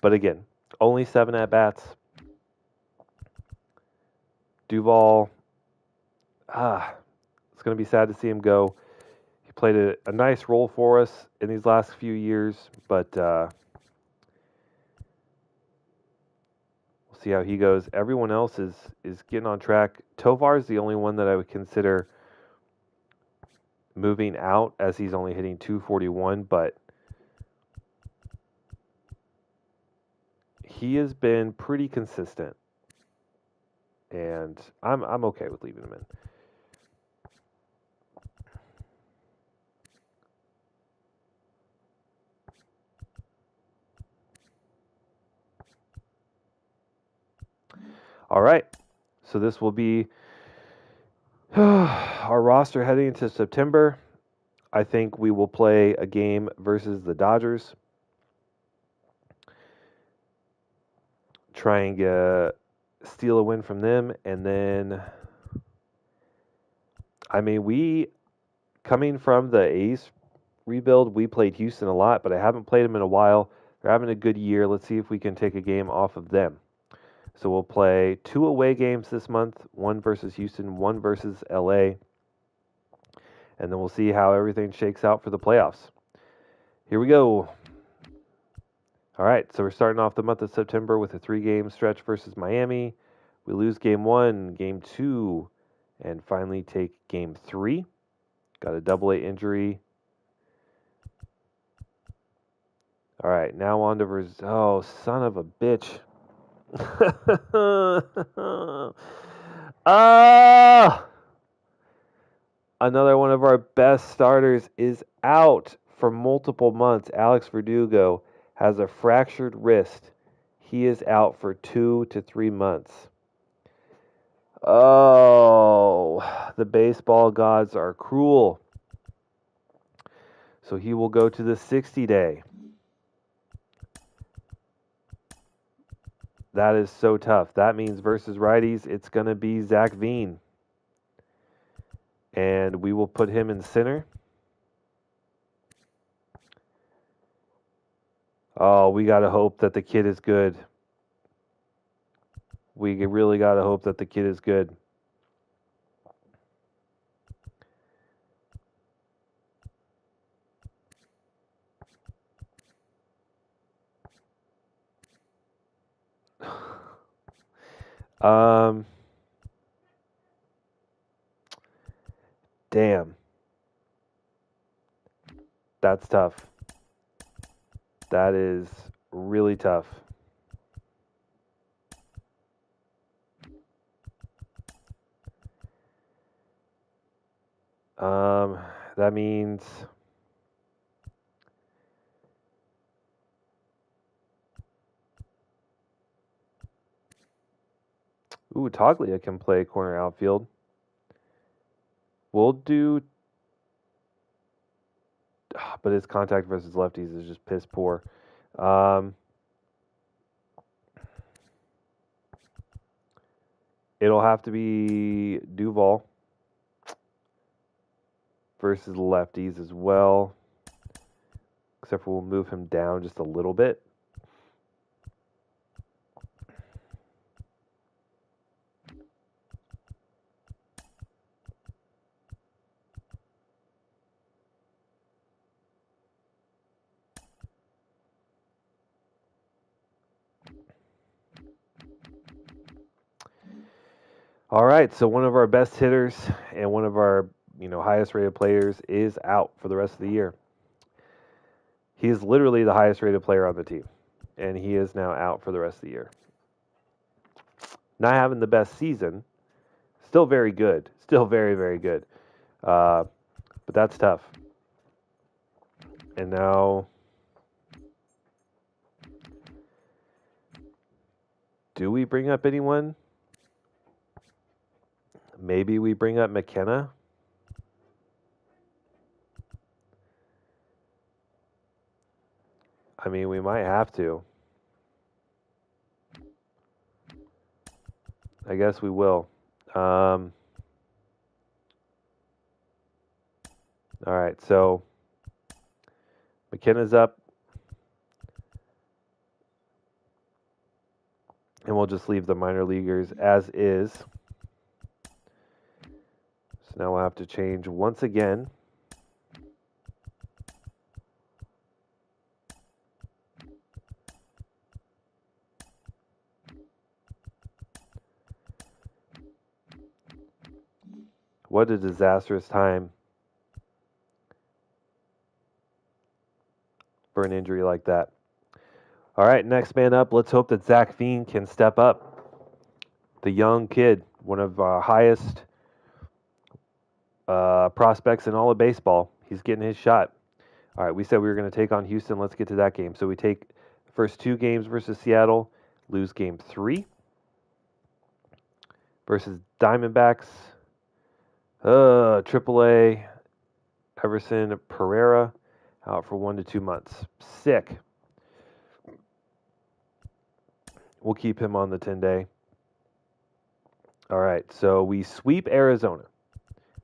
But again, only 7 at-bats. Duvall, it's going to be sad to see him go. He played a nice role for us in these last few years, but we'll see how he goes. Everyone else is getting on track. Tovar is the only one that I would consider moving out, as he's only hitting .241, but he has been pretty consistent, and I'm okay with leaving him in. All right. So this will be our roster heading into September. I think we will play a game versus the Dodgers. Try and steal a win from them. And then, I mean, coming from the A's rebuild, we played Houston a lot, but I haven't played them in a while. They're having a good year. Let's see if we can take a game off of them. So we'll play 2 away games this month, 1 versus Houston, 1 versus LA. And then we'll see how everything shakes out for the playoffs. Here we go. All right, so we're starting off the month of September with a 3-game stretch versus Miami. We lose game 1, game 2, and finally take game 3. Got a double-A injury. All right, now on to oh, son of a bitch. Ah! Another one of our best starters is out for multiple months. Alex Verdugo has a fractured wrist. He is out for 2 to 3 months. Oh, the baseball gods are cruel. So he will go to the 60-day. That is so tough. That means versus righties, it's going to be Zach Veen. And we will put him in center. Oh, we got to hope that the kid is good. We really got to hope that the kid is good. Damn. That's tough. That is really tough. That means Toglia can play corner outfield. We'll do, but his contact versus lefties is just piss poor. It'll have to be Duval versus lefties as well, except for we'll move him down just a little bit. All right, so one of our best hitters and one of our highest rated players is out for the rest of the year. He is literally the highest rated player on the team, and he is now out for the rest of the year. Not having the best season, still very good, still very, very good, but that's tough. And now, do we bring up anyone? Maybe we bring up McKenna. I mean, we might have to. I guess we will. All right, so McKenna's up. And we'll just leave the minor leaguers as is. So now we'll have to change once again. What a disastrous time for an injury like that. All right, next man up. Let's hope that Zach Veen can step up. The young kid, one of our highest prospects in all of baseball. He's getting his shot. All right, we said we were going to take on Houston. Let's get to that game. So we take the first 2 games versus Seattle, lose game 3. versus Diamondbacks. AAA. Everson Pereira out for 1 to 2 months. Sick. We'll keep him on the 10-day. All right, so we sweep Arizona.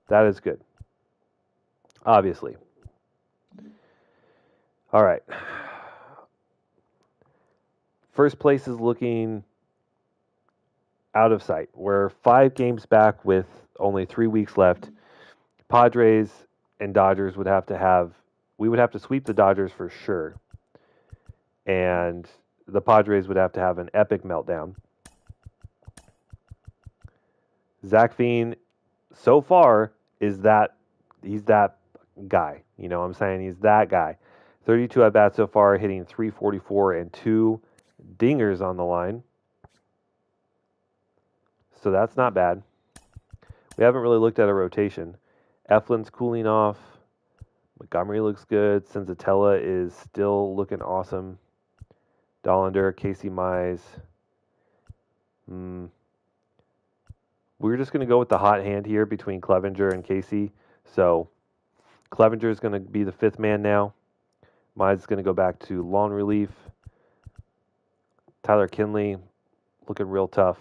That is good. Obviously. All right. First place is looking out of sight. We're 5 games back with only 3 weeks left. Padres and Dodgers would have to sweep the Dodgers for sure. And the Padres would have to have an epic meltdown. Zach Veen, so far, he's that guy. You know what I'm saying? He's that guy. 32 at bats so far, hitting 344 and 2 dingers on the line. So that's not bad. We haven't really looked at a rotation. Eflin's cooling off. Montgomery looks good. Senzatella is still looking awesome. Dollander, Casey Mize. We're just going to go with the hot hand here between Clevenger and Casey. So Clevenger is going to be the 5th man now. Mize is going to go back to long relief. Tyler Kinley looking real tough.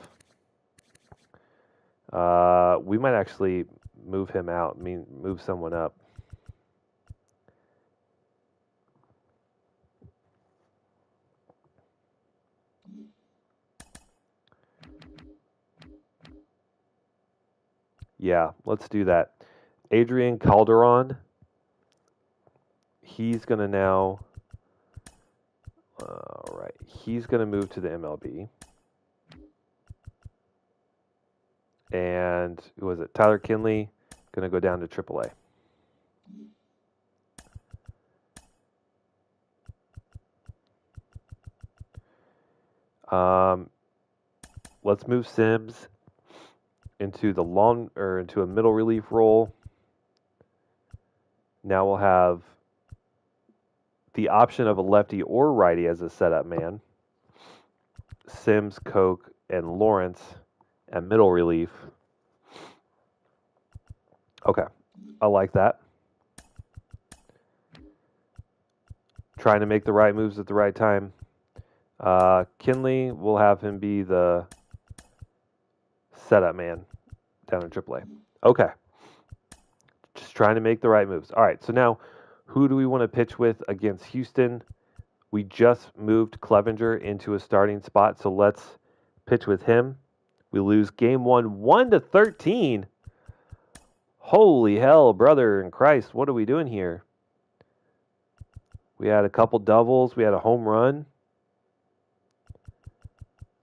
We might actually move him out. Move someone up. Yeah, let's do that. Adrian Calderon. He's going to now... All right. He's going to move to the MLB. And who was it? Tyler Kinley going to go down to AAA. Let's move Sims into into a middle relief role. Now we'll have the option of a lefty or righty as a setup man. Sims, Koch, and Lawrence at middle relief. Okay, I like that. Trying to make the right moves at the right time. Kinley, we'll have him be the setup man down in AAA. Okay. Just trying to make the right moves. All right, so now who do we want to pitch with against Houston? We just moved Clevenger into a starting spot, so let's pitch with him. We lose game 1 to 13. Holy hell, brother in Christ, what are we doing here? We had a couple doubles, we had a home run,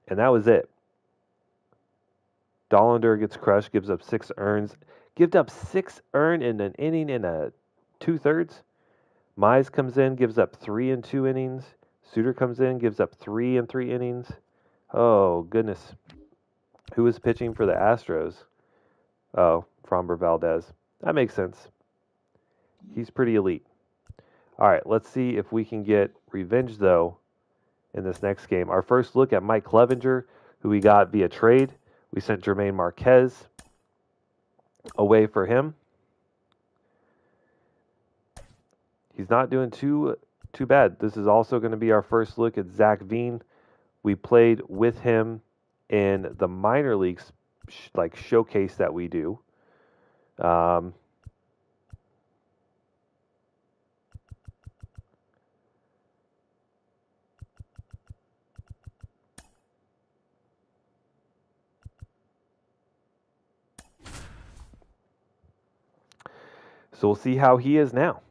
and that was it. Dollander gets crushed, gives up 6 earns. Gives up 6 earned in an inning and a 2/3. Mize comes in, gives up 3 in 2 innings. Suter comes in, gives up 3 in 3 innings. Oh, goodness. Who is pitching for the Astros? Oh, Framber Valdez. That makes sense. He's pretty elite. All right, let's see if we can get revenge, though, in this next game. Our first look at Mike Clevenger, who we got via trade. We sent Jermaine Marquez away for him. He's not doing too bad. This is also going to be our first look at Zach Veen. We played with him in the minor leagues showcase that we do. So we'll see how he is now.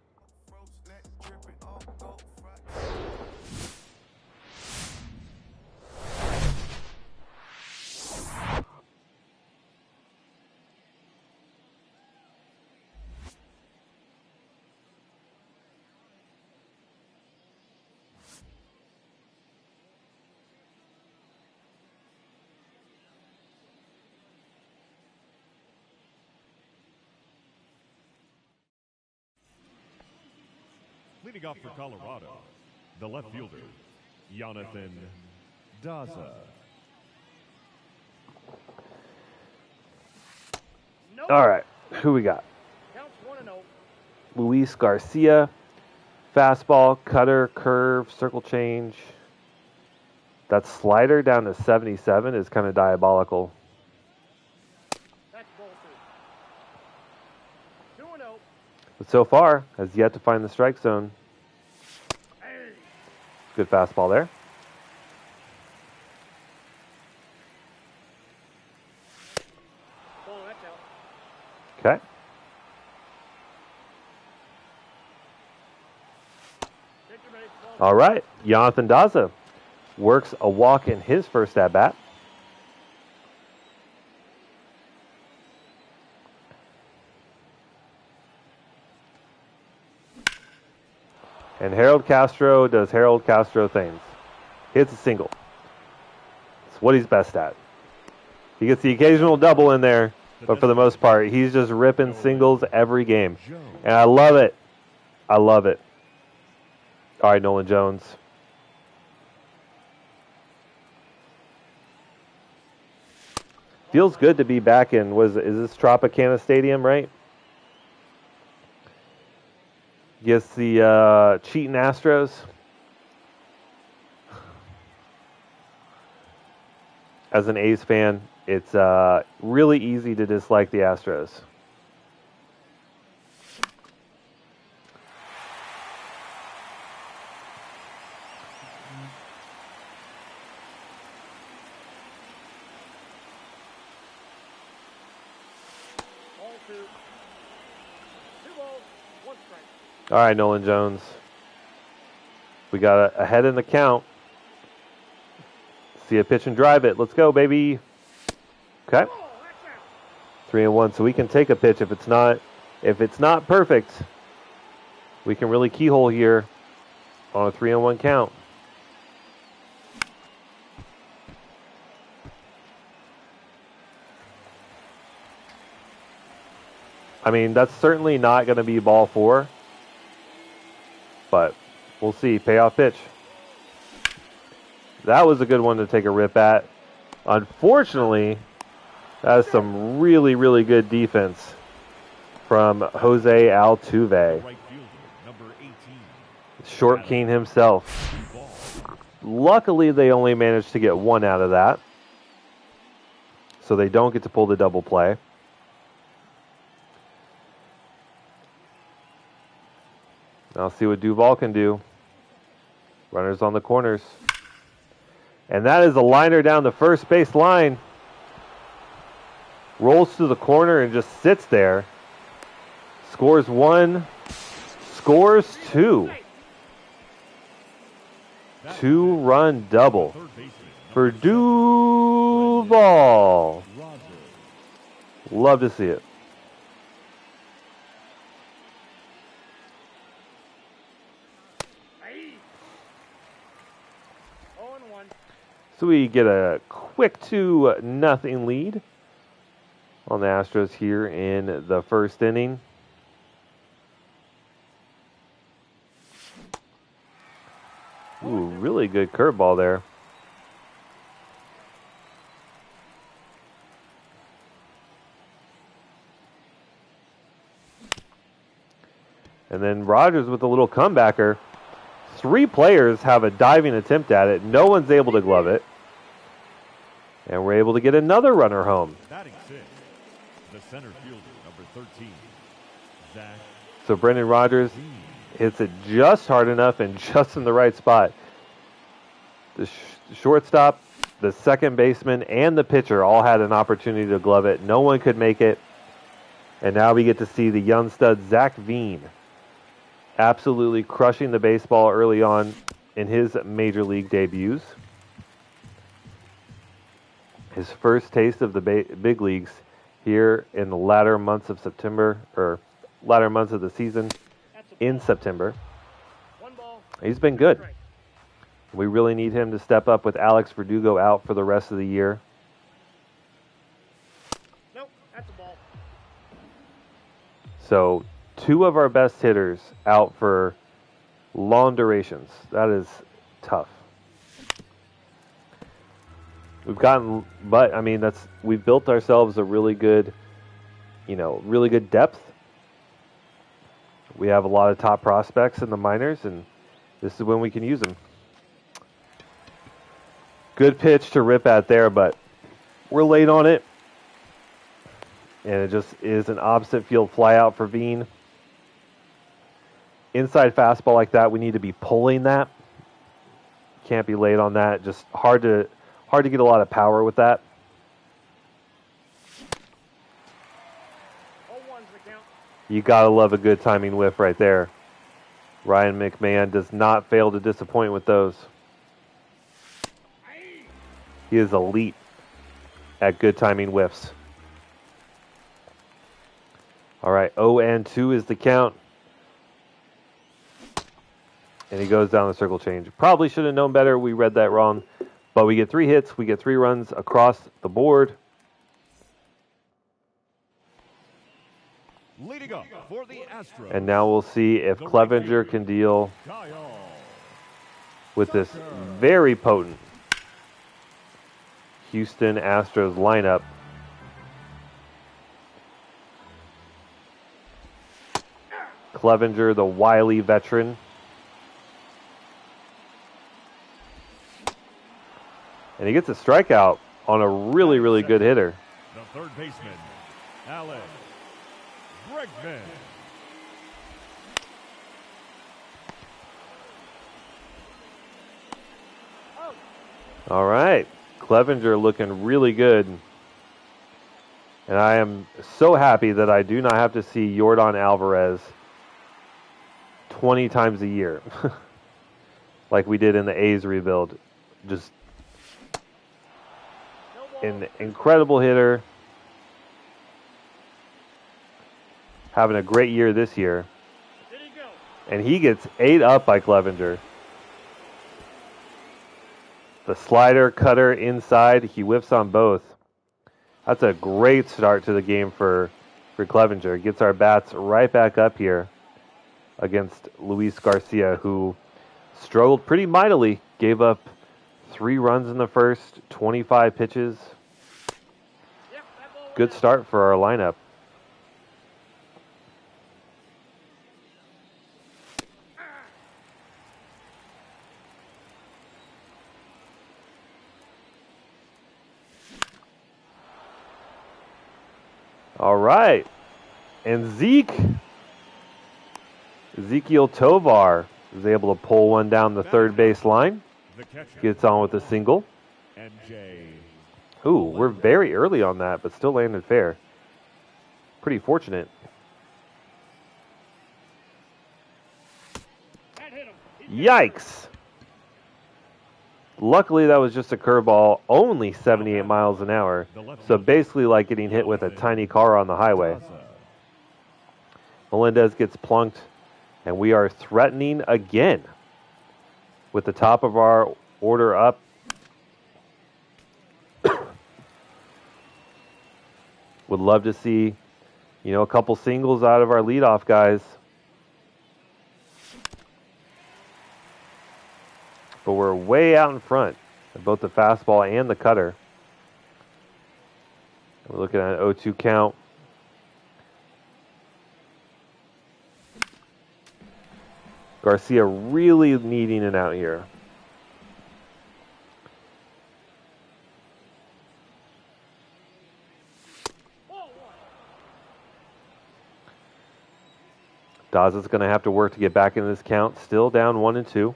Leading off for Colorado, the left fielder, Jonathan Daza. Nope. All right, who we got? Counts 1-0. Luis Garcia, fastball, cutter, curve, circle change. That slider down to 77 is kind of diabolical. That's ball 2. 2-0. But so far, has yet to find the strike zone. Hey. Good fastball there. Ball, that's out. Okay. Take your base. Ball. All right. Jonathan Daza works a walk in his first at bat. And Harold Castro does Harold Castro things. Hits a single. It's what he's best at. He gets the occasional double in there, but for the most part, he's just ripping singles every game. And I love it. I love it. All right, Nolan Jones. Feels good to be back in, is this Tropicana Stadium, right? Against the cheating Astros. As an A's fan, it's really easy to dislike the Astros. Ball 2. 2 balls, 1 strike. All right, Nolan Jones. We got a head in the count. See a pitch and drive it. Let's go, baby. Okay. Ball, that's out. 3-1. So we can take a pitch if it's not perfect. We can really keyhole here on a 3-1 count. I mean, that's certainly not going to be ball 4, but we'll see. Payoff pitch. That was a good one to take a rip at. Unfortunately, that is some really, really good defense from Jose Altuve. Right fielder, number 18. Short King himself. Luckily, they only managed to get one out of that, so they don't get to pull the double play. I'll see what Duvall can do. Runners on the corners. And that is a liner down the first base line. Rolls to the corner and just sits there. Scores 1. Scores 2. 2-run double for Duvall. Love to see it. Hey. 0-1. So we get a quick 2-0 lead on the Astros here in the first inning. Ooh, really good curveball there. And then Rogers with a little comebacker. 3 players have a diving attempt at it. No one's able to glove it. And we're able to get another runner home. Batting 6, the center fielder, number 13, Zach. So Brendan Rodgers hits it just hard enough and just in the right spot. The shortstop, the second baseman, and the pitcher all had an opportunity to glove it. No one could make it. And now we get to see the young stud Zach Veen absolutely crushing the baseball early on in his major league debuts. His first taste of the big leagues here in the latter months of September, or latter months of the season in September. 1 ball. He's been good. Strike. We really need him to step up with Alex Verdugo out for the rest of the year. Nope, that's a ball. So 2 of our best hitters out for long durations. That is tough. We've built ourselves a really good really good depth. We have a lot of top prospects in the minors, and this is when we can use them. Good pitch to rip at there, but we're late on it. And it just is an opposite field fly out for Veen. Inside fastball like that, we need to be pulling that. Can't be late on that. Just hard to get a lot of power with that. 0-1's the count. You gotta love a good timing whiff right there. Ryan McMahon does not fail to disappoint with those. He is elite at good timing whiffs. All right, 0-2 is the count. And he goes down the circle change. Probably should have known better. We read that wrong. But we get 3 hits. We get 3 runs across the board. Leading up for the Astros. And now we'll see if Clevenger can deal with this very potent Houston Astros lineup. Clevenger, the wily veteran. And he gets a strikeout on a really, really good hitter. The third baseman, Alex Bregman. All right. Clevenger looking really good. And I am so happy that I do not have to see Yordan Alvarez 20 times a year like we did in the A's rebuild. Just an incredible hitter. Having a great year this year. And he gets ate up by Clevenger. The slider, cutter inside, he whiffs on both. That's a great start to the game for Clevenger. Gets our bats right back up here against Luis Garcia, who struggled pretty mightily. Gave up 3 runs in the first, 25 pitches. Good start for our lineup. All right. And Ezekiel Tovar is able to pull one down the third base line. Gets on with a single. Ooh, we're very early on that, but still landed fair. Pretty fortunate. Yikes. Luckily, that was just a curveball, only 78 miles an hour. So basically like getting hit with a tiny car on the highway. Melendez gets plunked, and we are threatening again with the top of our order up. Would love to see, a couple singles out of our leadoff guys. But we're way out in front of both the fastball and the cutter. We're looking at an 0-2 count. Garcia really needing an out here. Daza's going to have to work to get back in this count. Still down 1-2.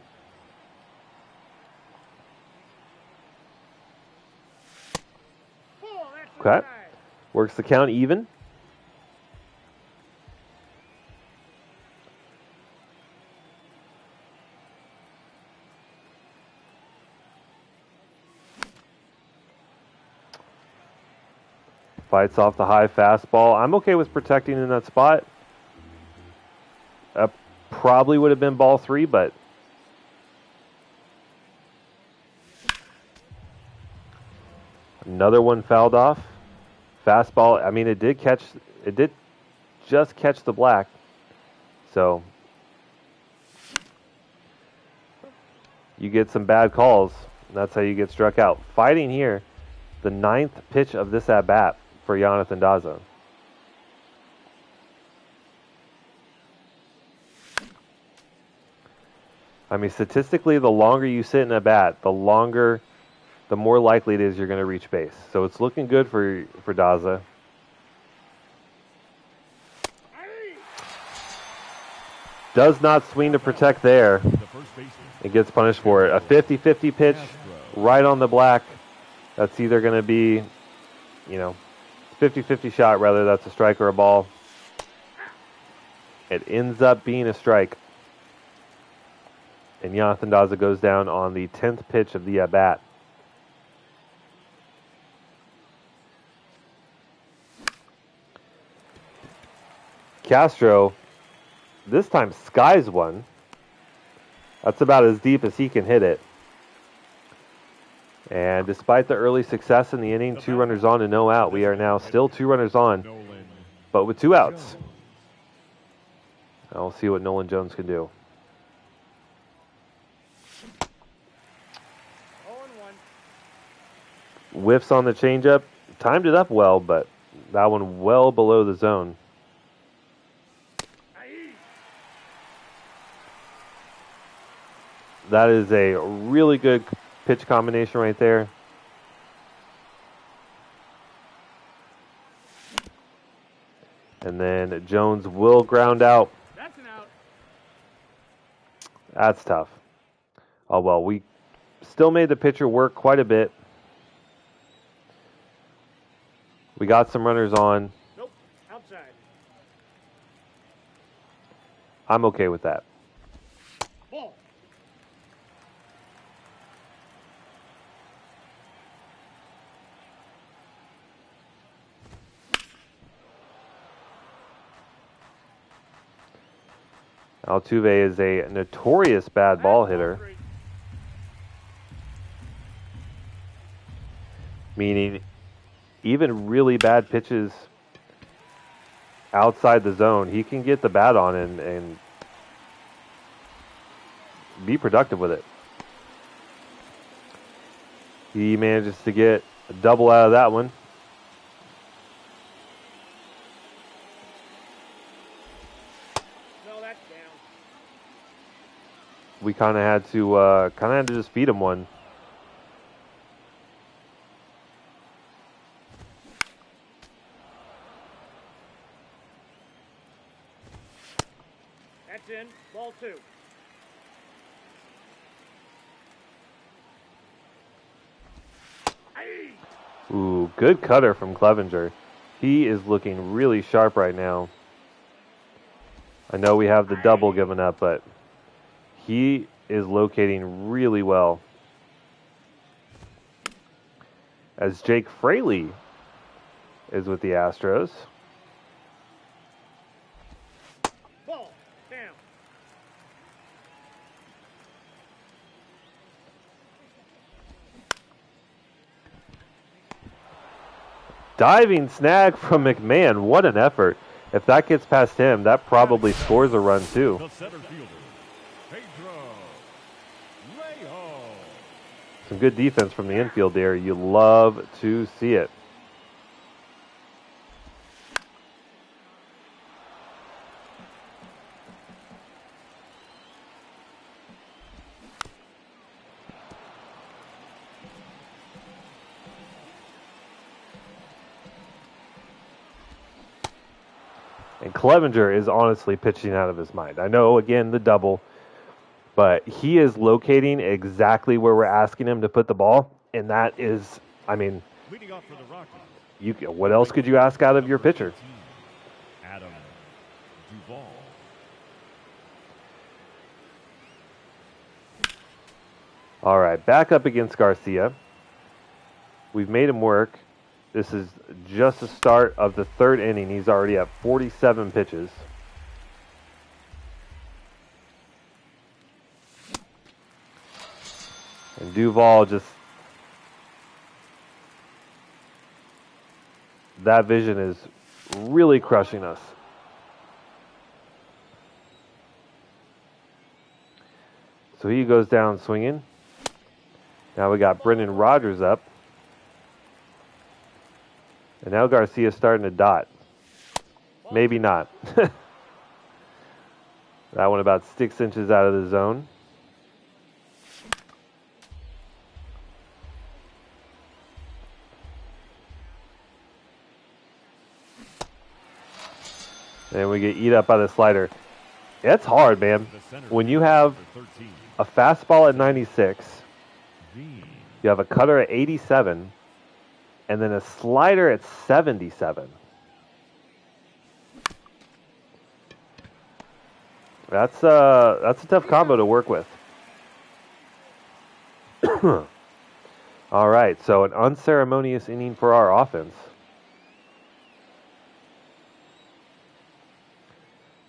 Okay. Works the count even. Fights off the high fastball. I'm okay with protecting in that spot. Probably would have been ball 3, but another one fouled off. Fastball, I mean, it did just catch the black. So you get some bad calls. That's how you get struck out. Fighting here, the 9th pitch of this at-bat for Jonathan Daza. I mean, statistically, the longer you sit in a bat, the more likely it is you're going to reach base. So it's looking good for Daza. Does not swing to protect there. It gets punished for it. A 50-50 pitch right on the black. That's either going to be, 50-50 shot, rather. That's a strike or a ball. It ends up being a strike. And Jonathan Daza goes down on the 10th pitch of the at-bat. Castro, this time skies one. That's about as deep as he can hit it. And despite the early success in the inning, 2 runners on and no out. We are now still 2 runners on, but with 2 outs. I'll see what Nolan Jones can do. 0-1. Whiffs on the changeup. Timed it up well, but that one well below the zone. That is a really good pitch combination right there. And then Jones will ground out. That's an out. That's tough. Oh, well, we still made the pitcher work quite a bit. We got some runners on. Nope, outside. I'm okay with that. Ball. Altuve is a notorious bad ball hitter, meaning even really bad pitches outside the zone, he can get the bat on and be productive with it. He manages to get a double out of that one. We kind of had to just feed him one. That's in. Ball 2. Ooh, good cutter from Clevenger. He is looking really sharp right now. I know we have the double given up, but he is locating really well. As Jake Fraley is with the Astros. Ball down. Diving snag from McMahon. What an effort. If that gets past him, that probably scores a run too. The center fielder, Pedro Rejo. Some good defense from the infield there. You love to see it. And Clevenger is honestly pitching out of his mind. I know, again, the double, but he is locating exactly where we're asking him to put the ball, and that is, I mean, Leading off for the Rockies, what else could you ask out of your pitcher? Adam Duvall. All right, back up against Garcia. We've made him work. This is just the start of the 3rd inning. He's already at 47 pitches. And Duvall just... that vision is really crushing us. So he goes down swinging. Now we got Brendan Rodgers up. And now Garcia's starting to dot. Maybe not. That one about 6 inches out of the zone. And we get eat up by the slider. It's hard, man. When you have a fastball at 96, you have a cutter at 87, and then a slider at 77. That's a tough combo to work with. All right, so an unceremonious inning for our offense.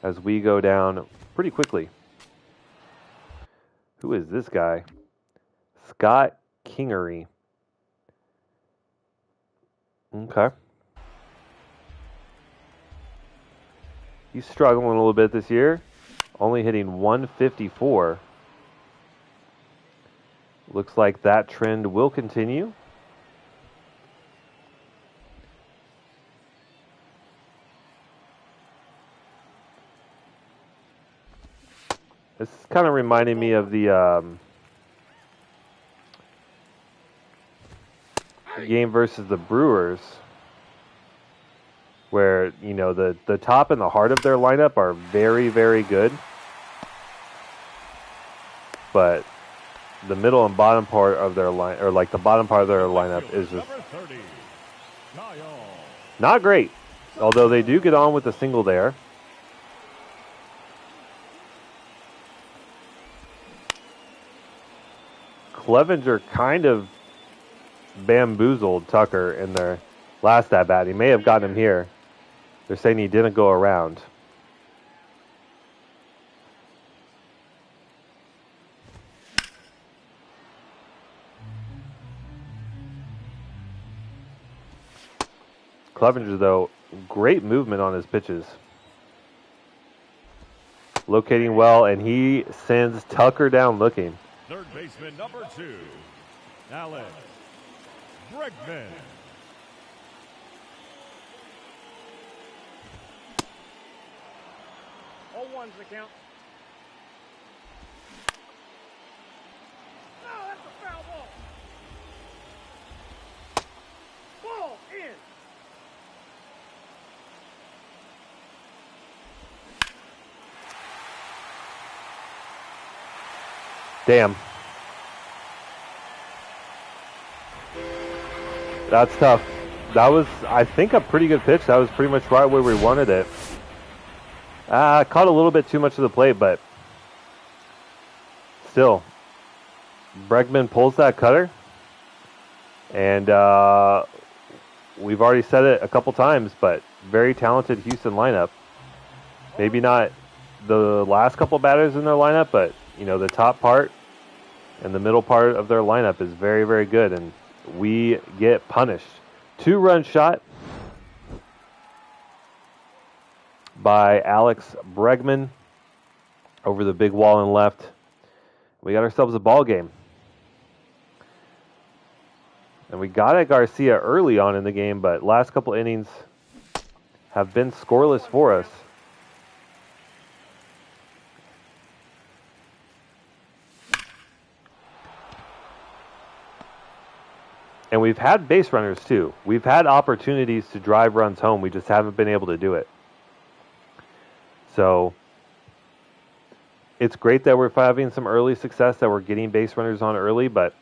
As we go down pretty quickly. Who is this guy? Scott Kingery. Okay. He's struggling a little bit this year. Only hitting 154. Looks like that trend will continue. This is kind of reminding me of the game versus the Brewers, where, you know, the top and the heart of their lineup are very, very good, but the middle and bottom part of their line, or like the bottom part of their lineup, is just not great. Although they do get on with a single there. Clevenger kind of bamboozled Tucker in their last at-bat. He may have gotten him here. They're saying he didn't go around. Clevenger, though, great movement on his pitches. Locating well, and he sends Tucker down looking. Third baseman number 2, Alex Bregman. 0-1's the count. No, that's a foul ball. Ball in. Damn. That's tough. That was, I think, a pretty good pitch. That was pretty much right where we wanted it. Caught a little bit too much of the plate, but still. Bregman pulls that cutter. And we've already said it a couple times, but very talented Houston lineup. Maybe not the last couple batters in their lineup, but, you know, the top part and the middle part of their lineup is very, very good, and we get punished. 2-run shot by Alex Bregman over the big wall and left. We got ourselves a ball game. And we got at Garcia early on in the game, but last couple innings have been scoreless for us. And we've had base runners too. We've had opportunities to drive runs home. We just haven't been able to do it. So it's great that we're having some early success, that we're getting base runners on early, but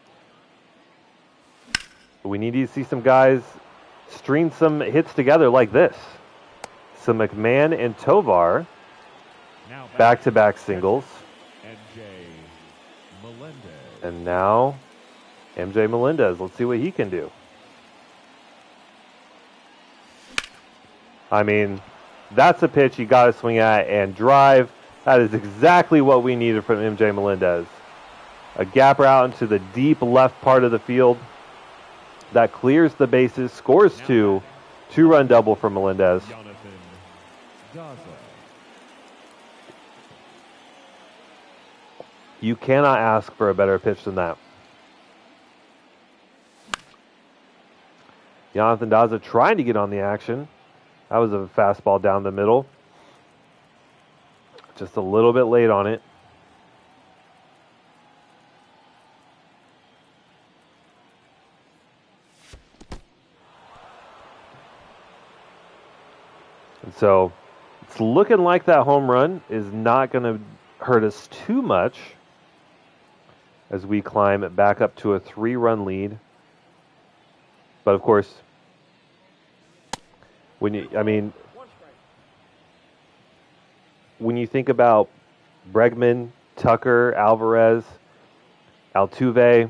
we need to see some guys string some hits together like this. So McMahon and Tovar, back-to-back singles. MJ Melendez. And now MJ Melendez. Let's see what he can do. I mean, that's a pitch you got to swing at and drive. That is exactly what we needed from MJ Melendez. A gapper out into the deep left part of the field that clears the bases, scores 2, 2-run double for Melendez. You cannot ask for a better pitch than that. Jonathan Daza trying to get on the action. That was a fastball down the middle. Just a little bit late on it. And so It's looking like that home run is not going to hurt us too much as we climb back up to a 3-run lead. But of course, when you think about Bregman, Tucker, Alvarez, Altuve,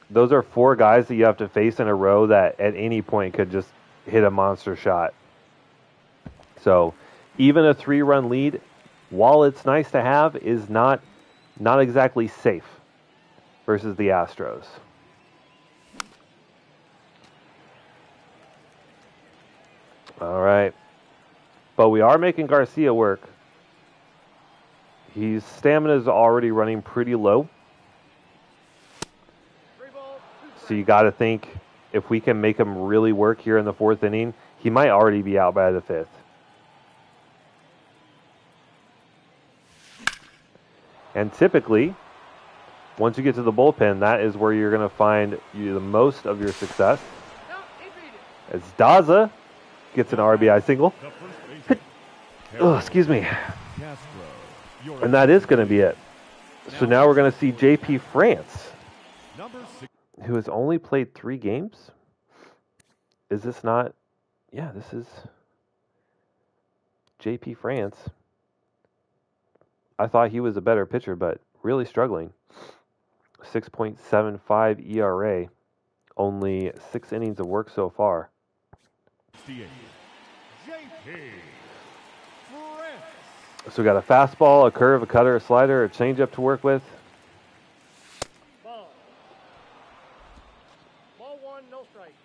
those are 4 guys that you have to face in a row that at any point could just hit a monster shot. So even a 3-run lead, while it's nice to have, is not exactly safe versus the Astros. All right. But we are making Garcia work. His stamina is already running pretty low. So you got to think if we can make him really work here in the 4th inning, he might already be out by the 5th. And typically, once you get to the bullpen, that is where you're going to find the most of your success. As Daza gets an RBI single. Oh, excuse me. And that is going to be it. So now we're going to see J.P. France, who has only played 3 games. Is this not? Yeah, this is J.P. France. I thought he was a better pitcher, but really struggling. 6.75 ERA. Only 6 innings of work so far. So we got a fastball, a curve, a cutter, a slider, a changeup to work with. Ball 1, no strike.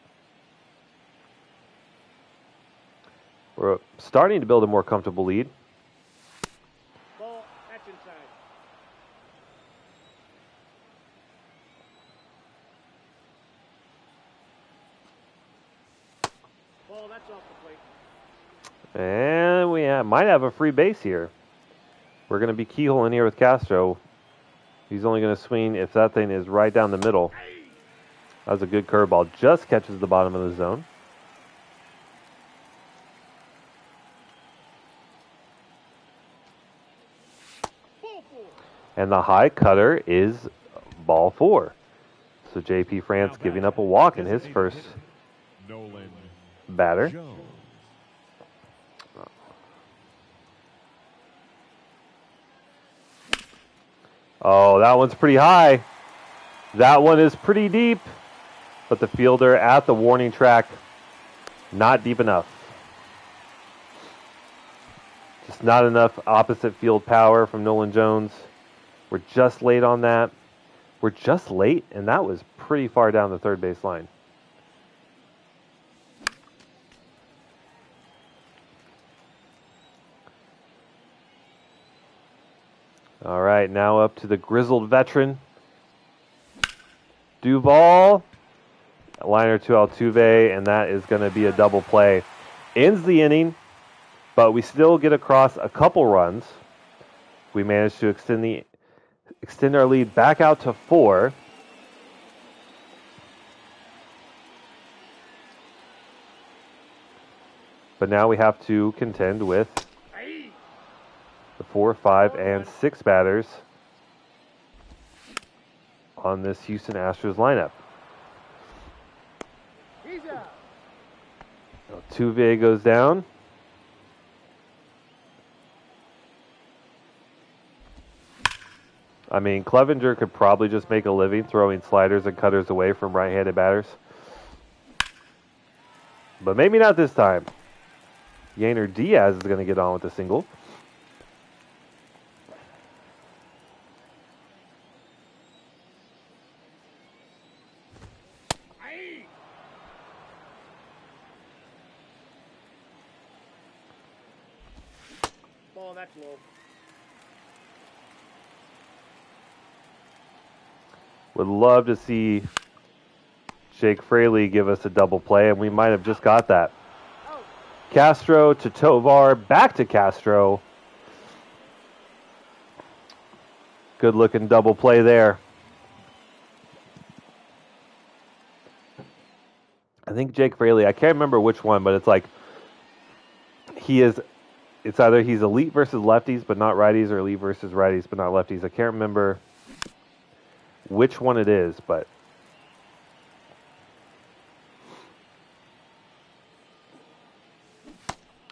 We're starting to build a more comfortable lead. Ball, that's inside. Ball, that's off the plate. And we might have a free base here. We're going to be keyhole in here with Castro. He's only going to swing if that thing is right down the middle. That was a good curveball. Just catches the bottom of the zone. And the high cutter is ball 4. So J.P. France giving up a walk in his first batter. Oh, that one's pretty high. That one is pretty deep. But the fielder at the warning track, not deep enough. Just not enough opposite field power from Nolan Jones. We're just late on that. We're just late, and that was pretty far down the third base line. All right, now up to the grizzled veteran, Duvall. A liner to Altuve, and that is going to be a double play. Ends the inning, but we still get across a couple runs. We managed to extend our lead back out to 4. But now we have to contend with the 4, 5, and 6 batters on this Houston Astros lineup. Altuve goes down. I mean, Clevenger could probably just make a living throwing sliders and cutters away from right-handed batters. But maybe not this time. Yainer Diaz is going to get on with a single. Ball, that's low. Would love to see Jake Fraley give us a double play, and we might have just got that. Castro to Tovar, back to Castro. Good looking double play there. I think Jake Fraley, I can't remember which one, but it's like It's either he's elite versus lefties, but not righties, or elite versus righties, but not lefties. I can't remember which one it is, but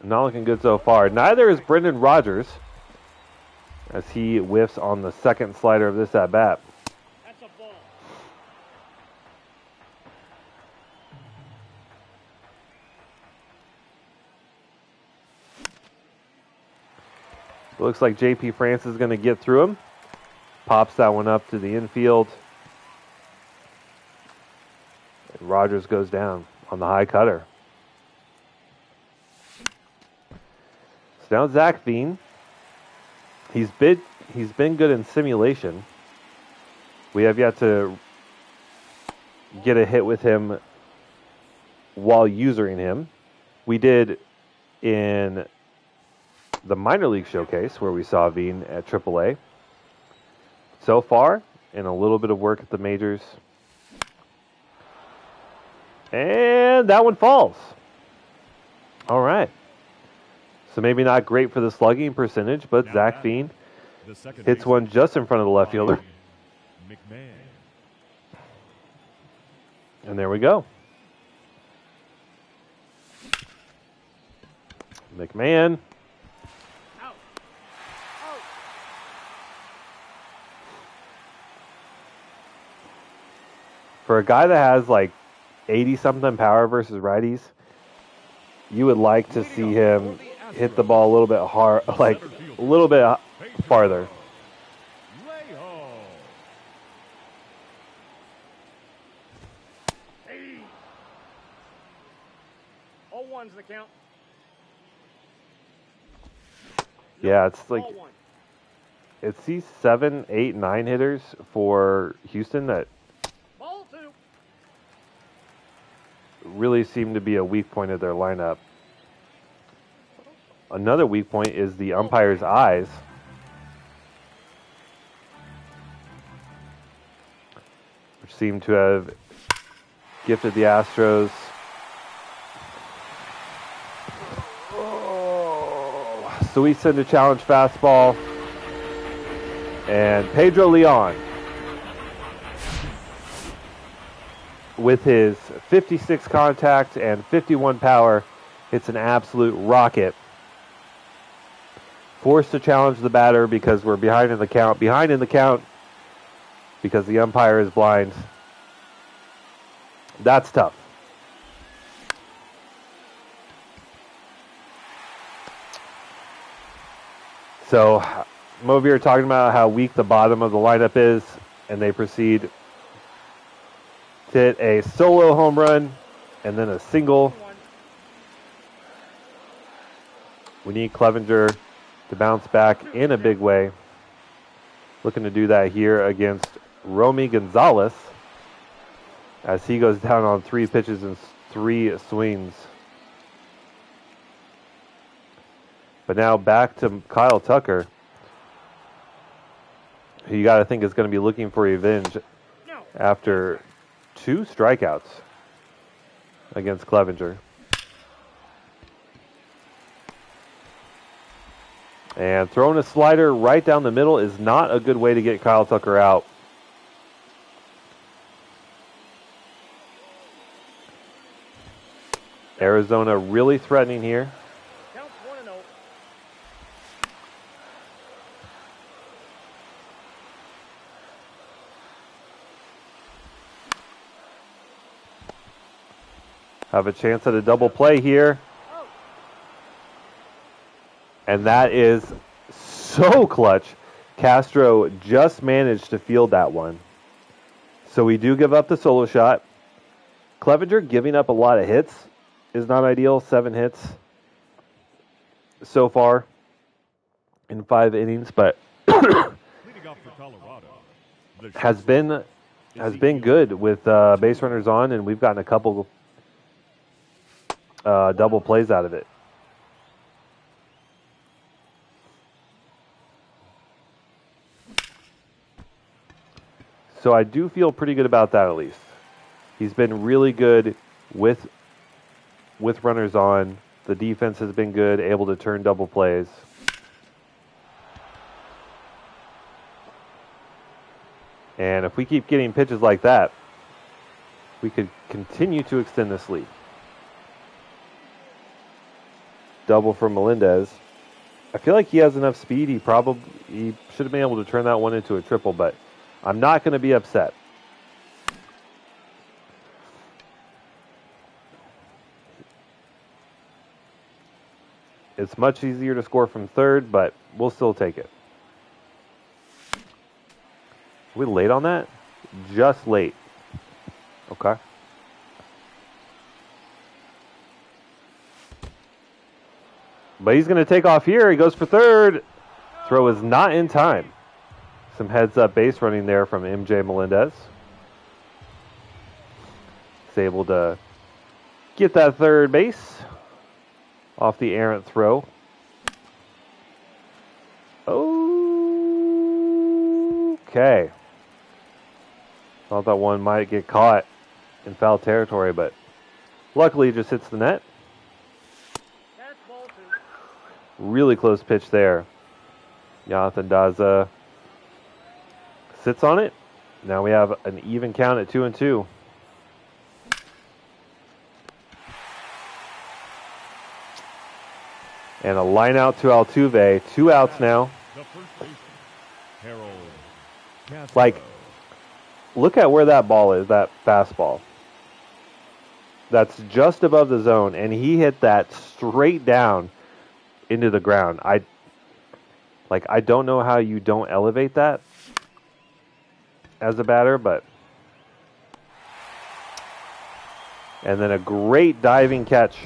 not looking good so far. Neither is Brendan Rodgers, as he whiffs on the second slider of this at-bat. That's a ball. Looks like J.P. France is going to get through him. Pops that one up to the infield. And Rodgers goes down on the high cutter. So now Zach Veen. He's been good in simulation. We have yet to get a hit with him while using him. We did in the minor league showcase where we saw Veen at AAA. So far, and a little bit of work at the majors. And that one falls. All right. So maybe not great for the slugging percentage, but Zach Veen hits one just in front of the left fielder. McMahon. And there we go. McMahon. Out. Out. For a guy that has like 80-something power versus righties, you would like to see him hit the ball a little bit hard, like a little bit farther. Lejo. Hey. 0-1's the count. Yeah, it's like 0-1. it's these 7, 8, 9 hitters for Houston that Ball 2. really seem to be a weak point of their lineup. Another weak point is the umpire's eyes. Which seem to have gifted the Astros. So we send a challenge fastball. And Pedro Leon, with his 56 contact and 51 power, hits an absolute rocket. Forced to challenge the batter because we're behind in the count. Behind in the count because the umpire is blind. That's tough. So, Movier talking about how weak the bottom of the lineup is, and they proceed to hit a solo home run and then a single. We need Clevenger to bounce back in a big way. Looking to do that here against Romy Gonzalez as he goes down on 3 pitches and 3 swings. But now back to Kyle Tucker, who you got to think is going to be looking for revenge after 2 strikeouts against Clevenger. And throwing a slider right down the middle is not a good way to get Kyle Tucker out. Arizona really threatening here. Counts 1-0. Have a chance at a double play here. And that is so clutch. Castro just managed to field that one. So we do give up the solo shot. Clevenger giving up a lot of hits is not ideal. 7 hits so far in 5 innings, but Leading off for Colorado, the has been good with base runners on, and we've gotten a couple double plays out of it. So I do feel pretty good about that at least. He's been really good with runners on The defense has been good, able to turn double plays. And if we keep getting pitches like that, we could continue to extend this lead. Double for Melendez. I feel like he has enough speed. He should have been able to turn that one into a triple, but I'm not going to be upset. It's much easier to score from third, but we'll still take it. Are we late on that? Just late. Okay. But he's going to take off here. He goes for third. Throw is not in time. Some heads-up base running there from MJ Melendez. He's able to get that third base off the errant throw. Okay. Thought that one might get caught in foul territory, but luckily it just hits the net. That's ball 2. Really close pitch there. Jonathan Daza sits on it. Now we have an even count at 2-2. And a line out to Altuve. 2 outs now. The first baseman, Harold Castro. Like, look at where that ball is, that fastball. That's just above the zone, and he hit that straight down into the ground. I don't know how you don't elevate that as a batter, but... And then a great diving catch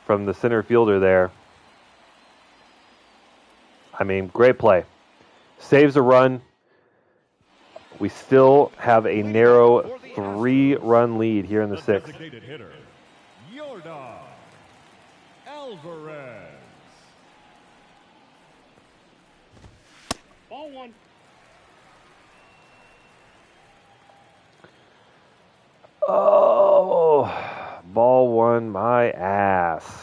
from the center fielder there. I mean, great play. Saves a run. We still have a narrow 3-run lead here in the 6th. Designated hitter, Yordan Alvarez. Ball 1. Oh, ball 1, my ass.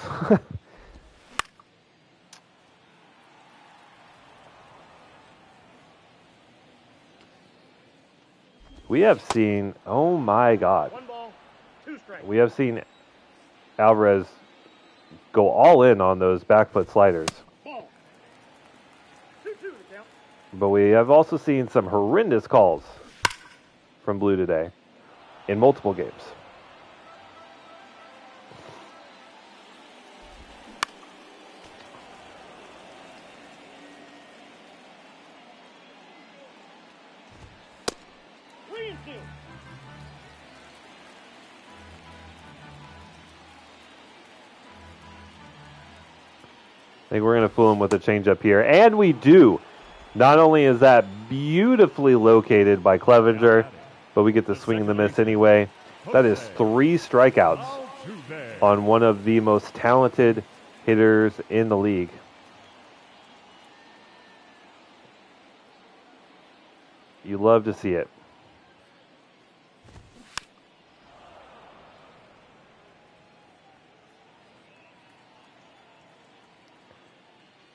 We have seen, oh my God. 1 ball, 2 strikes. We have seen Alvarez go all in on those back foot sliders. Ball. 2-2 to count. But we have also seen some horrendous calls from Blue today in multiple games. I think we're going to fool him with a changeup here. And we do. Not only is that beautifully located by Clevenger, but we get the swing and the miss anyway. That is 3 strikeouts on one of the most talented hitters in the league. You love to see it.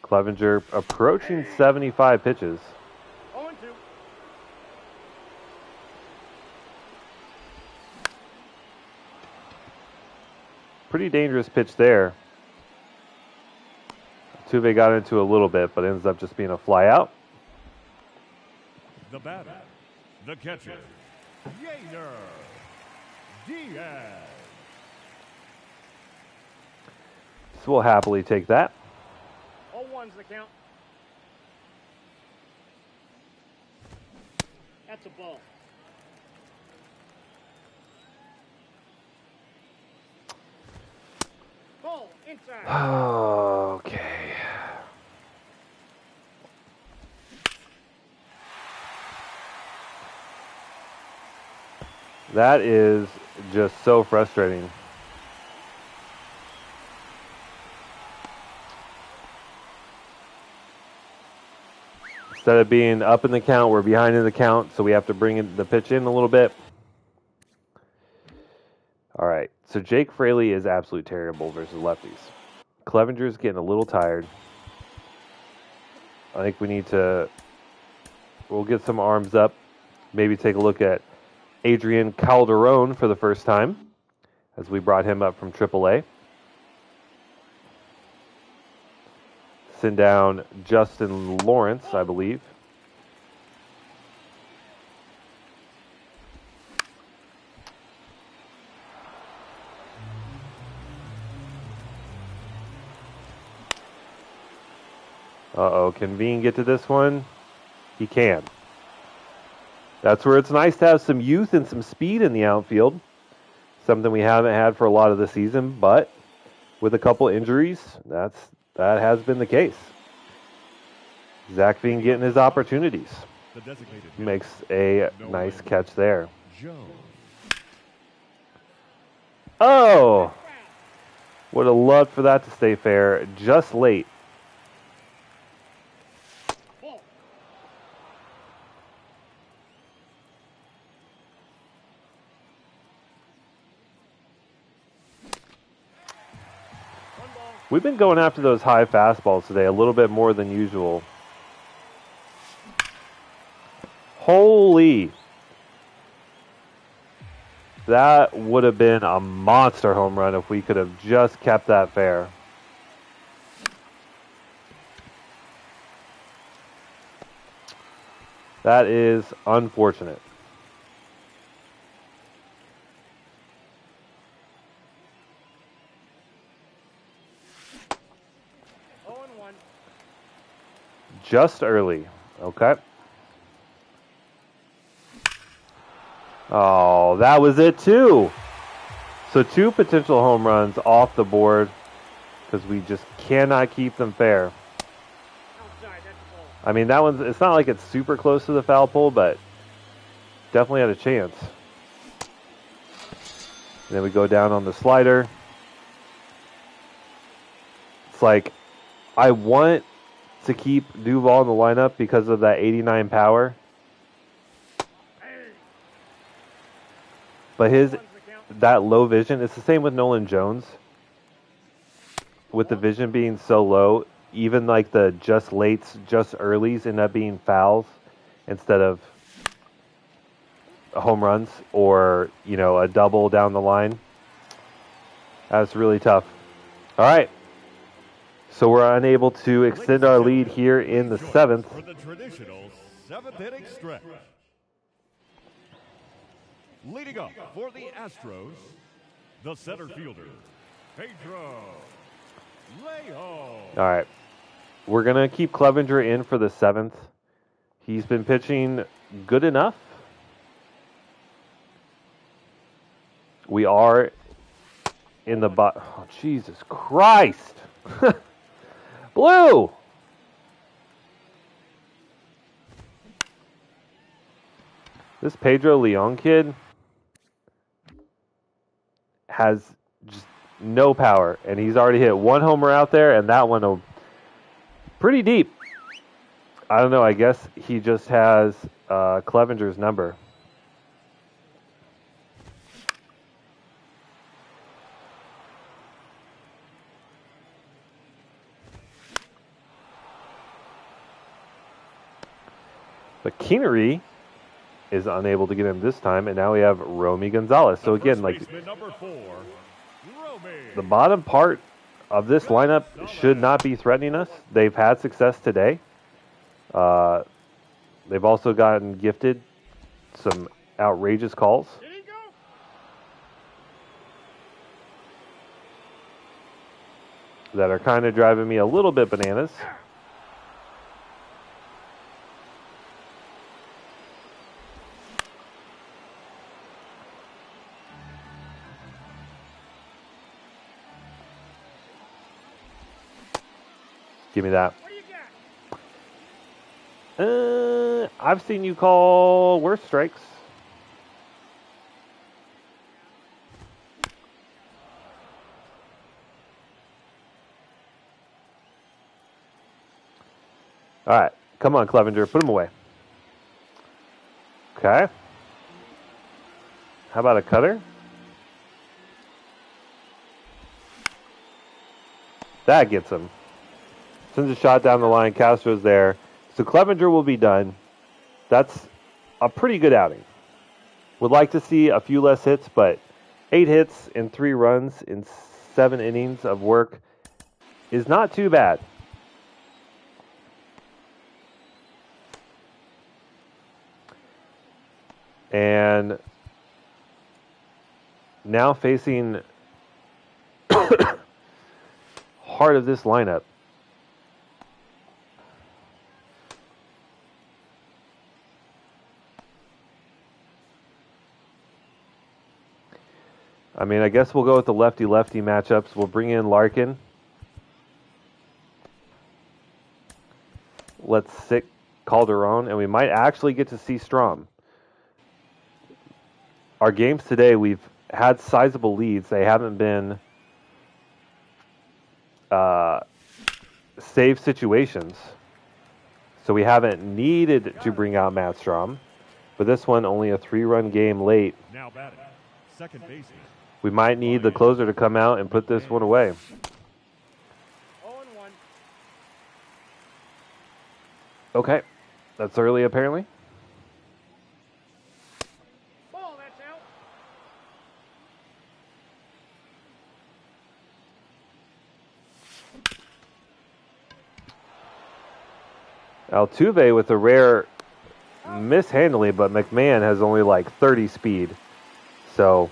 Clevenger approaching 75 pitches. 0-2. Pretty dangerous pitch there. Tuve got into a little bit, but ends up just being a fly out. The batter, the catcher, Yainer Diaz. So we'll happily take that. 0-1's the count. That's a ball. Ball inside. Okay. That is just so frustrating. Instead of being up in the count, we're behind in the count, so we have to bring the pitch in a little bit. All right, so Jake Fraley is absolute terrible versus lefties. Clevenger's getting a little tired. I think we need to. We'll get some arms up. Maybe take a look at Adrian Calderon for the first time, as we brought him up from AAA. Send down Justin Lawrence, I believe. Uh-oh, can Veen get to this one? He can. That's where it's nice to have some youth and some speed in the outfield. Something we haven't had for a lot of the season, but with a couple injuries, that has been the case. Zach Veen getting his opportunities. Makes a nice catch there. Oh! Would have loved for that to stay fair. Just late. We've been going after those high fastballs today a little bit more than usual. Holy. That would have been a monster home run if we could have just kept that fair. That is unfortunate. Just early. Okay. Oh, that was it too. So 2 potential home runs off the board because we just cannot keep them fair. I mean, that one's, it's not like it's super close to the foul pole, but definitely had a chance. And then we go down on the slider. It's like, I want to keep Duval in the lineup because of that 89 power. But that low vision, it's the same with Nolan Jones. With the vision being so low, even like the just lates, just earlies end up being fouls instead of home runs or, you know, a double down the line. That's really tough. All right. So we're unable to extend our lead here in the 7th. For the traditional 7th inning stretch. Leading up for the Astros, the center fielder, Pedro Leon. All right. We're going to keep Clevenger in for the 7th. He's been pitching good enough. We are in the oh, Jesus Christ. Blue. This Pedro Leon kid has just no power, and he's already hit 1 homer out there, and that one pretty deep. I don't know. I guess he just has Clevenger's number. But Keenery is unable to get him this time, and now we have Romy Gonzalez. So again, like number 4, the bottom part of this lineup should not be threatening us. They've had success today. They've also gotten gifted some outrageous calls. That are kind of driving me a little bit bananas. Give me that. I've seen you call worse strikes. All right. Come on, Clevenger. Put him away. Okay. How about a cutter? That gets him. Sends a shot down the line. Castro's there. So Clevenger will be done. That's a pretty good outing. Would like to see a few less hits, but 8 hits and 3 runs in 7 innings of work is not too bad. And now facing heart of this lineup. I mean, I guess we'll go with the lefty-lefty matchups. We'll bring in Larkin. Let's sit Calderon, and we might actually get to see Strom. Our games today, we've had sizable leads. They haven't been save situations. So we haven't needed to bring out Matt Strom. But this one, only a 3-run game late. Now batting, second baseman. We might need the closer to come out and put this one away. 0-1. Okay. That's early, apparently. Ball, that's out. Altuve with a rare mishandling, but McMahon has only like 30 speed. So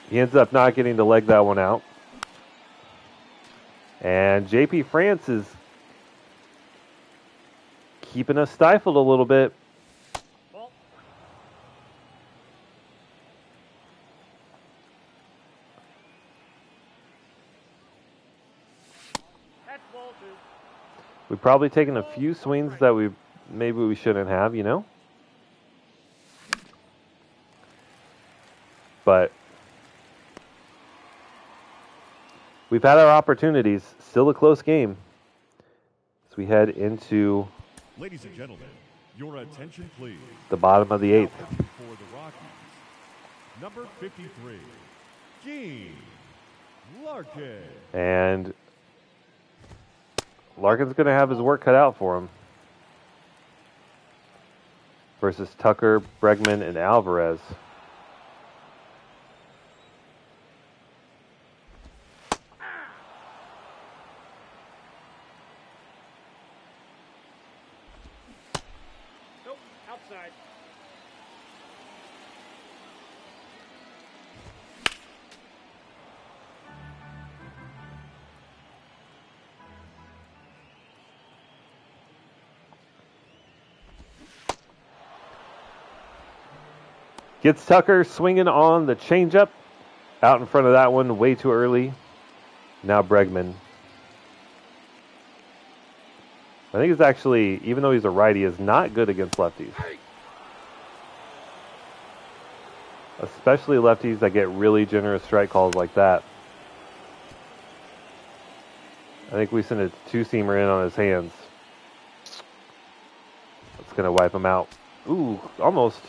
he ends up not getting to leg that one out. And JP France is keeping us stifled a little bit. Ball. That's ball 2. We've probably taken a few swings that maybe we shouldn't have, you know? But we've had our opportunities. Still a close game as we head into Ladies and gentlemen, your attention please. the bottom of the 8th. For the Rockies, number 53, Gene Larkin. And Larkin's going to have his work cut out for him versus Tucker, Bregman, and Alvarez. Nope, outside. Gets Tucker swinging on the changeup. Out in front of that one way too early. Now Bregman. I think it's actually, even though he's a righty, is not good against lefties. Especially lefties that get really generous strike calls like that. I think we sent a 2-seamer in on his hands. That's going to wipe him out. Ooh, almost.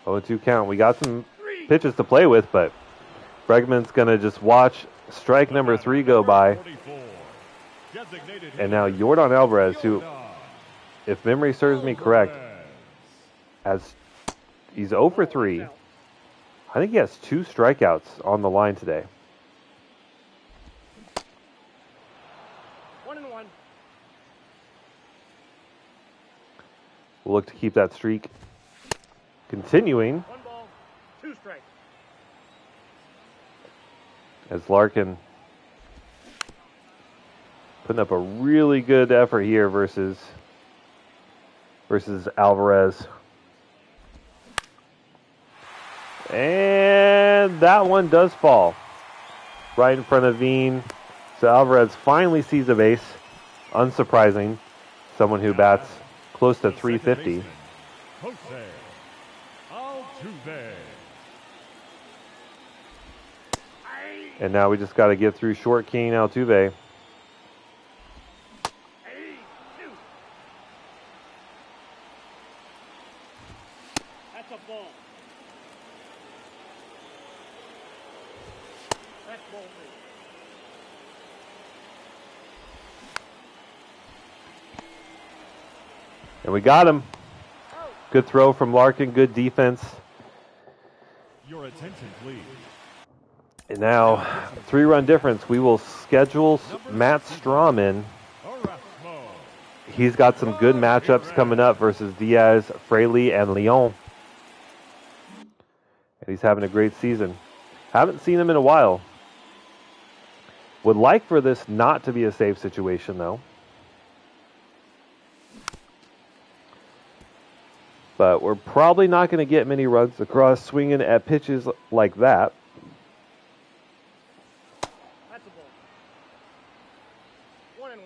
Oh, 2 count. We got some pitches to play with, but Bregman's going to just watch strike number 3 go by. And now Yordan Alvarez, who, if memory serves me correct, he's 0 for 3. I think he has 2 strikeouts on the line today. 1-1. We'll look to keep that streak continuing 1 ball, 2 strikes. as Larkin putting up a really good effort here versus Alvarez. And that one does fall right in front of Veen. So Alvarez finally sees a base. Unsurprising. Someone who bats close to 350. Jose Altuve. And now we just got to get through short King Altuve. That's a ball. And we got him. Good throw from Larkin. Good defense. Your attention, please. And now, 3-run difference. We will schedule Matt Strom in. He's got some good matchups coming up versus Diaz, Fraley, and Leon. And he's having a great season. Haven't seen him in a while. Would like for this not to be a safe situation, though. But we're probably not going to get many runs across swinging at pitches like that. That's a ball. 1-1.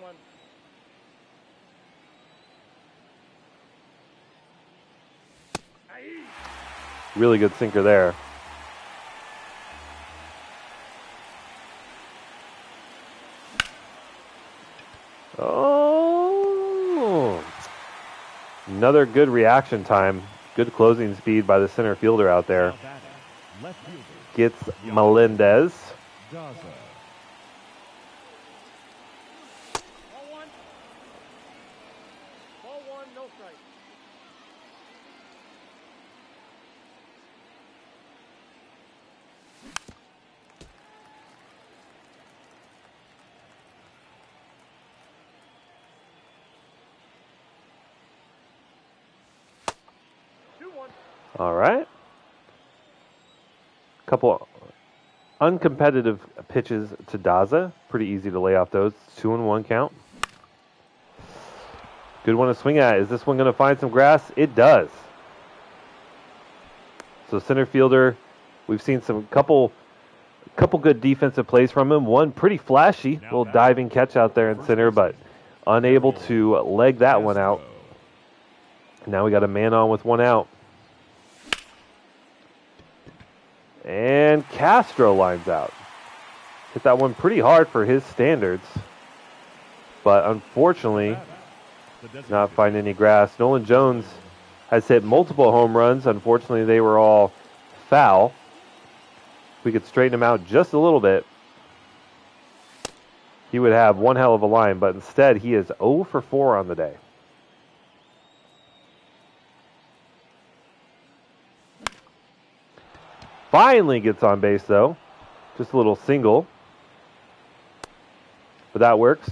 Really good sinker there. Oh, another good reaction time. Good closing speed by the center fielder out there. Gets Melendez. Ball 1. Ball 1, no strike. All right. Couple uncompetitive pitches to Daza. Pretty easy to lay off those. 2-1 count. Good one to swing at. Is this one going to find some grass? It does. So center fielder, we've seen some couple good defensive plays from him. One pretty flashy, little diving catch out there in center, but unable to leg that one out. Now we got a man on with one out. And Castro lines out. Hit that one pretty hard for his standards. But unfortunately, not finding any grass. Nolan Jones has hit multiple home runs. Unfortunately, they were all foul. If we could straighten him out just a little bit, he would have one hell of a line. But instead, he is 0 for 4 on the day. Finally gets on base, though. Just a little single. But that works.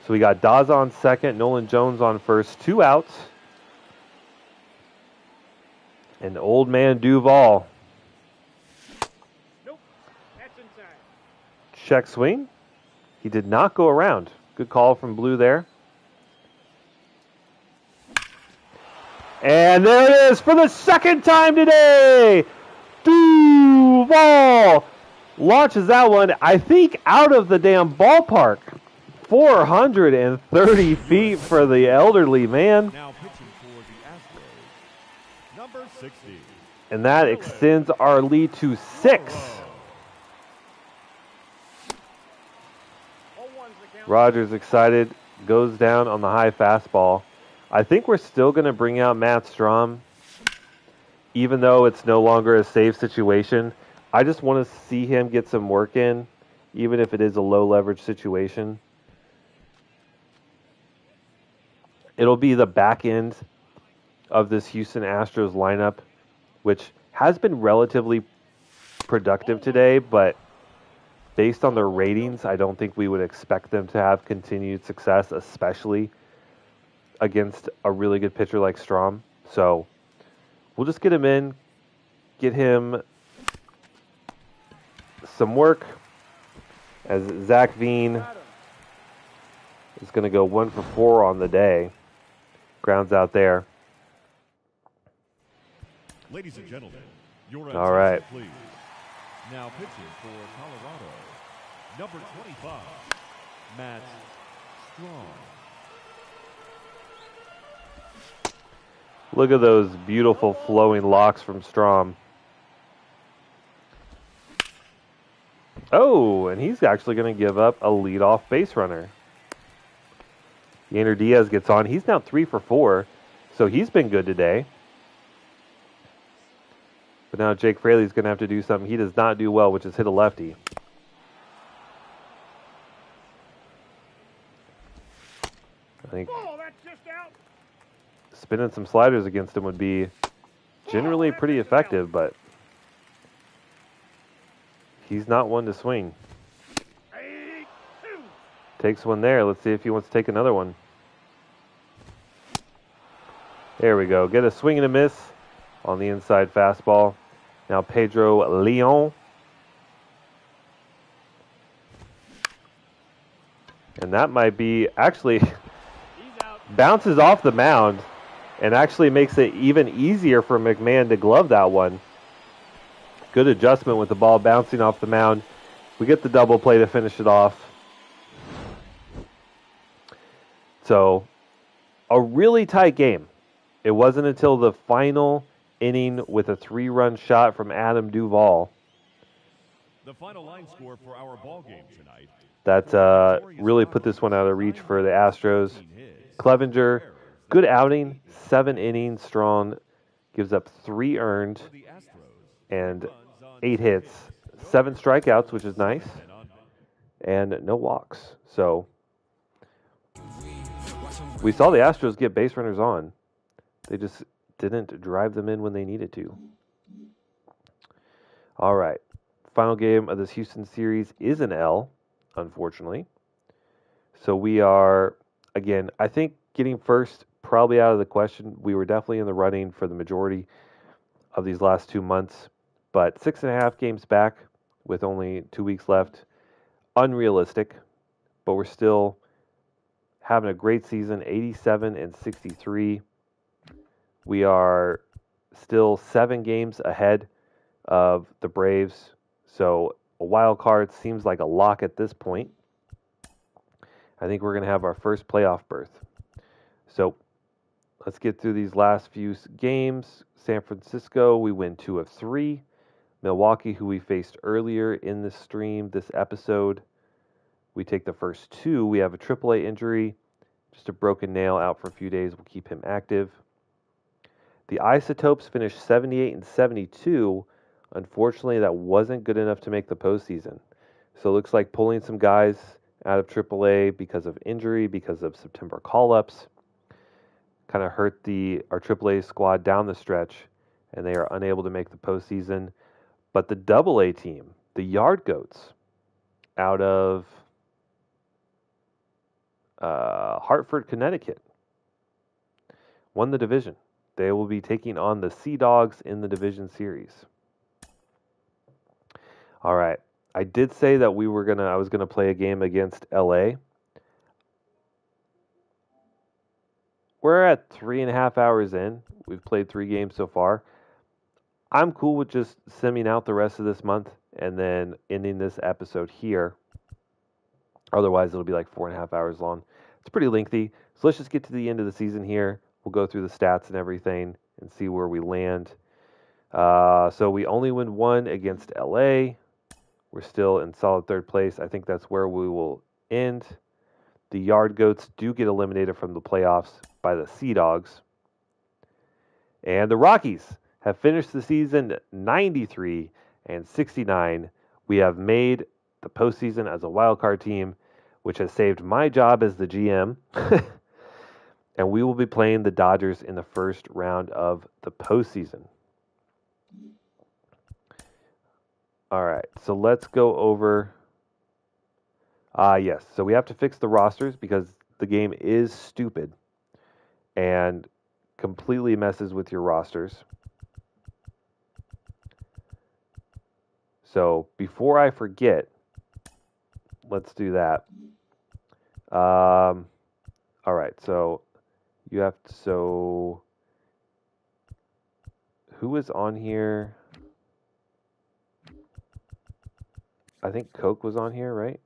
So we got Daza on second, Nolan Jones on first. 2 outs. And old man Duval. Nope. That's inside. Check swing. He did not go around. Good call from Blue there. And there it is for the second time today. Duval launches that one, I think, out of the damn ballpark. 430 feet for the elderly man. Now pitching for the Astros, number 60. And that extends our lead to 6. Rogers excited, goes down on the high fastball. I think we're still going to bring out Matt Strom, even though it's no longer a safe situation. I just want to see him get some work in, even if it is a low leverage situation. It'll be the back end of this Houston Astros lineup, which has been relatively productive today, but based on their ratings, I don't think we would expect them to have continued success, especially against a really good pitcher like Strom. So we'll just get him in, get him some work, as Zach Veen is going to go 1 for 4 on the day. Grounds out there. Ladies and gentlemen, your All right. attention, please. Now pitching for Colorado, number 25, Matt Strom. Look at those beautiful flowing locks from Strom. Oh, and he's actually going to give up a leadoff base runner. Yainer Diaz gets on. He's now 3 for 4, so he's been good today. But now Jake Fraley's going to have to do something he does not do well, which is hit a lefty. I think Oh, that's just out. spinning some sliders against him would be generally pretty effective, but he's not one to swing. Takes one there. Let's see if he wants to take another one. There we go. Get a swing and a miss on the inside fastball. Now Pedro Leon. And that might be actually bounces off the mound and actually makes it even easier for McMahon to glove that one. Good adjustment with the ball bouncing off the mound. We get the double play to finish it off. So, a really tight game. It wasn't until the final inning with a 3-run shot from Adam Duvall The final line score for our ball game tonight. that really put this one out of reach for the Astros. Clevenger, good outing, 7 innings strong, gives up 3 earned and 8 hits, 7 strikeouts, which is nice, and no walks. So we saw the Astros get base runners on. They just didn't drive them in when they needed to. All right. Final game of this Houston series is an L, unfortunately. So we are, again, I think getting first probably out of the question. We were definitely in the running for the majority of these last 2 months, but 6.5 games back with only 2 weeks left. Unrealistic, but we're still having a great season, 87-63. We are still 7 games ahead of the Braves, so a wild card seems like a lock at this point. I think we're going to have our first playoff berth. So let's get through these last few games. San Francisco, we win 2 of 3. Milwaukee, who we faced earlier in the stream, this episode, we take the first 2. We have a AAA injury, just a broken nail, out for a few days. We'll keep him active. The Isotopes finished 78-72. Unfortunately, that wasn't good enough to make the postseason. So it looks like pulling some guys out of AAA because of injury, because of September call-ups, kind of hurt our AAA squad down the stretch, and they are unable to make the postseason. But the AA team, the Yard Goats, out of Hartford, Connecticut, won the division. They will be taking on the Sea Dogs in the division series. All right. I did say that I was gonna play a game against LA. We're at 3.5 hours in. We've played 3 games so far. I'm cool with just simming out the rest of this month and then ending this episode here. Otherwise, it'll be like 4.5 hours long. It's pretty lengthy. So let's just get to the end of the season here. We'll go through the stats and everything and see where we land. So we only win 1 against LA. We're still in solid 3rd place. I think that's where we will end. The Yard Goats do get eliminated from the playoffs by the Sea Dogs. And the Rockies have finished the season 93-69. We have made the postseason as a wild card team, which has saved my job as the GM. And we will be playing the Dodgers in the first round of the postseason. All right, so let's go over. Yes, so we have to fix the rosters because the game is stupid and completely messes with your rosters. So before I forget, let's do that. All right, so you have to, so who is on here? I think Coke was on here, right?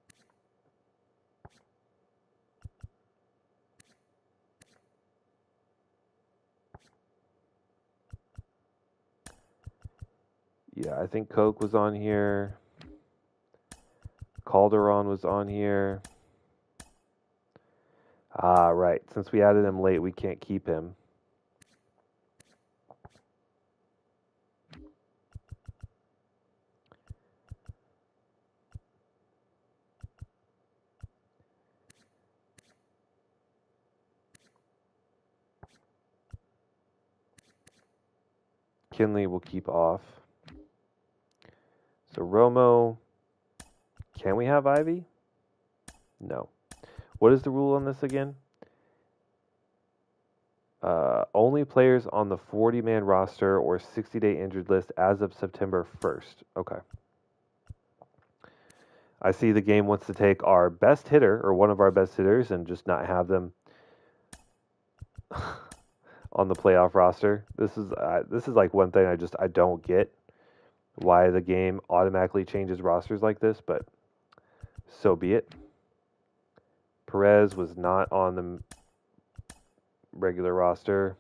Yeah, I think Coke was on here. Calderon was on here. Right. Since we added him late, we can't keep him. McKinley will keep off. So Romo, can we have Ivy? No. What is the rule on this again? Only players on the 40-man roster or 60-day injured list as of September 1st. Okay. I see the game wants to take our best hitter or one of our best hitters and just not have them on the playoff roster. This is like one thing I don't get why the game automatically changes rosters like this, but so be it. Perez was not on the regular roster.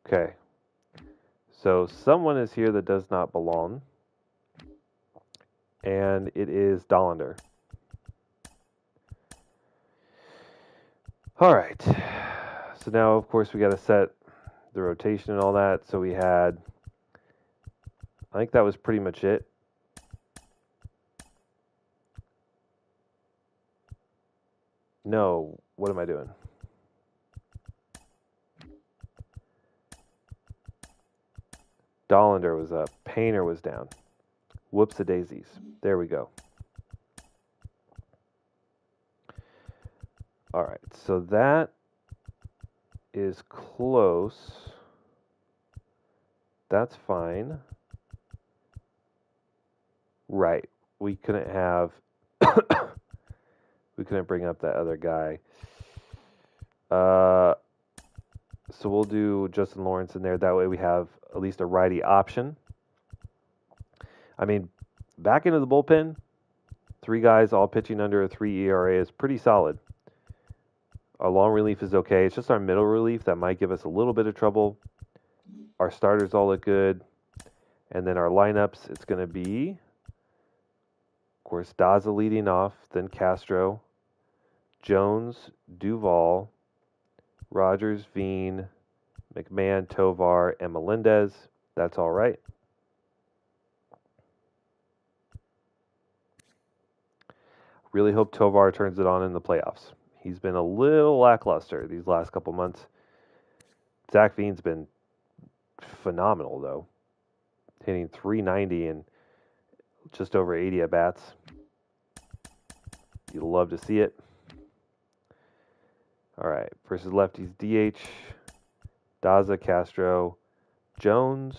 Okay. So someone is here that does not belong. And it is Dollander. All right. So now, of course, we got to set the rotation and all that. So we had, I think that was pretty much it. No, what am I doing? Dollander was up. Painter was down. Whoops a daisies. There we go. All right, so that is close. That's fine. Right. We couldn't have we couldn't bring up that other guy. So we'll do Justin Lawrence in there. That way we have at least a righty option. I mean, back into the bullpen, 3 guys all pitching under a 3 ERA is pretty solid. Our long relief is okay. It's just our middle relief that might give us a little bit of trouble. Our starters all look good. And then our lineups, it's going to be, of course, Daza leading off, then Castro, Jones, Duvall, Rogers, Veen, McMahon, Tovar, and Melendez. That's all right. Really hope Tovar turns it on in the playoffs. He's been a little lackluster these last couple months. Zach Veen's been phenomenal, though. Hitting 390 and just over 80 at-bats. You'd love to see it. All right, versus lefties, DH, Daza, Castro, Jones,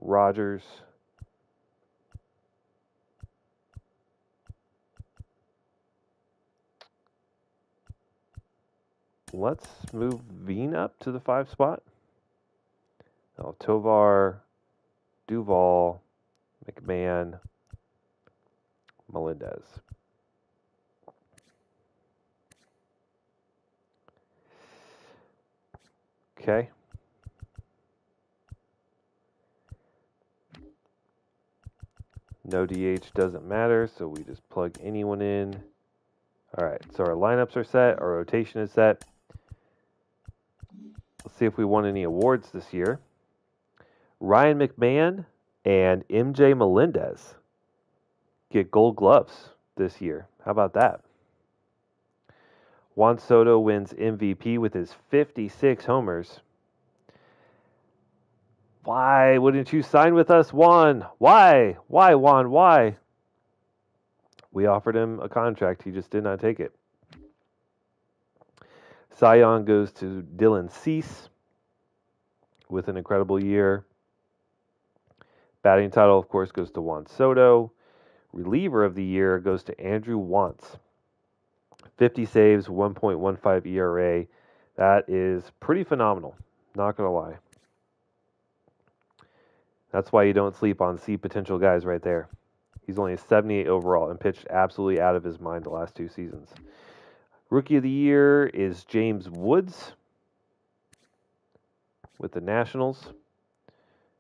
Rogers, let's move Veen up to the 5 spot. Oh, Tovar, Duvall, McMahon, Melendez. Okay. No DH doesn't matter, so we just plug anyone in. All right, so our lineups are set, our rotation is set. Let's see if we won any awards this year. Ryan McMahon and MJ Melendez get gold gloves this year. How about that? Juan Soto wins MVP with his 56 homers. Why wouldn't you sign with us, Juan? Why? Why, Juan? Why? We offered him a contract. He just did not take it. Cy Young goes to Dylan Cease with an incredible year. Batting title, of course, goes to Juan Soto. Reliever of the year goes to Andrew Wantz. 50 saves, 1.15 ERA. That is pretty phenomenal. Not going to lie. That's why you don't sleep on C potential guys right there. He's only a 78 overall and pitched absolutely out of his mind the last 2 seasons. Rookie of the year is James Woods with the Nationals.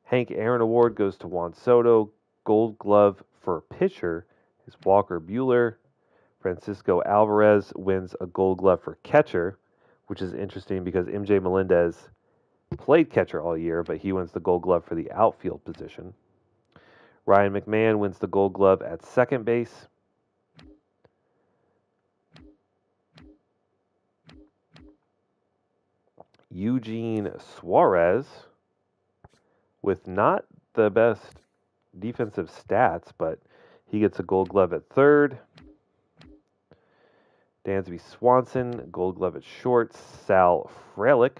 Hank Aaron Award goes to Juan Soto. Gold Glove for pitcher is Walker Buehler. Francisco Alvarez wins a Gold Glove for catcher, which is interesting because MJ Melendez played catcher all year, but he wins the Gold Glove for the outfield position. Ryan McMahon wins the Gold Glove at second base. Eugene Suarez, with not the best defensive stats, but he gets a Gold Glove at third. Dansby Swanson, Gold Glove at short. Sal Frelick,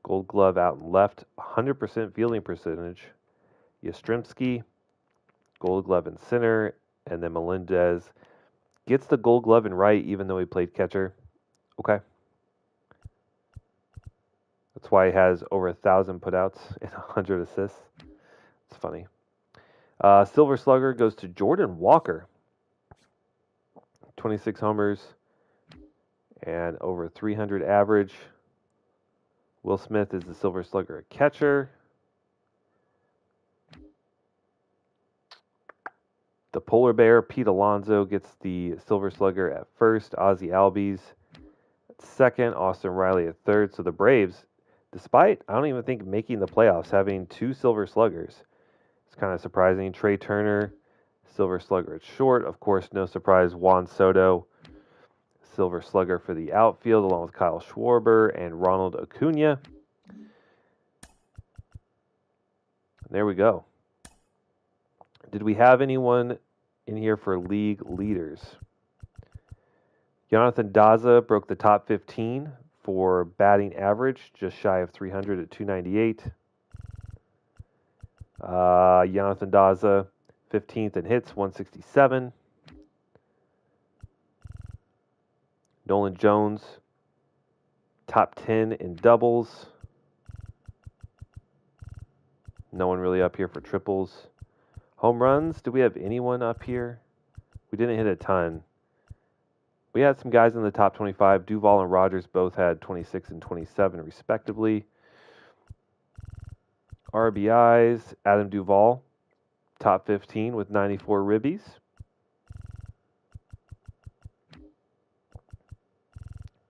Gold Glove out and left, 100% fielding percentage. Yastrzemski, Gold Glove in center, and then Melendez gets the Gold Glove in right, even though he played catcher. Okay. That's why he has over 1,000 putouts and 100 assists. It's funny. Silver Slugger goes to Jordan Walker. 26 homers and over 300 average. Will Smith is the Silver Slugger at catcher. The Polar Bear, Pete Alonso, gets the Silver Slugger at first. Ozzie Albies at second. Austin Riley at third. So the Braves, despite, I don't even think, making the playoffs, having 2 Silver Sluggers, it's kind of surprising. Trey Turner, Silver Slugger at short. Of course, no surprise, Juan Soto, Silver Slugger for the outfield, along with Kyle Schwarber and Ronald Acuna. There we go. Did we have anyone in here for league leaders? Jonathan Daza broke the top 15 for batting average, just shy of 300 at 298. Jonathan Daza, 15th in hits, 167. Nolan Jones, top 10 in doubles. No one really up here for triples. Home runs, do we have anyone up here? We didn't hit a ton. We had some guys in the top 25. Duvall and Rogers both had 26 and 27 respectively. RBIs, Adam Duvall, top 15 with 94 ribbies.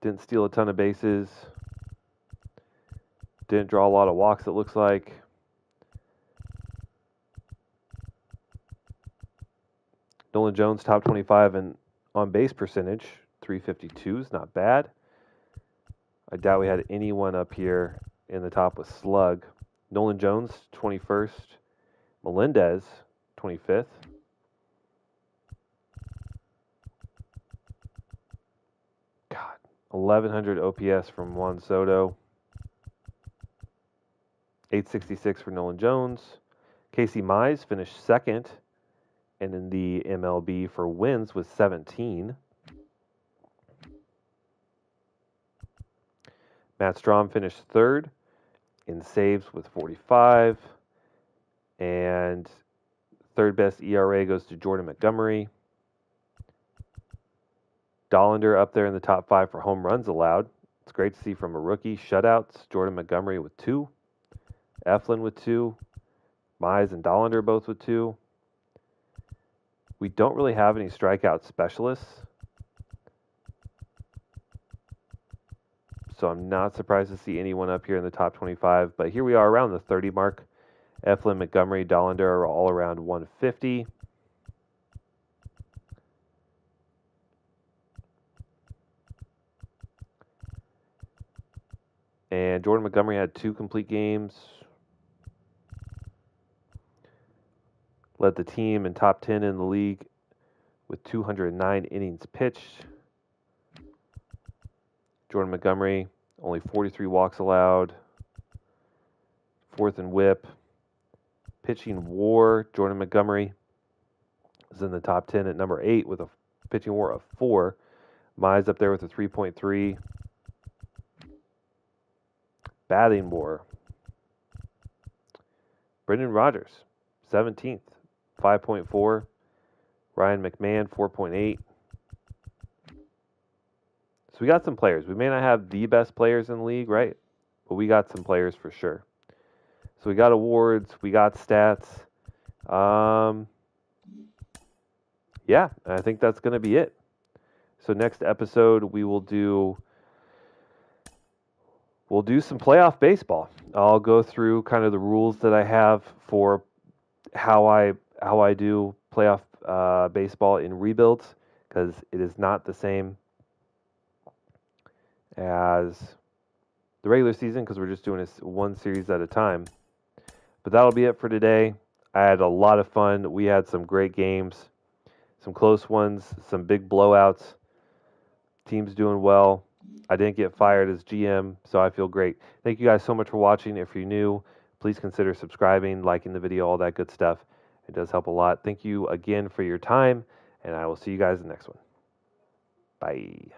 Didn't steal a ton of bases. Didn't draw a lot of walks, it looks like. Nolan Jones, top 25 in on-base percentage, 352 is not bad. I doubt we had anyone up here in the top with slug. Nolan Jones, 21st. Melendez, 25th. God, 1,100 OPS from Juan Soto. 866 for Nolan Jones. Casey Mize finished second, and in the MLB for wins with 17. Matt Strom finished third in saves with 45. And third best ERA goes to Jordan Montgomery. Dollander up there in the top 5 for home runs allowed. It's great to see from a rookie. Shutouts, Jordan Montgomery with 2. Eflin with 2. Mize and Dollander both with 2. We don't really have any strikeout specialists, so I'm not surprised to see anyone up here in the top 25. But here we are around the 30 mark. Eflin, Montgomery, Dollander are all around 150. And Jordan Montgomery had 2 complete games. Led the team in top 10 in the league with 209 innings pitched. Jordan Montgomery, only 43 walks allowed. 4th in whip. Pitching WAR, Jordan Montgomery is in the top 10 at number 8 with a pitching WAR of 4. Mize up there with a 3.3. Batting WAR. Brendan Rodgers, 17th. 5.4. Ryan McMahon, 4.8. So we got some players. We may not have the best players in the league, right? But we got some players for sure. So we got awards. We got stats. Yeah, I think that's going to be it. So next episode we'll do some playoff baseball. I'll go through kind of the rules that I have for how I do playoff baseball in rebuilds, because it is not the same as the regular season, because we're just doing one series at a time. But that'll be it for today. I had a lot of fun. We had some great games, some close ones, some big blowouts. Team's doing well. I didn't get fired as GM, so I feel great. Thank you guys so much for watching. If you're new, please consider subscribing, liking the video, all that good stuff. It does help a lot. Thank you again for your time, and I will see you guys in the next one. Bye.